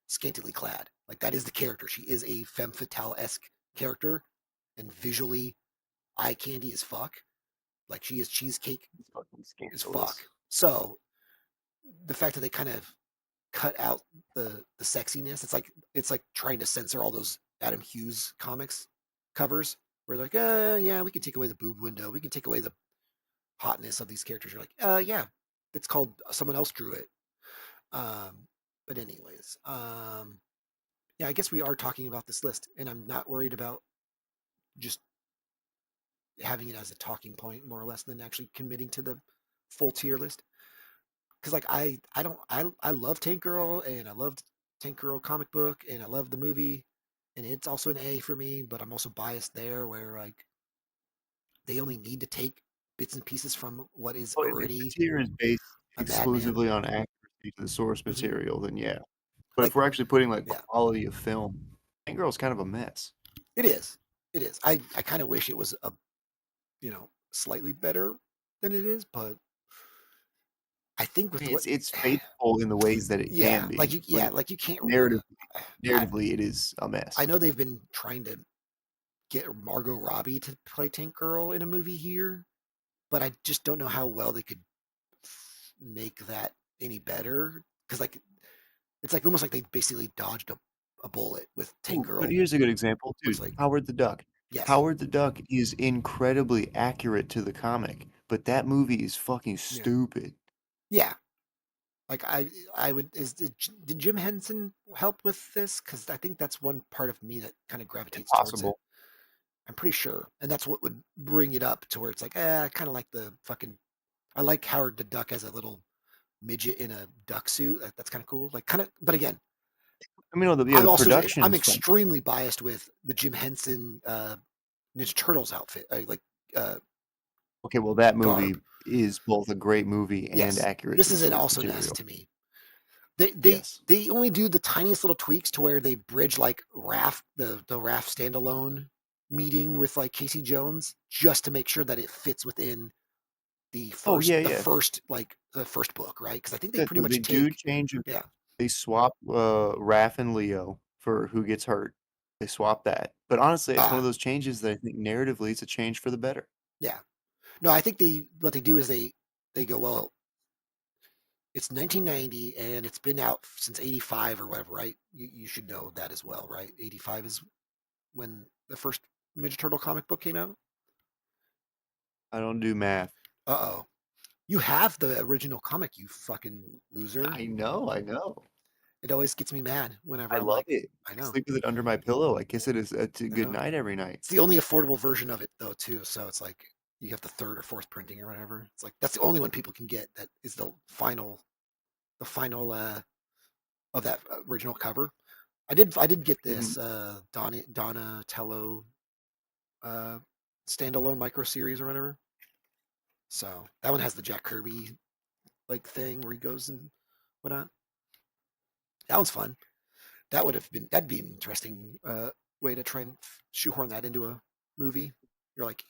scantily clad. Like that is the character. She is a femme fatale esque character, and visually eye candy as fuck. Like she is cheesecake It's fucking as fuck. scandalous. So the fact that they kind of cut out the sexiness, it's like trying to censor all those Adam Hughes comics covers where they're like, yeah, we can take away the boob window, we can take away the hotness of these characters. You're like, yeah, it's called someone else drew it. But anyways, yeah, I guess we are talking about this list, and I'm not worried about just having it as a talking point more or less than actually committing to the full tier list. Because like I don't I love Tank Girl, and I loved Tank Girl comic book, and I love the movie, and it's also an A for me. But I'm also biased there, where like they only need to take bits and pieces from what is Well, if the already tier is based a Madman. exclusively on accuracy to the source Hmm. material, then yeah. But Like if we're actually putting like yeah, quality of film, Tank Girl's kind of a mess. it is. It is. I kind of wish it was a slightly better than it is, but I think I with mean, what it's faithful in the ways that it can be, but like you can't. narrative I, narratively, it is a I mess. know they've been trying to get Margot Robbie to play Tank Girl in a movie here, but I just don't know how well they could make that any better. Because like it's like almost like they basically dodged a bullet with Tank Ooh, but Girl. here's a good example, Was dude. like Howard the Duck. yes, Howard the Duck is incredibly accurate to the comic, but that movie is fucking yeah, stupid. yeah. Like I would did Jim Henson help with this? Because I think that's one part of me that kind of gravitates towards it. Impossible. I'm pretty sure, and that's what would bring it up to where it's like, I kind of like the fucking. I like Howard the Duck as a little midget in a duck suit. That's kind of cool. Like kind of, but again, I mean, the production I'm is fun. extremely biased with the Jim Henson Ninja Turtles outfit, uh, Okay, well, that garb. movie is both a great movie and Yes, accurate to this the is an source also an S material. to me. Yes. They only do the tiniest little tweaks to where they bridge like Raph the Raph standalone meeting with like Casey Jones just to make sure that it fits within Oh, yeah, the yeah. first book, right? Because I think they That pretty though, they much do take change it. yeah They swap Raph and Leo for who gets hurt. They swap that. But honestly, it's one of ah those changes that I think narratively it's a change for the better. yeah no I think what they do is they go well it's 1990 and it's been out since 85 or whatever, right? You should know that as well, right? 85 is when the first Ninja Turtle comic book came out. I don't do math. Uh-oh. You have the original comic, you fucking loser. I know, I know. It always gets me mad whenever I I'm love like, it. I I know, sleep with it under my pillow. I kiss it as a I good know. night every night. It's the only affordable version of it though too. So it's like you have the third or fourth printing or whatever. It's like that's the only one people can get. That is the final of that original cover. I did get Mhm. this Donatello uh, standalone micro series or whatever. So that one has the Jack Kirby like thing where he goes and whatnot. That one's fun. That'd be an interesting way to try and shoehorn that into a movie. You're like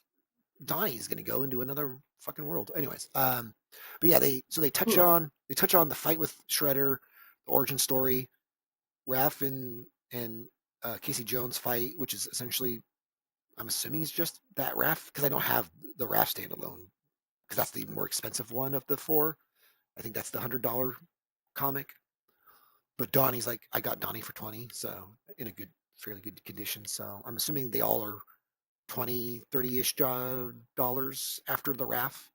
Donnie's gonna go into another fucking world. Anyways, but yeah, they Huh. touch on the fight with Shredder, the origin story, Raph and Casey Jones fight, which is essentially I'm assuming it's just that Raph because I don't have the Raph standalone because that's the more expensive one of the four. I think that's the $100 comic. But Donnie's like I got Donnie for 20, so in a fairly good condition. So I'm assuming they all are 20, 30-ish dollars after the Raph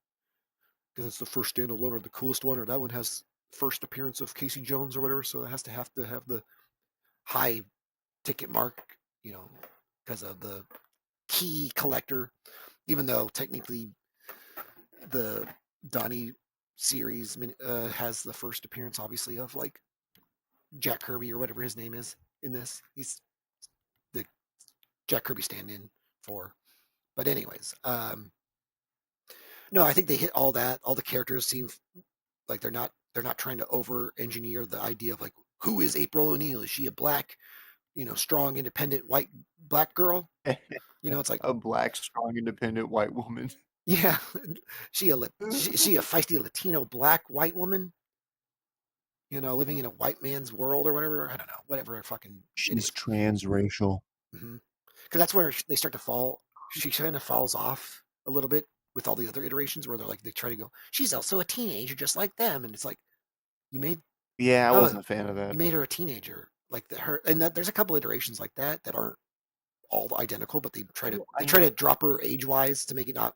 because it's the first standalone or the coolest one, or that one has first appearance of Casey Jones or whatever. So it has to have the high ticket mark, you know, because of the key collector. Even though technically the Donnie series has the first appearance, obviously, of like Jack Kirby or whatever his name is in this. He's the Jack Kirby stand-in for. But anyways, no, I think they hit all that. All the characters seem like they're not trying to over engineer the idea of like who is April O'Neil? Is she a black, strong, independent white black girl? It's like A black, strong, independent white woman. yeah, she a feisty Latino black white woman, living in a white man's world or whatever. I don't know, whatever. Fucking She's anyways. transracial. Because that's where they start to fall. She kind of falls off a little bit with all the other iterations where they try to go. She's also a teenager just like them, and it's like you made Yeah, I oh wasn't a fan of that. you made her a teenager like her, and there's a couple iterations like that aren't all identical, but they try to I drop her age wise to make it not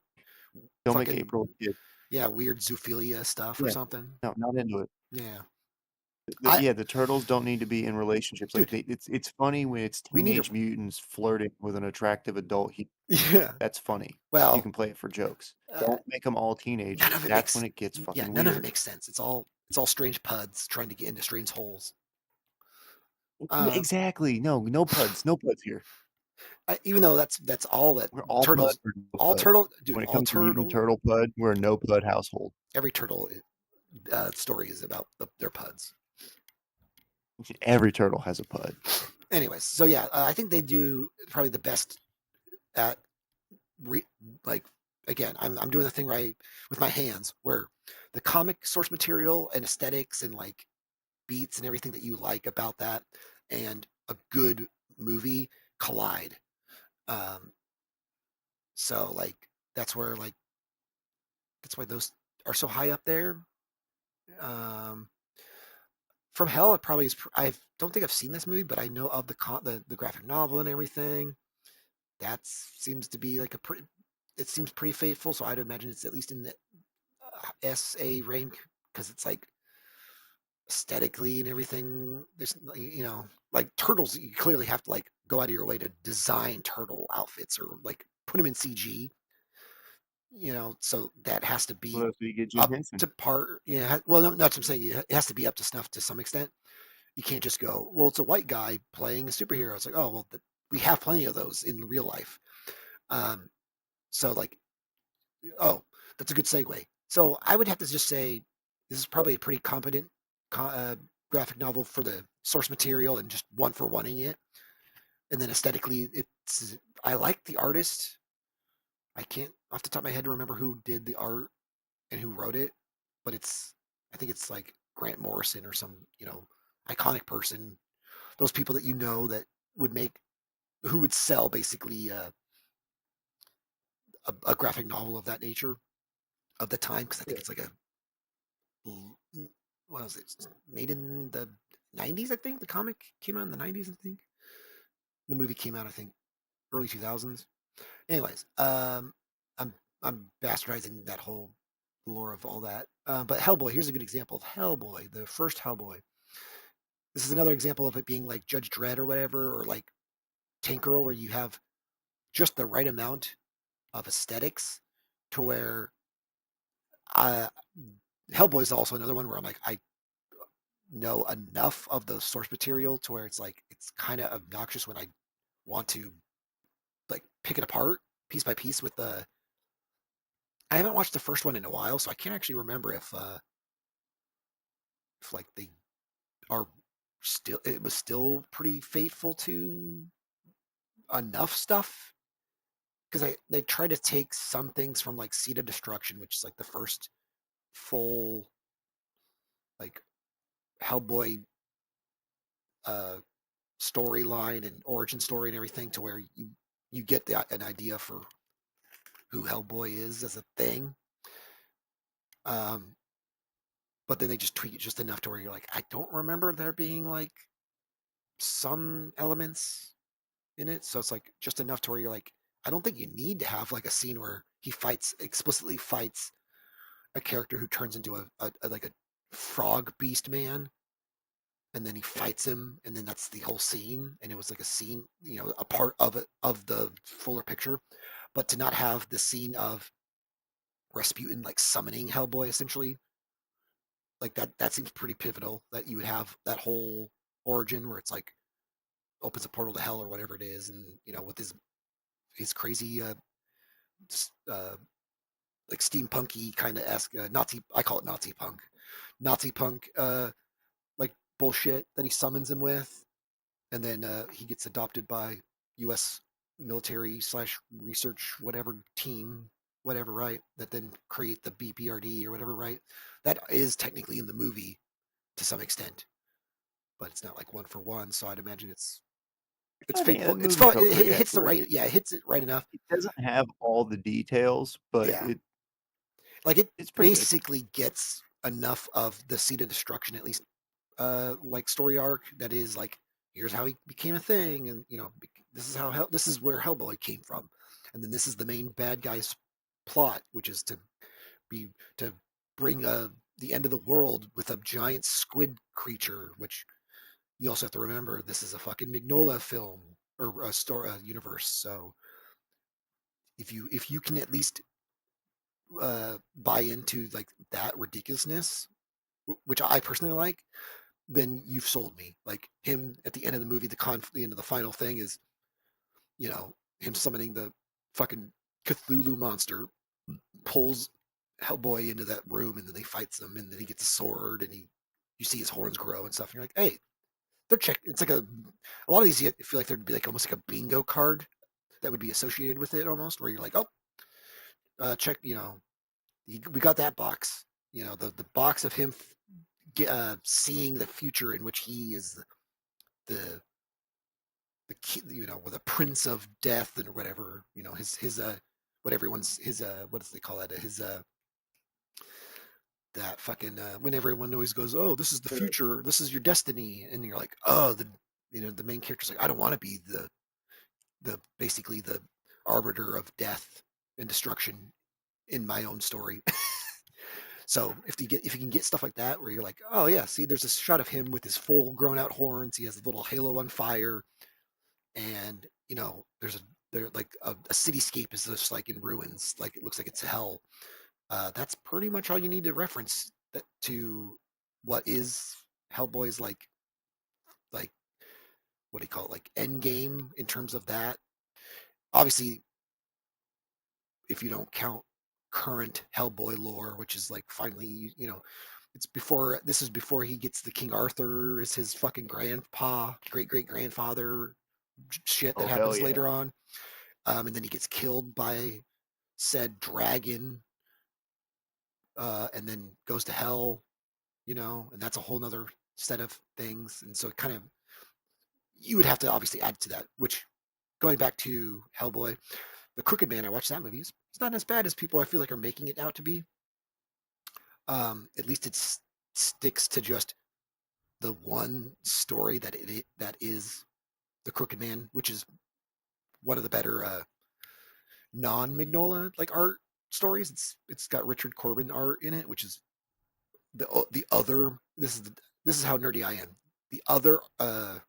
don't make fucking April a kid. yeah weird zoophilia stuff or Yeah, something. no, not into it. Yeah, I Yeah, the turtles don't need to be in relationships. Like dude, it's funny when it's we need a teenage mutants flirting with an attractive adult. yeah. That's funny. You Well, can play it for jokes. uh, Don't make them all none teenagers. of it That's makes when it gets yeah fucking none of it weird. makes sense. It's all strange puds trying to get into strange holes. Yeah, Um, exactly. No puds. No puds here. even though that's all that We're all pud turtles, or no all pud. turtle, dude, When it all comes to mutant turtle, turtle pud, we're a no pud household. every turtle story is about their puds. Every turtle has a pud. Anyways, so yeah, I think they do probably the best at re- like again, I'm doing the thing right with my hands where the comic source material and aesthetics and like beats and everything that you like about that and a good movie collide. Um, so like that's where like that's why those are so high up there. Um, From Hell, it probably is. I don't think I've seen this movie, but I know of the graphic novel and everything. That seems to be like a pretty. It seems pretty faithful, so I'd imagine it's at least in the SA rank because it's like aesthetically and everything. There's like turtles. You clearly have to like go out of your way to design turtle outfits or like put them in CG. So that has to Well, be that's where you get Jim up Henson. to par. Yeah, well, no, that's what I'm saying. It has to be up to snuff to some extent. You can't just go, well, it's a white guy playing a superhero. It's like, oh, well, we have plenty of those in real life. Um, so like, oh, that's a good segue. So I would have to just say this is probably a pretty competent graphic novel for the source material and just one for oneing it. And then aesthetically, I like the artist. I can't off the top of my head remember who did the art and who wrote it, but I think it's like Grant Morrison or some iconic person. Those people that that would make who would sell basically a graphic novel of that nature of the time because I think Yeah. it's like a what was it made in the 90s. I think the comic came out in the 90s. I think the movie came out I think early 2000s. Anyways, I'm bastardizing that whole lore of all that. But Hellboy, here's a good example of Hellboy, the first Hellboy. this is another example of it being like Judge Dredd or whatever, or like Tank Girl, where you have just the right amount of aesthetics to where uh, Hellboy is also another one where I'm like, I know enough of the source material to where it's like it's kind of obnoxious when I want to like pick it apart piece by piece with the. I haven't watched the first one in a while, so I can't actually remember if like they are still it was still pretty faithful to enough stuff because they try to take some things from like Seed of Destruction, which is like the first full like Hellboy uh, storyline and origin story and everything, to where you get an idea for who Hellboy is as a thing. Um, but then they just tweak it just enough to where you're like, I don't remember there being like some elements in it. So it's like just enough to where you're like, I don't think you need to have like a scene where he explicitly fights a character who turns into a like a frog beast man, and then he fights him, and then that's the whole scene, and it was like a scene, a part of it, of the fuller picture. But to not have the scene of Rasputin like summoning Hellboy essentially, like that seems pretty pivotal, that you would have that whole origin where it's like opens a portal to hell or whatever it is, and with his crazy uh like steampunky kind of esque Nazi, I call it Nazi punk like bullshit that he summons him with, and then he gets adopted by U.S. military / research whatever team, whatever, right? That then create the BPRD or whatever, right? That is technically in the movie to some extent, but it's not like one for one. So I'd imagine it's I think faithful. that It's movie fun. felt It pretty hits the accurate. right. Yeah, it hits it right enough. It doesn't have all the details, but Yeah, like it it's pretty good. basically gets enough of the Seed of Destruction, at least like story arc, that is like, here's how he became a thing, and this is how this is where Hellboy came from, and then this is the main bad guy's plot, which is be to bring the end of the world with a giant squid creature. Which you also have to remember, this is a fucking Mignola film or a story universe. So if you can at least buy into like that ridiculousness, which I personally like, then you've sold me. Like him at the end of the movie, the final thing is, him summoning the fucking Cthulhu monster, pulls Hellboy into that room, and then they fights him, and then he gets a sword, and you see his horns grow and stuff. And you're like, hey, they're check. It's like a lot of these. You feel like there'd be like almost like a bingo card that would be associated with it, almost, where you're like, oh, check. We got that box. The box of him seeing the future in which he is the with a prince of death and whatever, his what everyone's his what does they call it, his that fucking when everyone always goes, oh, this is the future, this is your destiny, and you're like, oh, the main character's like, I don't want to be the basically the arbiter of death and destruction in my own story. So if you can get stuff like that where you're like, oh yeah, see, there's a shot of him with his full grown out horns, he has a little halo on fire, and there like a cityscape is just like in ruins, like it looks like it's hell. That's pretty much all you need to reference to what is Hellboy's like what do you call it, like end game in terms of that. Obviously, if you don't count current Hellboy lore, which is like finally, this is before he gets the King Arthur as his fucking grandpa, great grandfather shit that Oh hell happens yeah! later on. And then he gets killed by said dragon, and then goes to hell, and that's a whole nother set of things. And so it kind of, you would have to obviously add to that, which, going back to Hellboy, The Crooked Man, I watched that movie. It's not as bad as people I feel like are making it out to be. At least it sticks to just the one story that is The Crooked Man, which is one of the better non-Mignola like art stories. It's got Richard Corbin art in it, which is the other. This is how nerdy I am. the other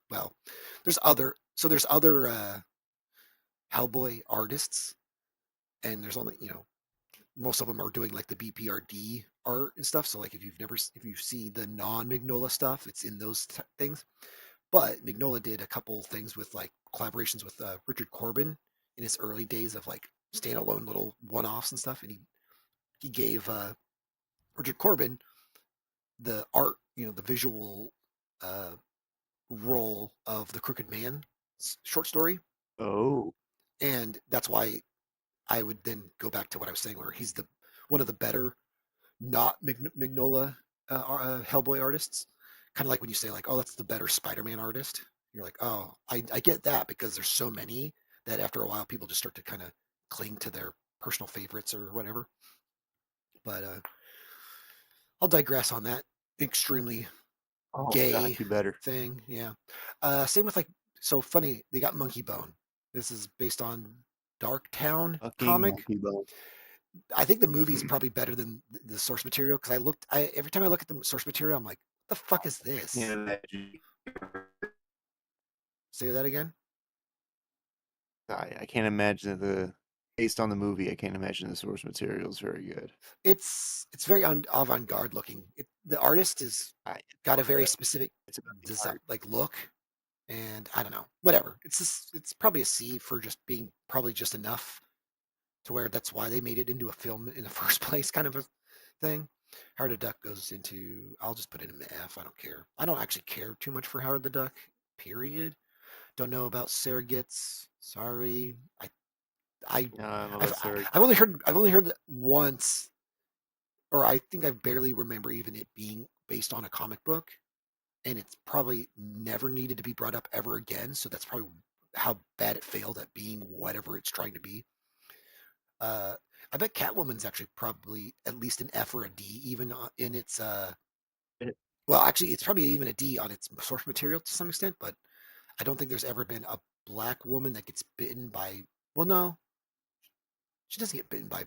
well, there's other Hellboy artists, and there's only most of them are doing like the BPRD art and stuff. So like if you see the non Mignola stuff, it's in those things. But Mignola did a couple things with like collaborations with Richard Corbin in his early days of like standalone little one-offs and stuff, and he gave Richard Corbin the art, the visual uh, role of the Crooked Man short story, Oh, and that's why I would then go back to what I was saying, where he's the one of the better not Mignola Hellboy artists. Kind of like when you say like, oh, that's the better Spider-Man artist. You're like, oh, I get that because there's so many that after a while people just start to kind of cling to their personal favorites or whatever. But I'll digress on that extremely oh gay God, you better. thing. Yeah. Same with like, so funny. They got Monkey Bone. This is based on Dark Town Fucking comic. monkey bone. I think the movie's probably better than the source material because every time I look at the source material, I'm like, what the fuck is this? Can't imagine. Say that again. I can't imagine based on the movie. I can't imagine the source material is very good. It's very avant-garde looking. The artist is got a very specific It's about the design, art. like look, and I don't know, whatever. It's probably a C for just being probably just enough to where that's why they made it into a film in the first place, kind of a thing. Howard the Duck goes into, I'll just put it in the F. I don't care. I don't actually care too much for Howard the Duck. Period. Don't know about surrogates. Sorry. I No, I've that's very. I've only heard it once, or I think I barely remember even it being based on a comic book, and it's probably never needed to be brought up ever again. So that's probably how bad it failed at being whatever it's trying to be. Uh, I bet Catwoman's actually probably at least an F or a D, even in its well, actually, it's probably even a D on its source material to some extent. But I don't think there's ever been a black woman that gets bitten by. Well, no, she doesn't get bitten by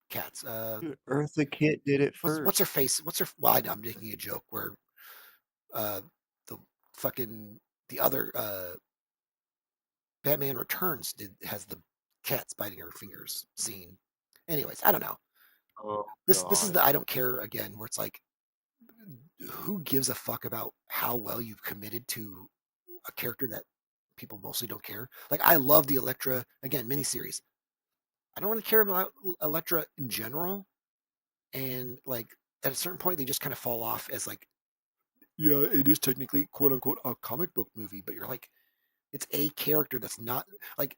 cats. Dude, Eartha Kitt did it What's her first. face? What's her? Well, I'm making a joke where uh, the fucking the other Batman Returns has the cats biting her fingers scene. Anyways, I don't know. Oh This is God. the I don't care again, where it's like, who gives a fuck about how well you've committed to a character that people mostly don't care? Like I love the Elektra again miniseries. I don't really care about Elektra in general, and like at a certain point they just kind of fall off as like, yeah, it is technically quote unquote a comic book movie, but you're like, it's a character that's not like.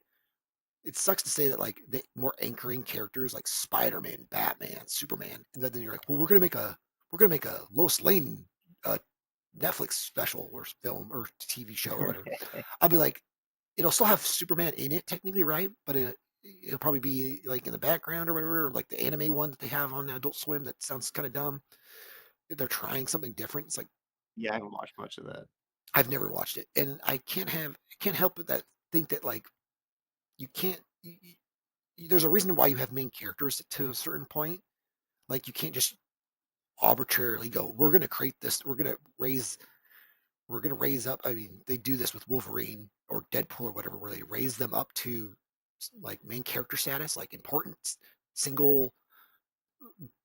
It sucks to say that like the more anchoring characters like Spider-Man, Batman, Superman, and then you're like, well, we're gonna make a Lois Lane uh, Netflix special or film or TV show or whatever. I'll be like, it'll still have Superman in it technically, right? But it'll probably be like in the background or whatever, or like the anime one that they have on Adult Swim that sounds kind of dumb. They're trying something different. It's like Yeah, I haven't watched much of that. I've never watched it, and I can't help but that think that like you can't. There's a reason why you have main characters to a certain point. Like you can't just arbitrarily go, we're going to create this, we're going to raise up. I mean, they do this with Wolverine or Deadpool or whatever, where they raise them up to like main character status, like important single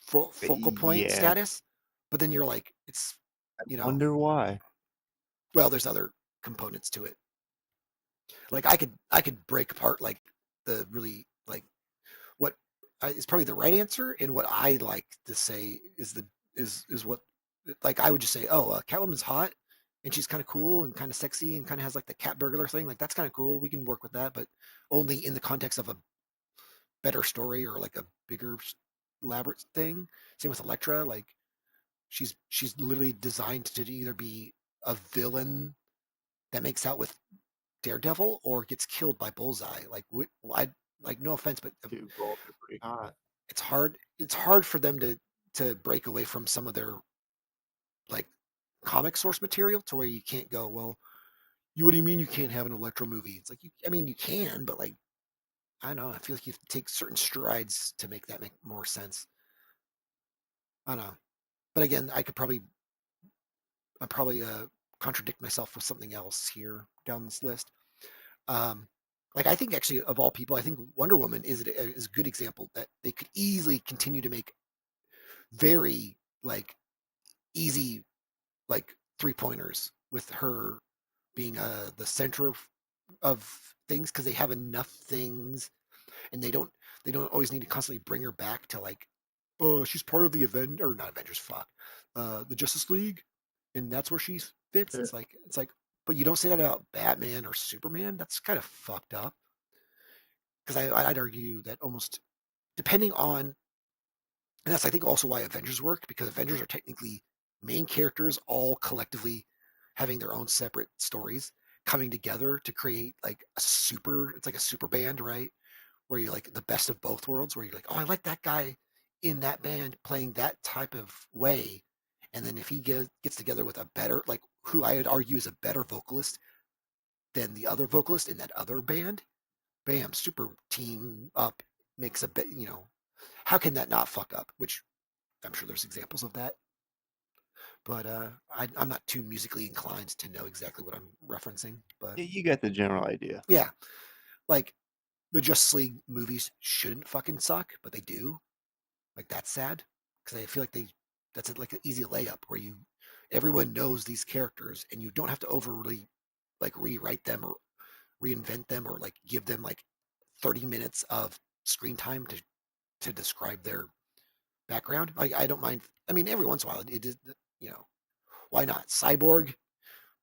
focal point Yeah, status. But then you're like, it's, I you know, wonder why. well, there's other components to it. Like I could break apart like the really like what is probably the right answer and what I like to say is is what like I would just say, oh, Catwoman's hot and she's kind of cool and kind of sexy and kind of has like the cat burglar thing. Like that's kind of cool. We can work with that, but only in the context of a better story or like a bigger elaborate thing. Same with Elektra. Like she's literally designed to either be a villain that makes out with Daredevil or gets killed by Bullseye. Like I like no offense, but Dude, both are pretty hot. it's hard for them to break away from some of their like comic source material to where you can't go, well, you what do you mean you can't have an Electro movie? It's like I mean you can, but like I don't know, I feel like you have to take certain strides to make that make more sense. I don't know. But again, I'm probably contradict myself with something else here down this list. Like I think actually of all people, I think Wonder Woman is a good example that they could easily continue to make very like easy like 3-pointers with her being the center of things because they have enough things and they don't always need to constantly bring her back to like, oh, she's part of the or not Avengers, fuck, the Justice League, and that's where she fits. Yeah. It's like, but you don't say that about Batman or Superman. That's kind of fucked up. Because I'd argue that almost depending on, and that's I think also why Avengers work because Avengers are technically main characters all collectively having their own separate stories coming together to create like it's like a super band, right? Where you're like the best of both worlds, where you're like, oh, I like that guy in that band playing that type of way. And then if he gets together with a better, like who I would argue is a better vocalist than the other vocalist in that other band, bam, super team up makes a bit, how can that not fuck up? Which I'm sure there's examples of that. But I'm not too musically inclined to know exactly what I'm referencing. But Yeah, you got the general idea. yeah, like the Justice League movies shouldn't fucking suck, but they do. Like that's sad because I feel like that's like an easy layup where everyone knows these characters and you don't have to overly like rewrite them or reinvent them or like give them like 30 minutes of screen time to describe their background. Like I don't mind. I mean, every once in a while it is, why not? Cyborg,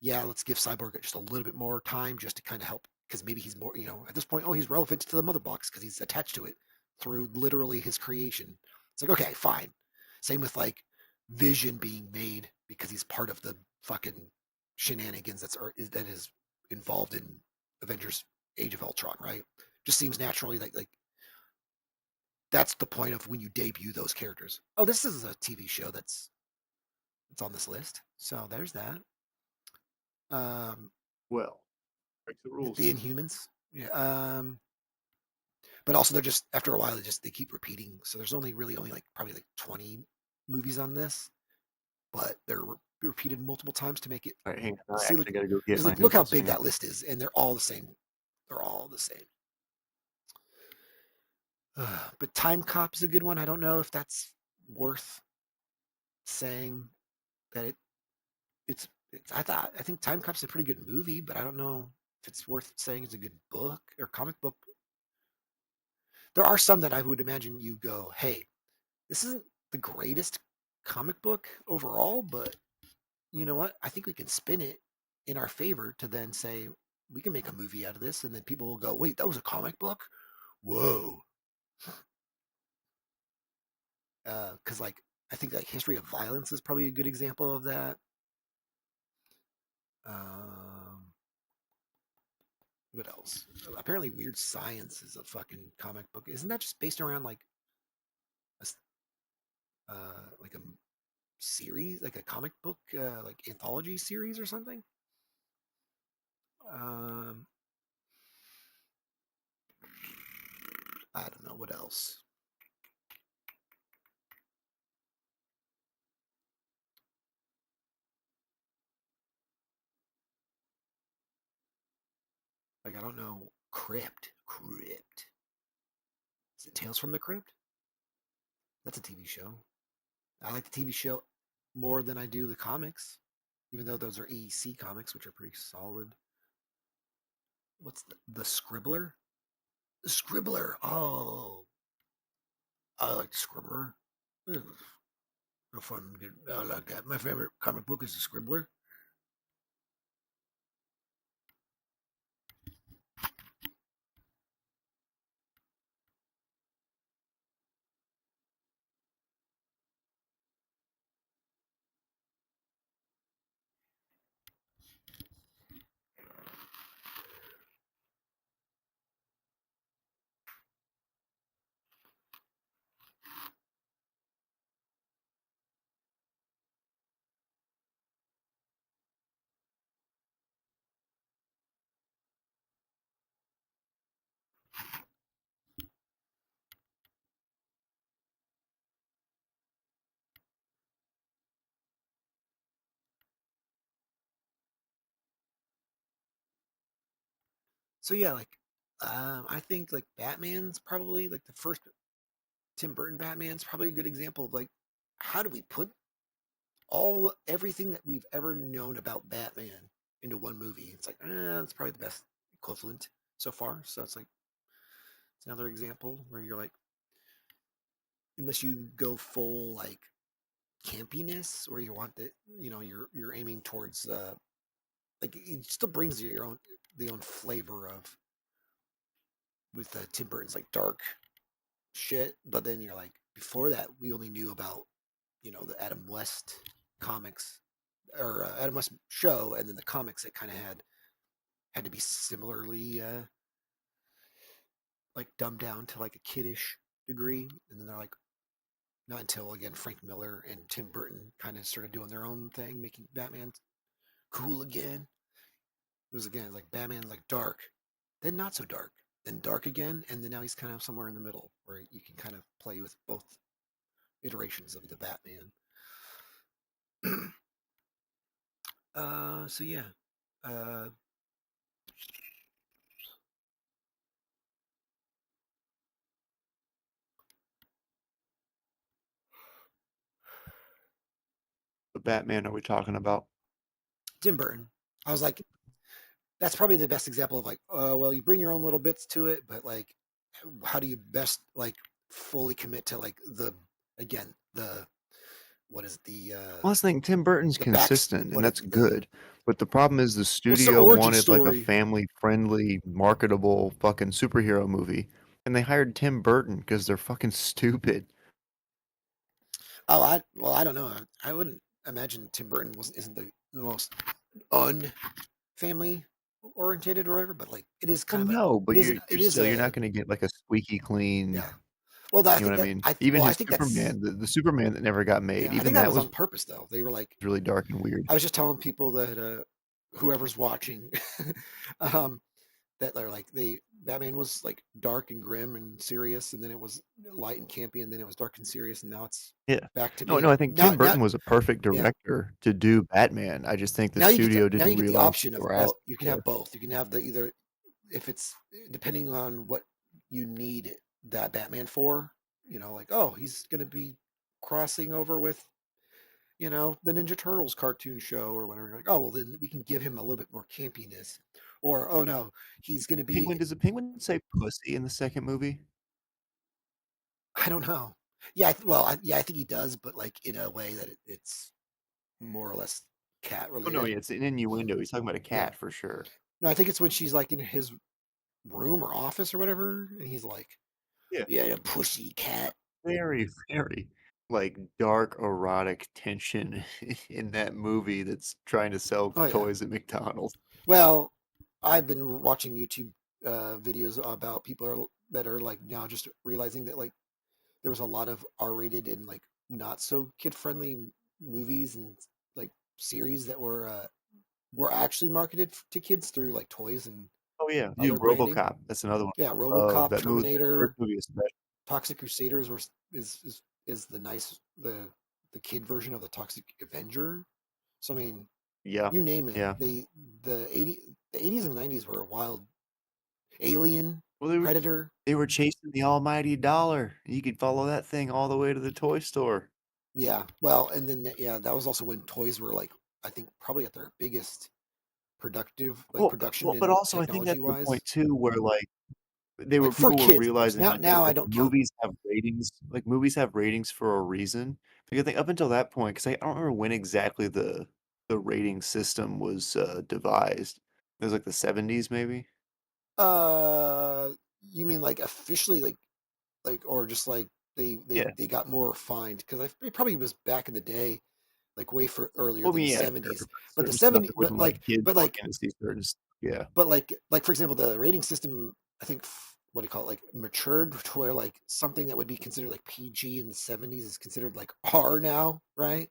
yeah, let's give Cyborg just a little bit more time just to kind of help because maybe he's more, at this point, oh, he's relevant to the mother box because he's attached to it through literally his creation. It's like, okay, fine. Same with like Vision being made because he's part of the fucking shenanigans that is involved in Avengers Age of Ultron, right? Just seems naturally like that's the point of when you debut those characters. Oh, this is a TV show that's on this list. So there's that. Um, Well, break the rules. the Inhumans. Yeah. But also they're just after a while they keep repeating. So there's only like probably like 20 movies on this, but they're repeated multiple times to make it All right, hang on. I see actually got to go get because my like look how noodles. big Hang on. that list is, and they're all the same. They're all the same. But Time Cop is a good one. I don't know if that's worth saying that it's I think Time Cop's a pretty good movie, but I don't know if it's worth saying it's a good book or comic book. There are some that I would imagine you go, hey, this isn't the greatest comic book overall, but you know what? I think we can spin it in our favor to then say we can make a movie out of this, and then people will go, wait, that was a comic book? Whoa. Because like I think like History of Violence is probably a good example of that. What else? Apparently, Weird Science is a fucking comic book. Isn't that just based around like a series, like a comic book, like anthology series or something? Um, I don't know what else. Like I don't know. Crypt. Is it Tales from the Crypt? That's a TV show. I like the TV show more than I do the comics, even though those are AEC comics, which are pretty solid. What's the Scribbler? The Scribbler. Oh, I like Scribbler. No fun. I like that. My favorite comic book is the Scribbler. So yeah, like I think like Batman's probably like the first Tim Burton Batman's probably a good example of like how do we put everything that we've ever known about Batman into one movie? It's like it's probably the best equivalent so far. So it's like it's another example where you're like unless you go full like campiness where you want that you're aiming towards like it still brings you your own the own flavor of with Tim Burton's like dark shit, but then you're like before that we only knew about the Adam West comics or Adam West show, and then the comics that kind of had to be similarly like dumbed down to like a kiddish degree, and then they're like not until again Frank Miller and Tim Burton kind of started doing their own thing, making Batman cool again. It was again like Batman's like dark, then not so dark, then dark again, and then now he's kind of somewhere in the middle where you can kind of play with both iterations of the Batman. So yeah. Uh, The Batman are we talking about? Tim Burton. I was like, that's probably the best example of like, well, you bring your own little bits to it, but like, how do you best like fully commit to like again the what is Well, that's the thing. Tim Burton's the backs consistent, and what is that's the good. But the problem is the what's the studio origin wanted like a story? family-friendly, marketable fucking superhero movie, and they hired Tim Burton because they're fucking stupid. Oh, I don't know. I wouldn't imagine Tim Burton isn't the most unfamily orientated or whatever, but like it is Well, kind of a no, but it you're is still you're a not going to get like a squeaky clean. yeah. Well, I You know think what I that mean? Even I his think that's Superman, the Superman that never got made, yeah. I even think that that was was on purpose though. They were like really dark and weird. I was just telling people that whoever's watching, um, that they're like Batman was like dark and grim and serious, and then it was light and campy, and then it was dark and serious, and now it's Yeah. back to No, being I think now Tim Burton was a perfect yeah. director to do Batman. I just think the studio Now didn't you get the realize option they of were both. asking You can for. have both. You can have the either if it's depending on what you need that Batman for. Like oh he's gonna be crossing over with the Ninja Turtles cartoon show or whatever. Like, oh, well, then we can give him a little bit more campiness. Or, oh no, he's going to be, Penguin, does the penguin say pussy in the second movie? I don't know. Yeah, I think he does, but like in a way that it's more or less cat Oh no, related. yeah, it's an innuendo. He's talking about a Yeah. cat for sure. No, I think it's when she's like in his room or office or whatever, and he's like, Yeah. yeah, a pussy cat. Very, very like dark erotic tension in that movie that's trying to sell Oh, yeah. toys at McDonald's. Well, I've been watching YouTube videos about that are like now just realizing that like there was a lot of R-rated and like not so kid-friendly movies and like series that were actually marketed to kids through like toys and Oh yeah, other dude, branding. RoboCop. That's another one. Yeah, Love RoboCop, that movie. The first Terminator, movie especially. Toxic Crusaders is the kid version of the Toxic Avenger. So I mean, Yeah, you name it. yeah. The 80s and 90s were a wild Alien, Well, Predator. they were chasing the almighty dollar. You could follow that thing all the way to the toy store. Yeah. Well, and then yeah, that was also when toys were like I think probably at their biggest production But and also I think technology that's the wise. point too, where like Like for people were kids, of course. realizing Now I don't count. movies have ratings for a reason. Because I think up until that point, because I don't remember when exactly the rating system was devised. It was like the 70s maybe. Uh, you mean like officially like or just like Yeah. they got more refined because it probably was back in the day like way for earlier Well, I than mean, the yeah, sure. 70s. But But the certain stuff 70s that wouldn't let kids walk like in and see certain yeah. but like for example the rating system I think what do you call it like matured to where like something that would be considered like PG in the 70s is considered like R now, right?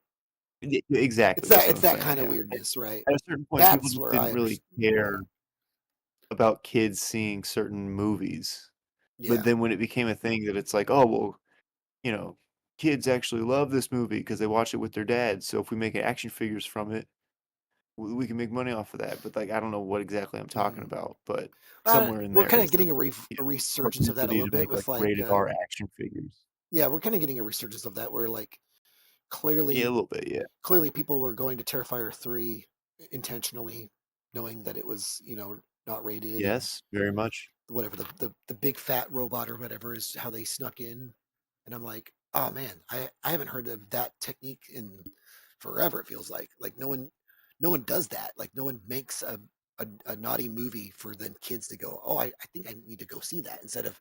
Exactly, that's what It's I'm that saying, kind of yeah. weirdness, right? At a certain point, people That's just where didn't I really understand. care about kids seeing certain movies. But Yeah. then when it became a thing that it's like, "Oh, well, you know, kids actually love this movie because they watch it with their dads, so if we make action figures from it, we can make money off of that. But like, I don't know what exactly I'm talking about, but I don't, somewhere in we're there kind of is the getting you a know, resurgence of that a propensity little to bit make like with like rated R action figures. yeah, we're kind of getting a resurgence of that where like Yeah, a clearly little bit. Yeah. clearly people were going to Terrifier 3 intentionally knowing that it was, you know, not rated and Yes, very much. whatever the big fat robot or whatever is how they snuck in. And I'm like, oh man, I haven't heard of that technique in forever. It feels like no one does that. Like no one makes a naughty movie for then kids to go, oh, I think I need to go see that instead of,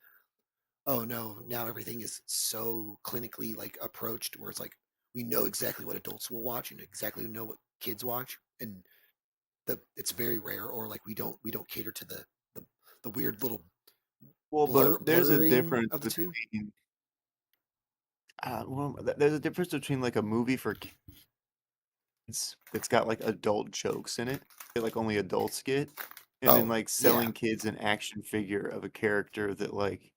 oh no, now everything is so clinically like approached where it's like we know exactly what adults will watch and exactly know what kids watch, and it's very rare, or like we don't cater to the, the weird little Well, but there's a blurring difference of the two. between there's a difference between like a movie for kids that's got like adult jokes in it that like only adults get, and then Oh like yeah, selling kids an action figure of a character that like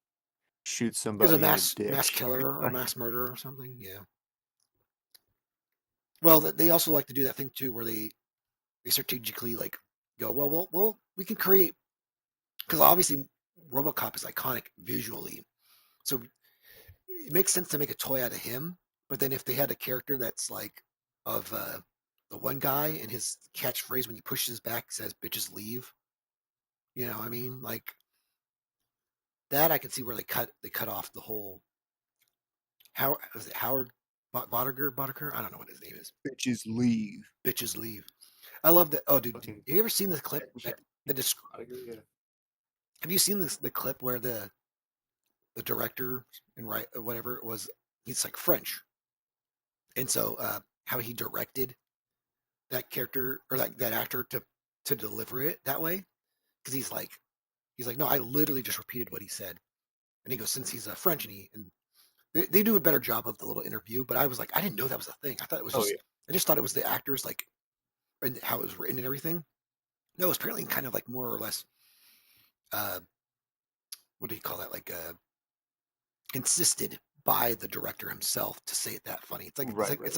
shoots there's a somebody in the mass dick. killer or Like, mass murderer or something. Yeah. Well, they also like to do that thing too, where they strategically like go, well, we can create because obviously RoboCop is iconic visually, so it makes sense to make a toy out of him. But then if they had a character that's like of the one guy and his catchphrase when he pushes back says "bitches leave," you know, what I mean, like that, I can see where they cut off the whole. How was it Howard Boddicker? I don't know what his name is. bitches leave. Bitches leave. I love that. Oh, dude, have Fucking you ever seen the clip yeah. that Yeah. have you seen the clip where the director and right whatever it was, he's like French, and so how he directed that character or that actor to deliver it that way because he's like no, I literally just repeated what he said, and he goes, since he's French, and they do a better job of the little interview, but I was like, I didn't know that was a thing. I thought it was Oh just yeah. I just thought it was the actors like and how it was written and everything. No, it's apparently kind of like more or less uh what do you call that, like insisted by the director himself to say it that funny. Right. It's Right.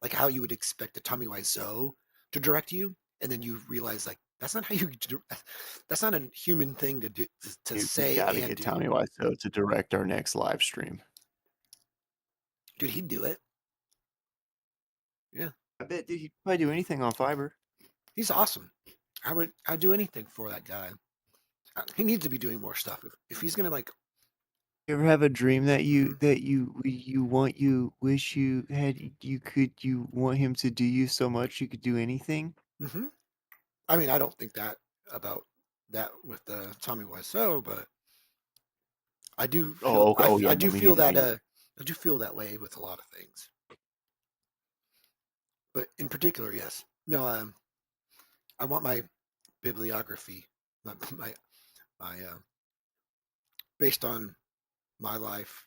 like how you would expect a Tommy Wiseau to direct you, and then you realize like that's not how you that's not a human thing to do to Dude, we say got to and get do. Tommy Wiseau to direct our next live stream. Dude, he'd do it. Yeah, I bet dude, he'd probably do anything on Fiverr. he's awesome. I'd do anything for that guy. He needs to be doing more stuff if he's gonna like. You ever have a dream that Mhm, you want you wish you had you want him to do you so much you could do anything? mhm. I mean, I don't think that about that with Tommy Wiseau, but Oh, okay. Oh yeah, I no, do me feel neither, me that neither. I do feel that way with a lot of things, but in particular, yes. No, I want my bibliography, my my based on my life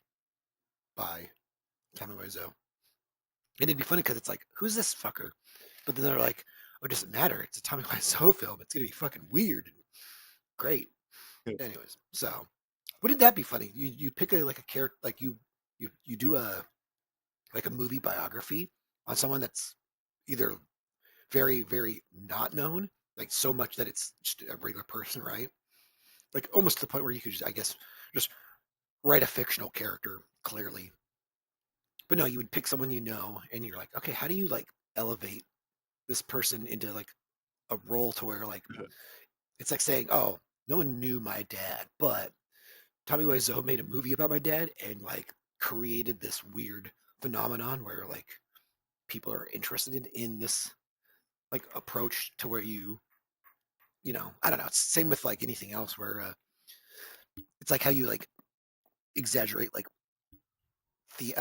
by Tommy Wiseau, and it'd be funny because it's like, who's this fucker? But then they're like, oh, it doesn't matter. It's a Tommy Wiseau film. It's gonna be fucking weird and great. Yeah. Anyways, so wouldn't that be funny? You pick a like a character like you do a like a movie biography on someone that's either very not known, like so much that it's just a regular person, right? Like almost to the point where you could just, I guess, just write a fictional character clearly. But no, you would pick someone you know, and you're like, okay, how do you like elevate this person into like a role to where like it's like saying, oh, no one knew my dad, but Tommy Wiseau made a movie about my dad and like created this weird phenomenon where like people are interested in this like approach to where you know, I don't know. It's the same with like anything else where it's like how you like exaggerate the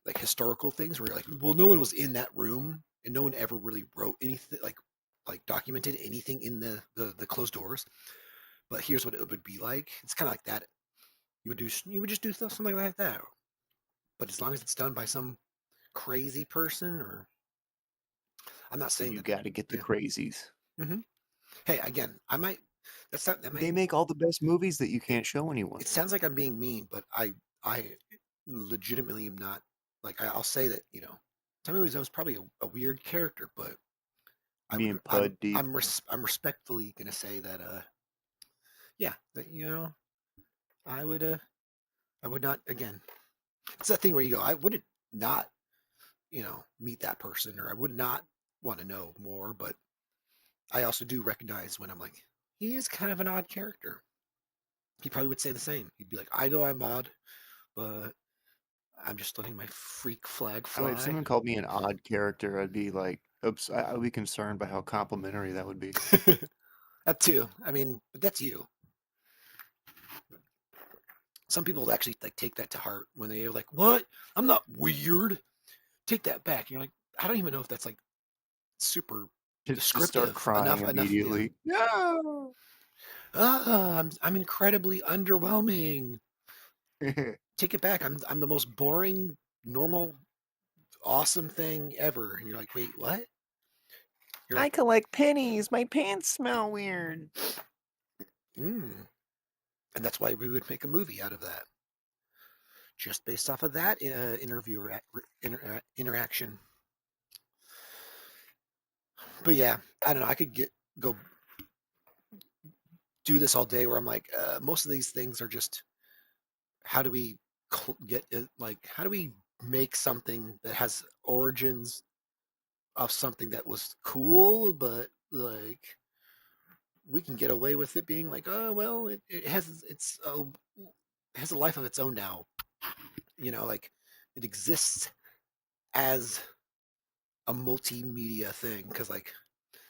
like historical things where you're like, well, no one was in that room and no one ever really wrote anything like documented anything in the closed doors. But here's what it would be like. It's kind of like that. You would just do stuff something like that. But as long as it's done by some crazy person, or I'm not saying You that. got to get the Yeah. crazies. Hmm. Hey, again, I might. That's not. That might. They make all the best movies that you can't show anyone. It sounds like I'm being mean, but I legitimately am not. Like I'll say that Tommy Wiseau is probably a weird character, but I Being would. Pud deep. I'm respectfully gonna say that. Yeah. That I would. I would not. Again, it's that thing where you go. I wouldn't not. Meet that person, or I would not want to know more. But I also do recognize when I'm like, he is kind of an odd character. He probably would say the same. He'd be like, I know I'm odd, but I'm just letting my freak flag I mean, if fly. someone called me an odd character, I'd be like, oops, I would be concerned by how complimentary that would be. That too. I mean, but that's you. Some people actually like take that to heart when they're like, "What? I'm not weird. Take that back." And you're like, I don't even know if that's like super Just start descriptive crying enough. Yeah. immediately. No. I'm incredibly underwhelming. Take it back. I'm the most boring, normal, awesome thing ever. And you're like, wait, what? You're like, collect pennies. My pants smell weird. hmm. And that's why we would make a movie out of that, just based off of that interaction. But yeah, I don't know. I could go do this all day, where I'm like, most of these things are just how do we get it? Like, how do we make something that has origins of something that was cool, but like we can get away with it being like, oh well, it has it has a life of its own now. Like it exists as a multimedia thing, because like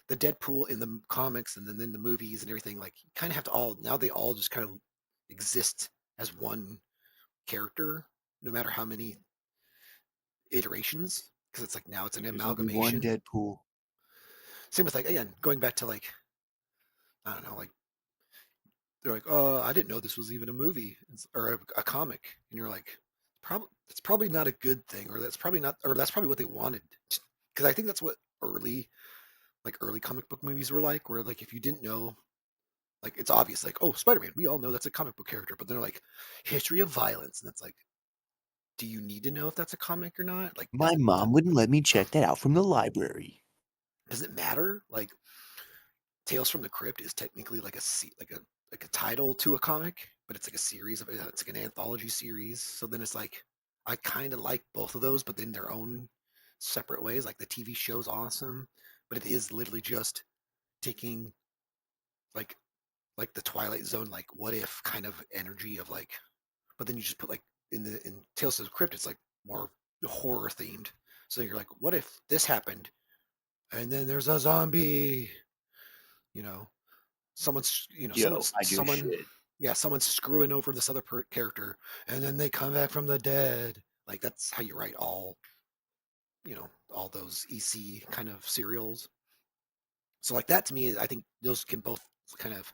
the Deadpool in the comics and then in the movies and everything, like you kind of have to all now they all just kind of exist as one character, no matter how many iterations, because it's like now it's an There's only one amalgamation. Deadpool. Same with like again going back to like I don't know, like they're like, I didn't know this was even a movie or a comic, and you're like, probably it's probably not a good thing, or that's probably not, or that's probably what they wanted, because I think that's what early comic book movies were like, where like if you didn't know, like it's obvious, like oh Spider-Man, we all know that's a comic book character, but they're like history of violence, and it's like, do you need to know if that's a comic or not? Like, My mom wouldn't let me check that out from the library. does it matter? Like Tales from the Crypt is technically like like a title to a comic, but it's like a series of it's like an anthology series. So then it's like I kind of like both of those, but in their own separate ways. Like the TV show's awesome, but it is literally just taking like the Twilight Zone, like what if kind of energy of like, but then you just put like in Tales of the Crypt, it's like more horror themed. So you're like, what if this happened, and then there's a zombie, you know, Yo, hide your someone, shit. yeah, someone's screwing over this other character, and then they come back from the dead. Like that's how you write all those EC kind of serials. So like that to me, I think those can both kind of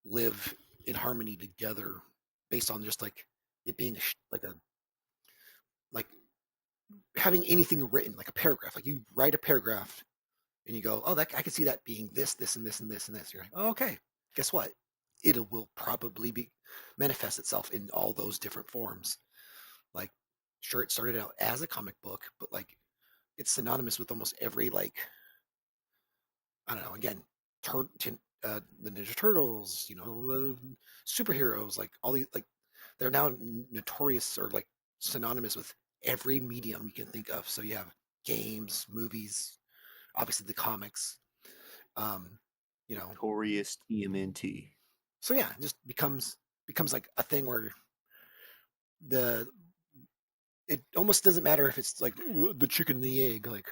live in harmony together, based on just like it being like having anything written, like a paragraph. Like you write a paragraph and you go, oh, that I can see that being this, this, and this, and this, and this. You're like, oh, okay. Guess what? It will probably be manifest itself in all those different forms. Like, sure, it started out as a comic book, but like, it's synonymous with almost every like, I don't know. Again, the Ninja Turtles, the superheroes, like all these, like they're now notorious or like synonymous with every medium you can think of. So you have games, movies, obviously the comics. Um, you know, Notorious TMNT. so yeah, it just becomes like a thing where the it almost doesn't matter if it's like the chicken and the egg. Like,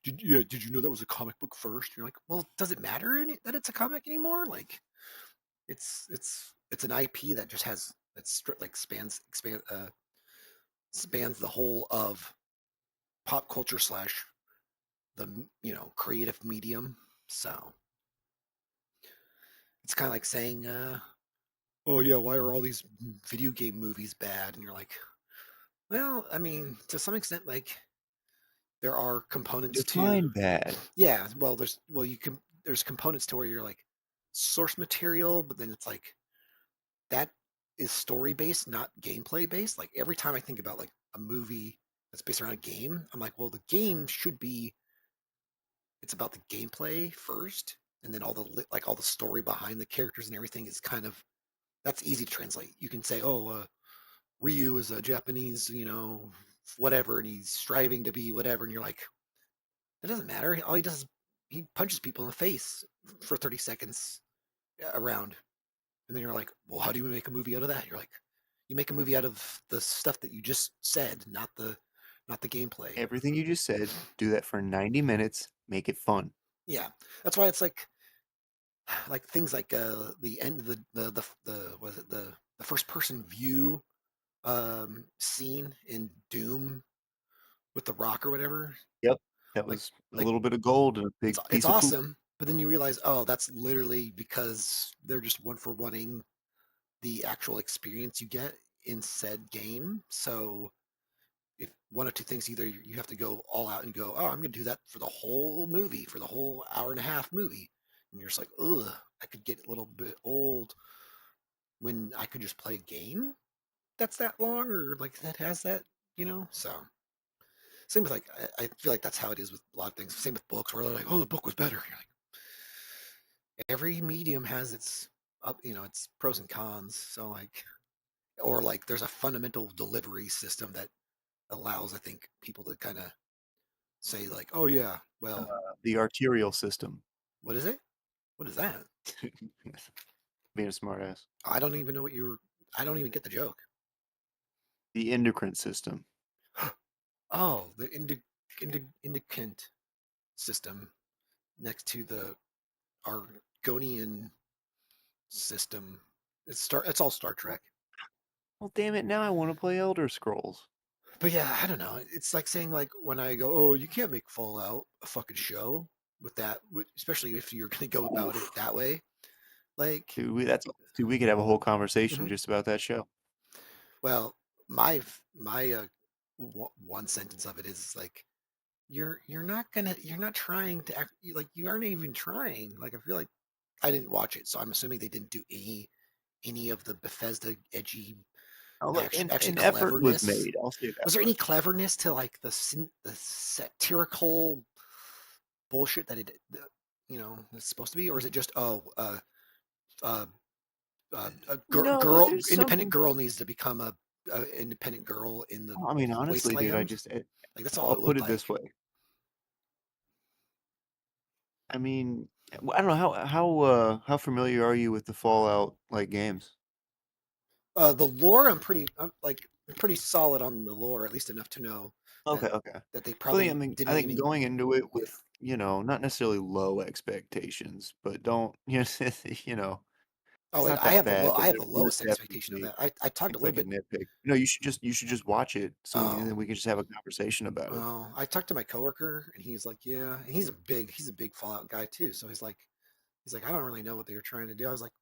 did you know that was a comic book first? You're like, well, does it matter that it's a comic anymore? Like, it's an IP that just has like spans the whole of pop culture slash the creative medium. So it's kind of like saying, oh yeah, why are all these video game movies bad? And you're like, well, I mean, to some extent, like there are components to, Define bad. yeah. Well, there's components to where you're like source material, but then it's like that is story based, not gameplay based. Like every time I think about like a movie that's based around a game, I'm like, well, the game should be it's about the gameplay first, and then all the story behind the characters and everything is kind of that's easy to translate. You can say, oh, Ryu is a Japanese, whatever, and he's striving to be whatever, and you're like, it doesn't matter. All he does is he punches people in the face for 30 seconds around, and then you're like, well, how do you make a movie out of that? You're like, you make a movie out of the stuff that you just said, not the gameplay. Everything you just said, do that for 90 minutes, make it fun. Yeah, that's why it's like things like the end of the was it the first person view scene in Doom with the Rock or whatever. Yep. That Like was a like little bit of gold and a big it's piece of poop. awesome, but then you realize, oh, that's literally because they're just one for oneing the actual experience you get in said game. So if one of two things, either you have to go all out and go, oh, I'm going to do that for the whole movie, for the whole hour and a half movie, and you're just like, ugh, I could get a little bit old when I could just play a game that's that long or like that has that. So same with like I feel like that's how it is with a lot of things. Same with books where they're like, oh, the book was better. You're like, every medium has its its pros and cons. So like, or like there's a fundamental delivery system that allows, I think, people to kind of say like, oh yeah, well, The arterial system. what is it? What is that? Being a smartass. I don't even know what you're. I don't even get the joke. The endocrine system. Oh, the indicant system next to the Argonian system. It's all Star Trek. Well, damn it! Now I want to play Elder Scrolls. But yeah, I don't know. It's like saying like when I go, oh, you can't make Fallout a fucking show with that, especially if you're gonna go about it Oof. that way. Like, Dude, we could have a whole conversation mhm. just about that show. Well, my one sentence of it is like, you're not trying to act like you aren't even trying. Like I feel like I didn't watch it, so I'm assuming they didn't do any of the Bethesda edgy Oh, look, actually an effort was cleverness. made. I'll say that Was there any much. cleverness to like the satirical bullshit that it's supposed to be, or is it just uh, a No, girl there's independent something. girl needs to become a independent girl in the I mean, honestly, dude, wasteland? Like that's all I'll it put looked it like. this way. I mean, I don't know how familiar are you with the Fallout like games? The lore, I'm like pretty solid on the lore, at least enough to know that Okay, okay. they Well, yeah, probably I didn't think even. going into it Yeah. with, not necessarily low expectations, but don't, you know, Oh, it's not I that have bad, I but have there the were lowest expectation of definitely that. I talked a things I little could bit. nitpick. No, you should just watch it and Oh, then we can just have a conversation about it. I talked to my coworker, and he's like, yeah, and he's a big Fallout guy too. So he's like, I don't really know what they were trying to do. I was like,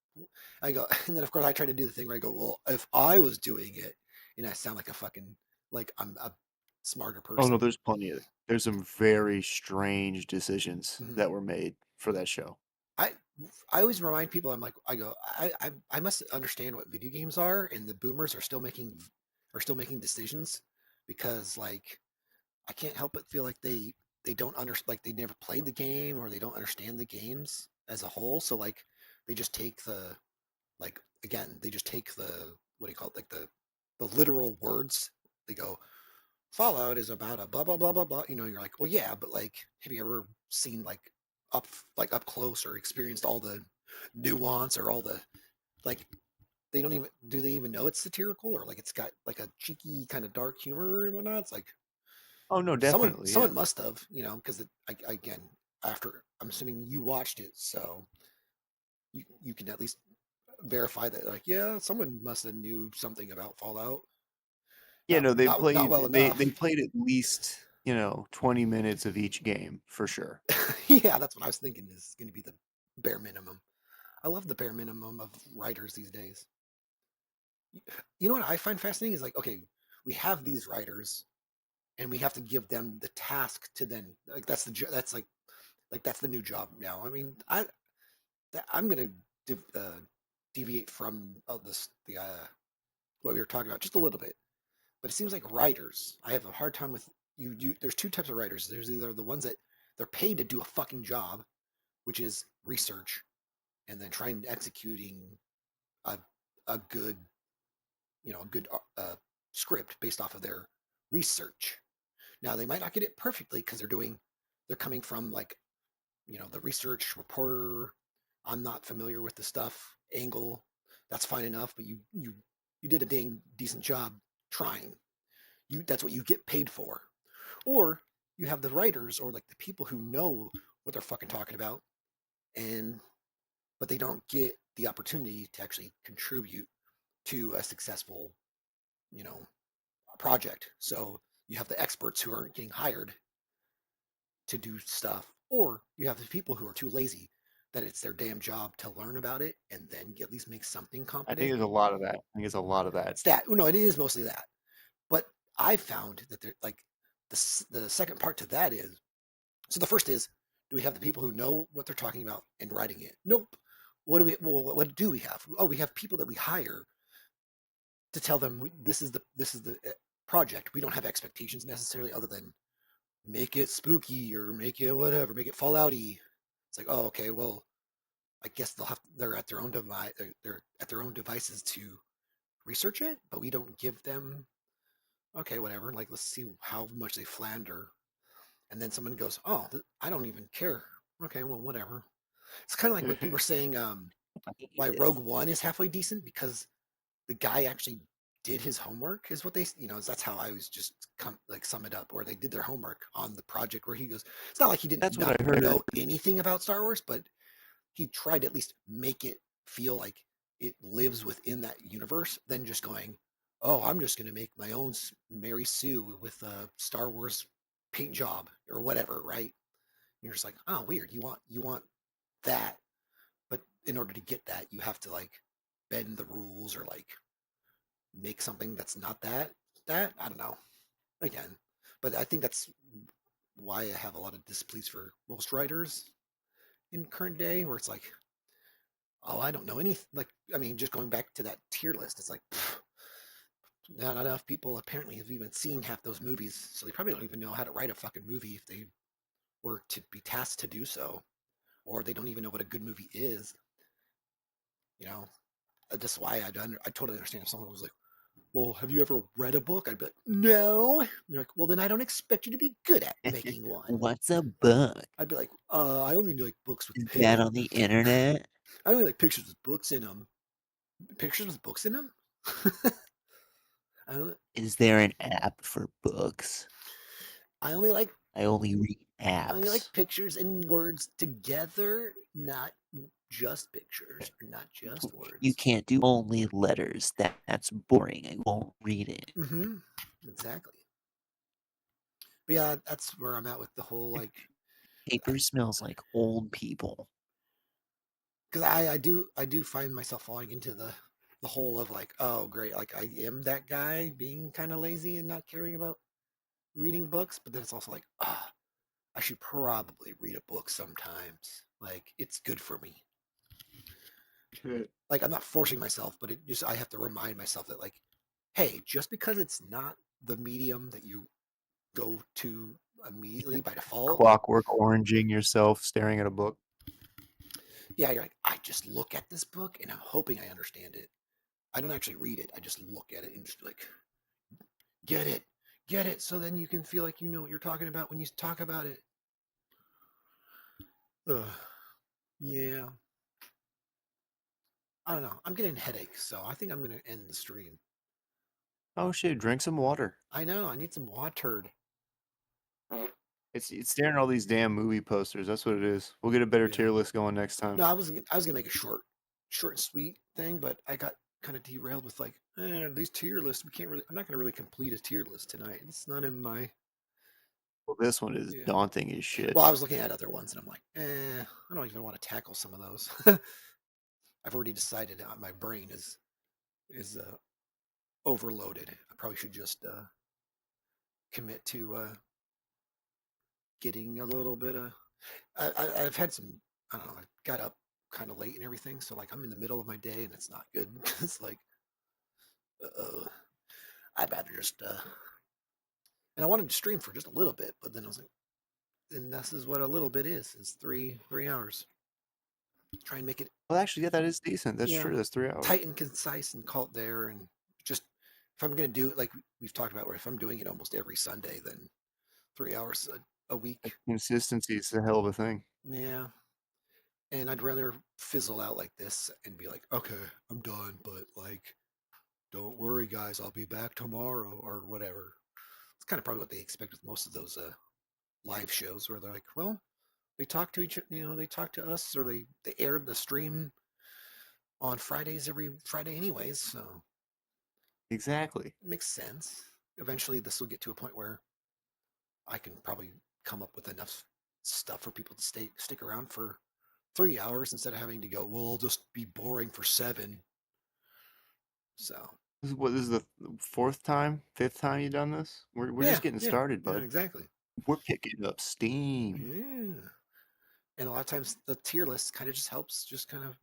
I go, and then of course I try to do the thing where I go, well, if I was doing it, and I sound like a fucking like I'm a smarter Oh no, person. there's some very strange decisions Mhm. that were made for that show. I I always remind people, I'm like, I go, I must understand what video games are, and the boomers are still making decisions because like I can't help but feel like they don't like they never played the game or they don't understand the games as a whole. So like they just take the like again they just take the what do you call it, like the literal words. They go, Fallout is about a blah blah blah blah blah. You're like, well, yeah, but like, have you ever seen up up close or experienced all the nuance or all the like? They don't even do they even know it's satirical or like it's got like a cheeky kind of dark humor and whatnot. It's like Oh no, someone definitely, yeah. someone must have, because again, after I'm assuming you watched it, so you can at least verify that like, yeah, someone must have knew something about Fallout. Yeah, Not no, not well they enough. played at least, 20 minutes of each game for sure. Yeah, that's what I was thinking is going to be the bare minimum. I love the bare minimum of writers these days. You know what I find fascinating is like, okay, we have these writers and we have to give them the task to then like that's like that's the new job now. I mean, I'm going to deviate from this the what we were talking about just a little bit, but it seems like writers. I have a hard time with you. There's two types of writers. There's either the ones that they're paid to do a fucking job, which is research, and then trying to executing a good, a good script based off of their research. Now they might not get it perfectly because they're coming from like, the research reporter. I'm not familiar with the stuff angle. That's fine enough, but you did a dang decent job trying. That's what you get paid for. Or you have the writers or like the people who know what they're fucking talking about, but they don't get the opportunity to actually contribute to a successful, project. So you have the experts who aren't getting hired to do stuff, or you have the people who are too lazy that it's their damn job to learn about it and then at least make something I think competent. there's a lot of that. I think it's a lot of that. It's that. No, it is mostly that. But I found that they're like the second part to that is, so the first is, do we have the people who know what they're talking about and writing it? Nope. What do we have? Oh, we have people that we hire to tell them this is the project. We don't have expectations necessarily other than make it spooky or make it whatever, make it Fallouty. It's like, oh, okay, well, I guess they're at their own they're at their own devices to research it, but we don't give them, okay, whatever. Like, let's see how much they flounder, and then someone goes, oh, I don't even care. Okay, well, whatever. It's kind of like what people were saying. Why Rogue One is halfway decent because the guy actually did his homework, is what they, that's how I was just sum it up, where they did their homework on the project. Where he goes, it's not like he didn't That's what I heard. know anything about Star Wars, but he tried to at least make it feel like it lives within that universe, than just going, oh, I'm just going to make my own Mary Sue with a Star Wars paint job or whatever, right? You're just like, oh, weird. You want that, but in order to get that, you have to like bend the rules or like make something that's not that. I don't know. Again, but I think that's why I have a lot of displeasure for most writers in current day, where it's like, oh, I don't know anything. Like, I mean, just going back to that tier list, it's like, not enough people apparently have even seen half those movies, so they probably don't even know how to write a fucking movie if they were to be tasked to do so, or they don't even know what a good movie is. That's why I totally understand if someone was like, well, have you ever read a book? I'd be like, no. And they're like, well, then I don't expect you to be good at making one. What's a book? I'd be like, I only like books with Is that on the internet? I only like pictures with books in them. Pictures with books in them? Is there an app for books? I only like read apps. I only like pictures and words together, not just pictures or not just words. You can't do only letters. That's boring. I won't read it. Mm-hmm. Exactly. But yeah, that's where I'm at with the whole like paper smells like old people. Because I do find myself falling into the hole of like, oh great, like I am that guy being kind of lazy and not caring about reading books, but then it's also like, I should probably read a book sometimes. Like, it's good for me. Like, I'm not forcing myself, but I have to remind myself that like, hey, just because it's not the medium that you go to immediately by default, Clockwork oranging yourself staring at a book. Yeah, you're like, I just look at this book and I'm hoping I understand it. I don't actually read it. I just look at it and just like, get it. So then you can feel like you know what you're talking about when you talk about it. Yeah. I don't know. I'm getting headaches, so I think I'm going to end the stream. Oh shit! Drink some water. I know. I need some water. It's staring at all these damn movie posters. That's what it is. We'll get a better tier list going next time. No, I was gonna make a short and sweet thing, but I got kind of derailed with like, these tier lists. I'm not gonna really complete a tier list tonight. It's not in my. Well, this one is daunting as shit. Well, I was looking at other ones and I'm like, I don't even want to tackle some of those. I've already decided my brain is overloaded. I probably should just commit to getting a little bit of. I've had some. I don't know. I got up kind of late and everything, so like I'm in the middle of my day and it's not good. It's like, I'd rather just. And I wanted to stream for just a little bit, but then I was like, and this is what a little bit is. It's 3 hours. Try and make it, Well, actually, yeah, that is decent. That's yeah, true. That's 3 hours. tight and concise and call it there. And just if I'm going to do it like we've talked about, where if I'm doing it almost every Sunday, then 3 hours a week. Consistency is a hell of a thing. Yeah. And I'd rather fizzle out like this and be like, okay, I'm done, but like, don't worry, guys, I'll be back tomorrow or whatever. It's kind of probably what they expect with most of those live shows, where they're like, well, they talk to they talk to us, or they aired the stream on Fridays every Friday, anyways. So Exactly. it makes sense. Eventually, this will get to a point where I can probably come up with enough stuff for people to stick around for 3 hours instead of having to go, well, I'll just be boring for 7. So This is the fifth time you've done this? We're just getting started, yeah, bud. exactly. We're picking up steam. Yeah. And a lot of times the tier list kind of just helps, just kind of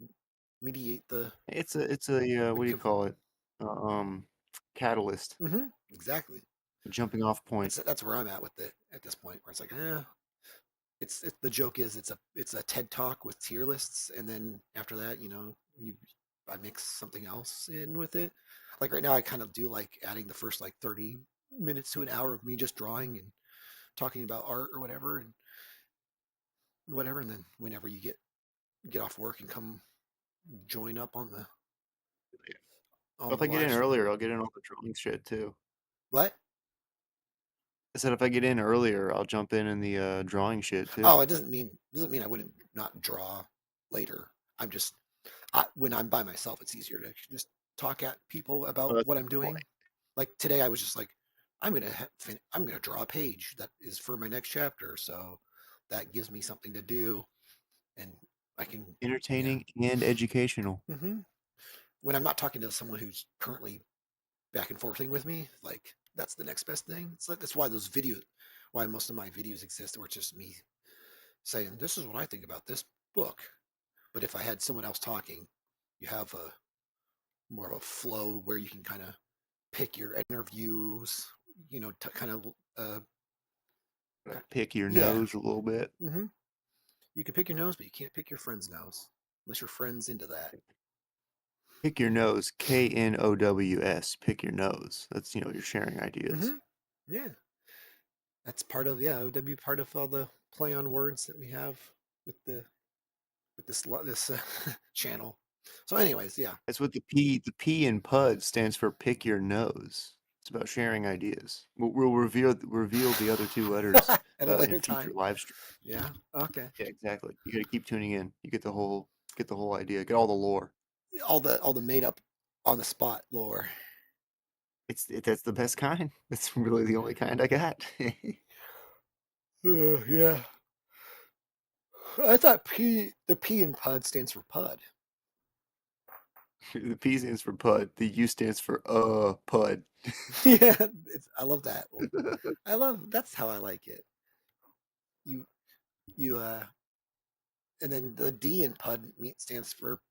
mediate the. It's a what do you call it? Catalyst, Exactly. jumping off point. That's where I'm at with it at this point, where it's like, it's the joke is it's a TED talk with tier lists, and then after that, I mix something else in with it. Like right now, I kind of do like adding the first like 30 minutes to an hour of me just drawing and talking about art or whatever, and then whenever you get off work and come join up on the If I get live in stream. earlier, I'll get in on the drawing shit too. What? I said if I get in earlier, I'll jump in the drawing shit too. Oh, it doesn't mean I wouldn't not draw later. I'm just when I'm by myself, it's easier to just talk at people about That's what I'm the doing. point. Like today, I was just like, I'm gonna draw a page that is for my next chapter, so that gives me something to do, and I can Entertaining and educational. When I'm not talking to someone who's currently back and forthing with me, like that's the next best thing. It's like that's why most of my videos exist, where it's just me saying, "This is what I think about this book." But if I had someone else talking, you have a more of a flow where you can kind of pick your interviews, kind of Pick your yeah. nose a little bit. You can pick your nose, but you can't pick your friend's nose unless your friend's into that. Pick your nose, KNOWS. Pick your nose. That's you're sharing ideas. Yeah, that's part of that'd be part of all the play on words that we have with this channel. So, anyways, yeah. That's what the P in PUD stands for. Pick your nose. It's about sharing ideas. We'll reveal the other two letters At a in later a future time. live stream. Yeah. Okay. Yeah, exactly. You got to keep tuning in. You get the whole idea. Get all the lore. All the made up on the spot lore. That's the best kind. That's really the only kind I got. Yeah. I thought the P in PUD stands for PUD. The P stands for PUD. The U stands for PUD. Yeah, I love that. That's how I like it. You and then the D in PUD stands for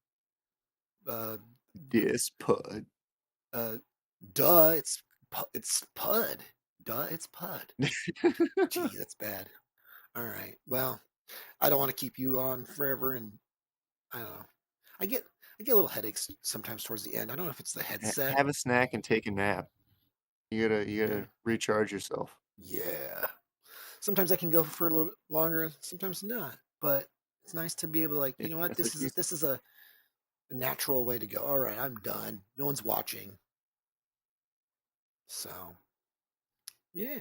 Yes, PUD. duh. It's PUD. Duh, it's PUD. Gee, that's bad. All right. Well, I don't want to keep you on forever, and I don't know. I get little headaches sometimes towards the end. I don't know if it's the headset. Have a snack and take a nap. You gotta recharge yourself. Yeah. Sometimes I can go for a little longer, sometimes not. But it's nice to be able to you know what, this is a natural way to go. All right, I'm done. No one's watching. So yeah.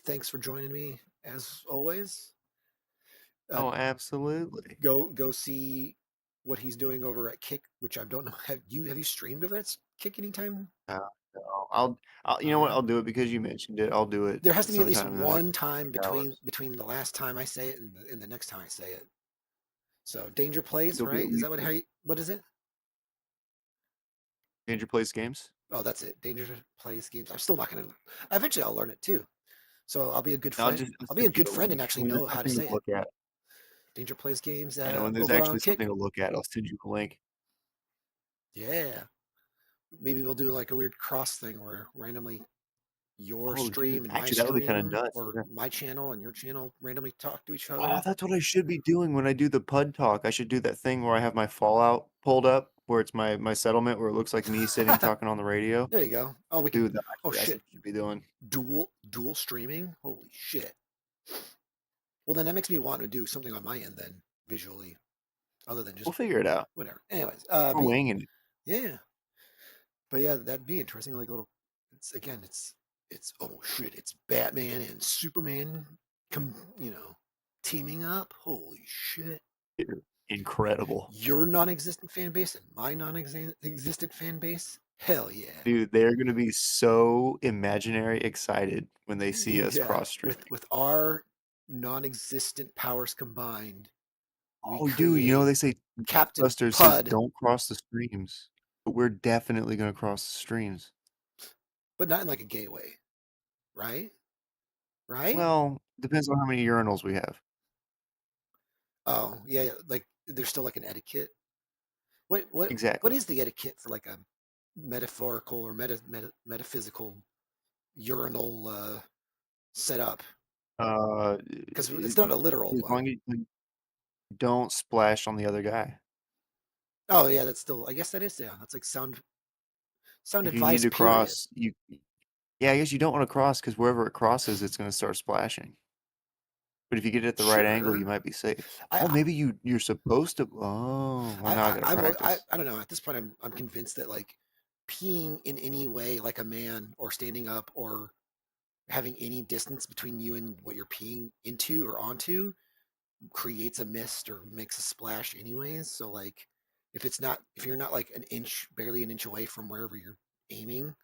Thanks for joining me as always. Oh, absolutely. Go see what he's doing over at Kick, which I don't know. Have you streamed over at Kick anytime? No, I'll you know what? I'll do it because you mentioned it. I'll do it. There has to be at least sometime in the one next time hours. between the last time I say it and the next time I say it. So Danger Plays, There'll be a right? Is that weekly. what is it? Danger Plays Games. Oh, that's it. Danger Plays Games. I'm still not gonna. Eventually, I'll learn it too. So I'll be a good friend. I'll be a send you good a friend and link. actually When there's know how to something say to it. look at. Danger Plays Games And when there's over on actually Kick. something to look at, I'll send you a link. Yeah. Maybe we'll do like a weird cross thing where randomly your Oh, stream dude. and my Actually, that would be kind of stream, nuts. or Yeah. my channel and your channel randomly talk to each Oh, other? that's what I should be doing when I do the Pud Talk. I should do that thing where I have my Fallout pulled up, where it's my settlement, where it looks like me sitting talking on the radio. There you go. Oh, we can. Dude, Oh that's what shit, I should be doing. dual streaming. Holy shit. Well, then that makes me want to do something on my end then visually, other than We'll just figure it out. whatever. Anyways, We're winging it. yeah, but yeah, that'd be interesting. Like a little. It's again, it's oh shit, it's Batman and Superman, teaming up. Holy shit. Dude, incredible. Your non-existent fan base and my non-existent fan base. Hell yeah. Dude, they're gonna be so imaginary excited when they see us Yeah, cross streaming. with our non-existent powers combined, we Oh, dude, you know they create say Captain Buster says Pud, don't cross the streams, but we're definitely gonna cross the streams. but not in like a gay way, right? Right? Well, depends on how many urinals we have. Oh, yeah, like there's still like an etiquette. What Exactly. is the etiquette for like a metaphorical or metaphysical urinal setup? Because it's not a literal As long one. as you don't splash on the other guy. Oh yeah, that's still. I guess that is, yeah. That's like sound If you need advice. to Period. cross, yeah, I guess you don't want to cross because wherever it crosses, it's going to start splashing. But if you get it at the right angle, you Sure. might be safe. I Oh, maybe you're supposed to. Oh, well, now I gotta practice. I don't know. At this point, I'm convinced that like peeing in any way, like a man, or standing up, or having any distance between you and what you're peeing into or onto, creates a mist or makes a splash, anyways. So like, if you're not like barely an inch away from wherever you're aiming,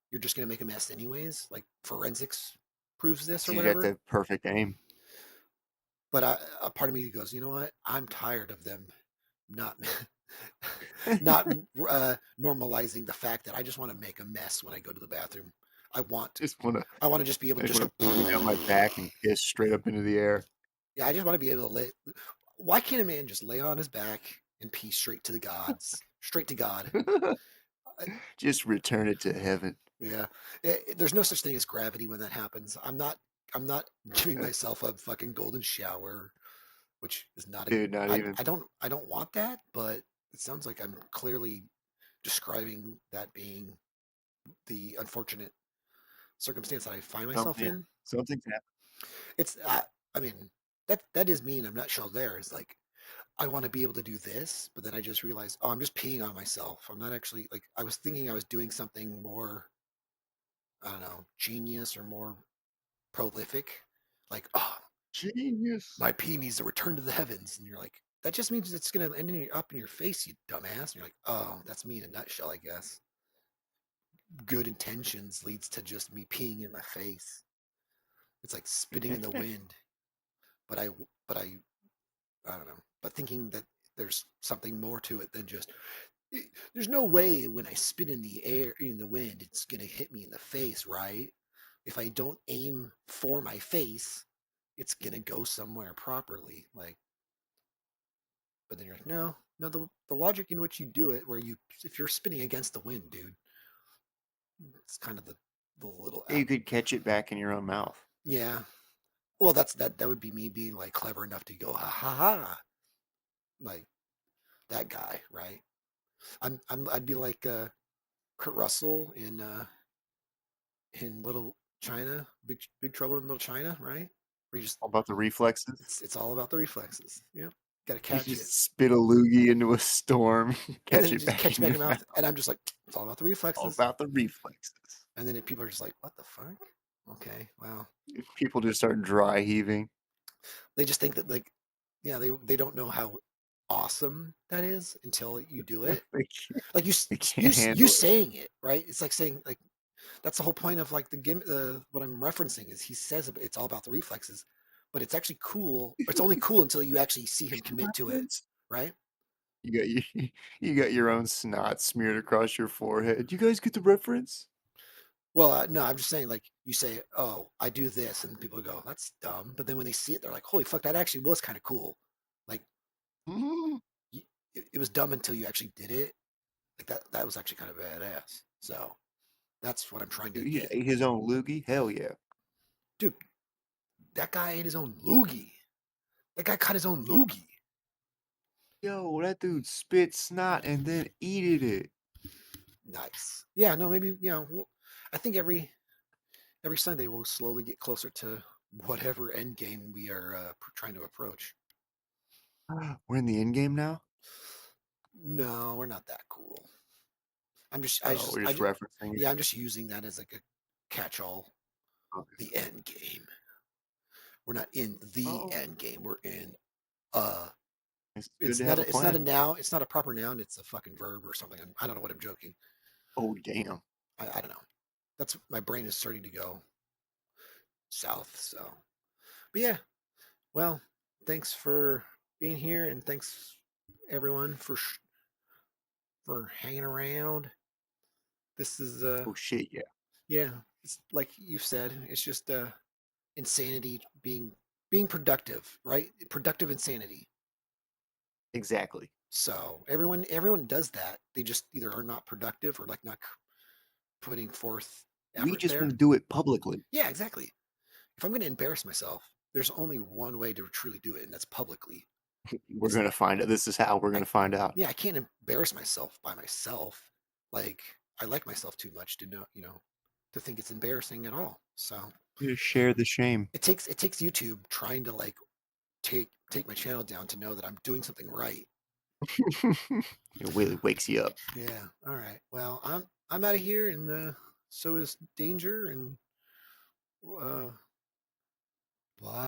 you're just gonna make a mess, anyways. Like forensics proves this or You got whatever. the perfect aim. But a part of me goes, you know what? I'm tired of them not not normalizing the fact that I just want to make a mess when I go to the bathroom. I want Just wanna, I want to just be able I to just just wanna lay on my back and piss straight up into the air. yeah, I just want to be able to lay. Why can't a man just lay on his back and pee straight to the gods, straight to God? Just return it to heaven. Yeah, there's no such thing as gravity when that happens. I'm not giving myself a fucking golden shower, which is not a. Dude, not even. I don't want that, but it sounds like I'm clearly describing that being the unfortunate circumstance that I find myself Yeah, in. something's happened. It's I mean that is me in a nutshell. There, it's like I want to be able to do this, but then I just realized, oh, I'm just peeing on myself. I'm not actually like I was thinking I was doing something more, I don't know, genius or more prolific. Like, oh, Genius. my pee needs to return to the heavens, and you're like, that just means it's gonna up in your face, you dumbass. And you're like, oh, that's me in a nutshell, I guess. Good intentions leads to just me peeing in my face. It's like spitting in the wind. But I don't know. But thinking that there's something more to it than just there's no way when I spit in the air in the wind it's gonna hit me in the face, right? If I don't aim for my face, it's gonna go somewhere properly. Like, but then you're like, no, the logic in which you do it, where if you're spinning against the wind, dude, it's kind of the little You could catch it back in your own mouth. yeah. Well, that would be me being like clever enough to go ha ha ha, like that guy, right? I'd be like Kurt Russell in Little China, Big Trouble in Little China, right? Where you just All about the reflexes. it's all about the reflexes. Yeah, got to You catch it, just spit a loogie into a storm, and catch then it just back catch in back your in your mouth. mouth, and I'm just like, it's all about the All reflexes. about the reflexes. And then people are just like, what the fuck? Okay, wow. People just start dry heaving. They just think that like, yeah, they don't know how awesome that is until you do it. Like They can't handle you it. saying it, right? It's like saying like that's the whole point of like what I'm referencing is he says it's all about the reflexes, but it's actually cool. It's only cool until you actually see him commit to it, right? You got your own snot smeared across your forehead. You guys get the reference? Well, no, I'm just saying like you say, oh, I do this, and people go, that's dumb. But then when they see it, they're like, holy fuck, that actually was kind of cool. Like it was dumb until you actually did it. Like that was actually kind of badass. So That's what I'm trying to Dude, he just get. ate his own loogie. Hell yeah. Dude, that guy ate his own loogie. That guy cut his own loogie. Yo, that dude spit snot and then eated it. Nice. Yeah, no, maybe, I think every Sunday we'll slowly get closer to whatever end game we are trying to approach. We're in the end game now. No, we're not that cool. I'm just, Oh, we're just referencing it. yeah, I'm just using that as like a catch-all. Okay. The end game. We're not in the Oh, end game. We're in uh. it's good It's to not have a, a it's not a plan. noun. It's not a proper noun. It's a fucking verb or something. I don't know what I'm joking. Oh, damn. I don't know. That's my brain is starting to go south. So, but yeah. Well, thanks for being here, and thanks everyone for hanging around. This is Oh, shit, yeah. yeah. It's like you've said. It's just insanity being productive, right? Productive insanity. Exactly. So everyone does that. They just either are not productive or like not putting forth We effort just there. want to do it publicly. Yeah, exactly. If I'm going to embarrass myself, there's only one way to truly do it, and that's publicly. We're going to find out. This is how we're going to find out. Yeah, I can't embarrass myself by myself. Like I like myself too much to know, to think it's embarrassing at all. So We just share the shame. it takes YouTube trying to like take my channel down to know that I'm doing something right. It really wakes you up. Yeah. All right. Well, I'm out of here, and so is Danger, and bye.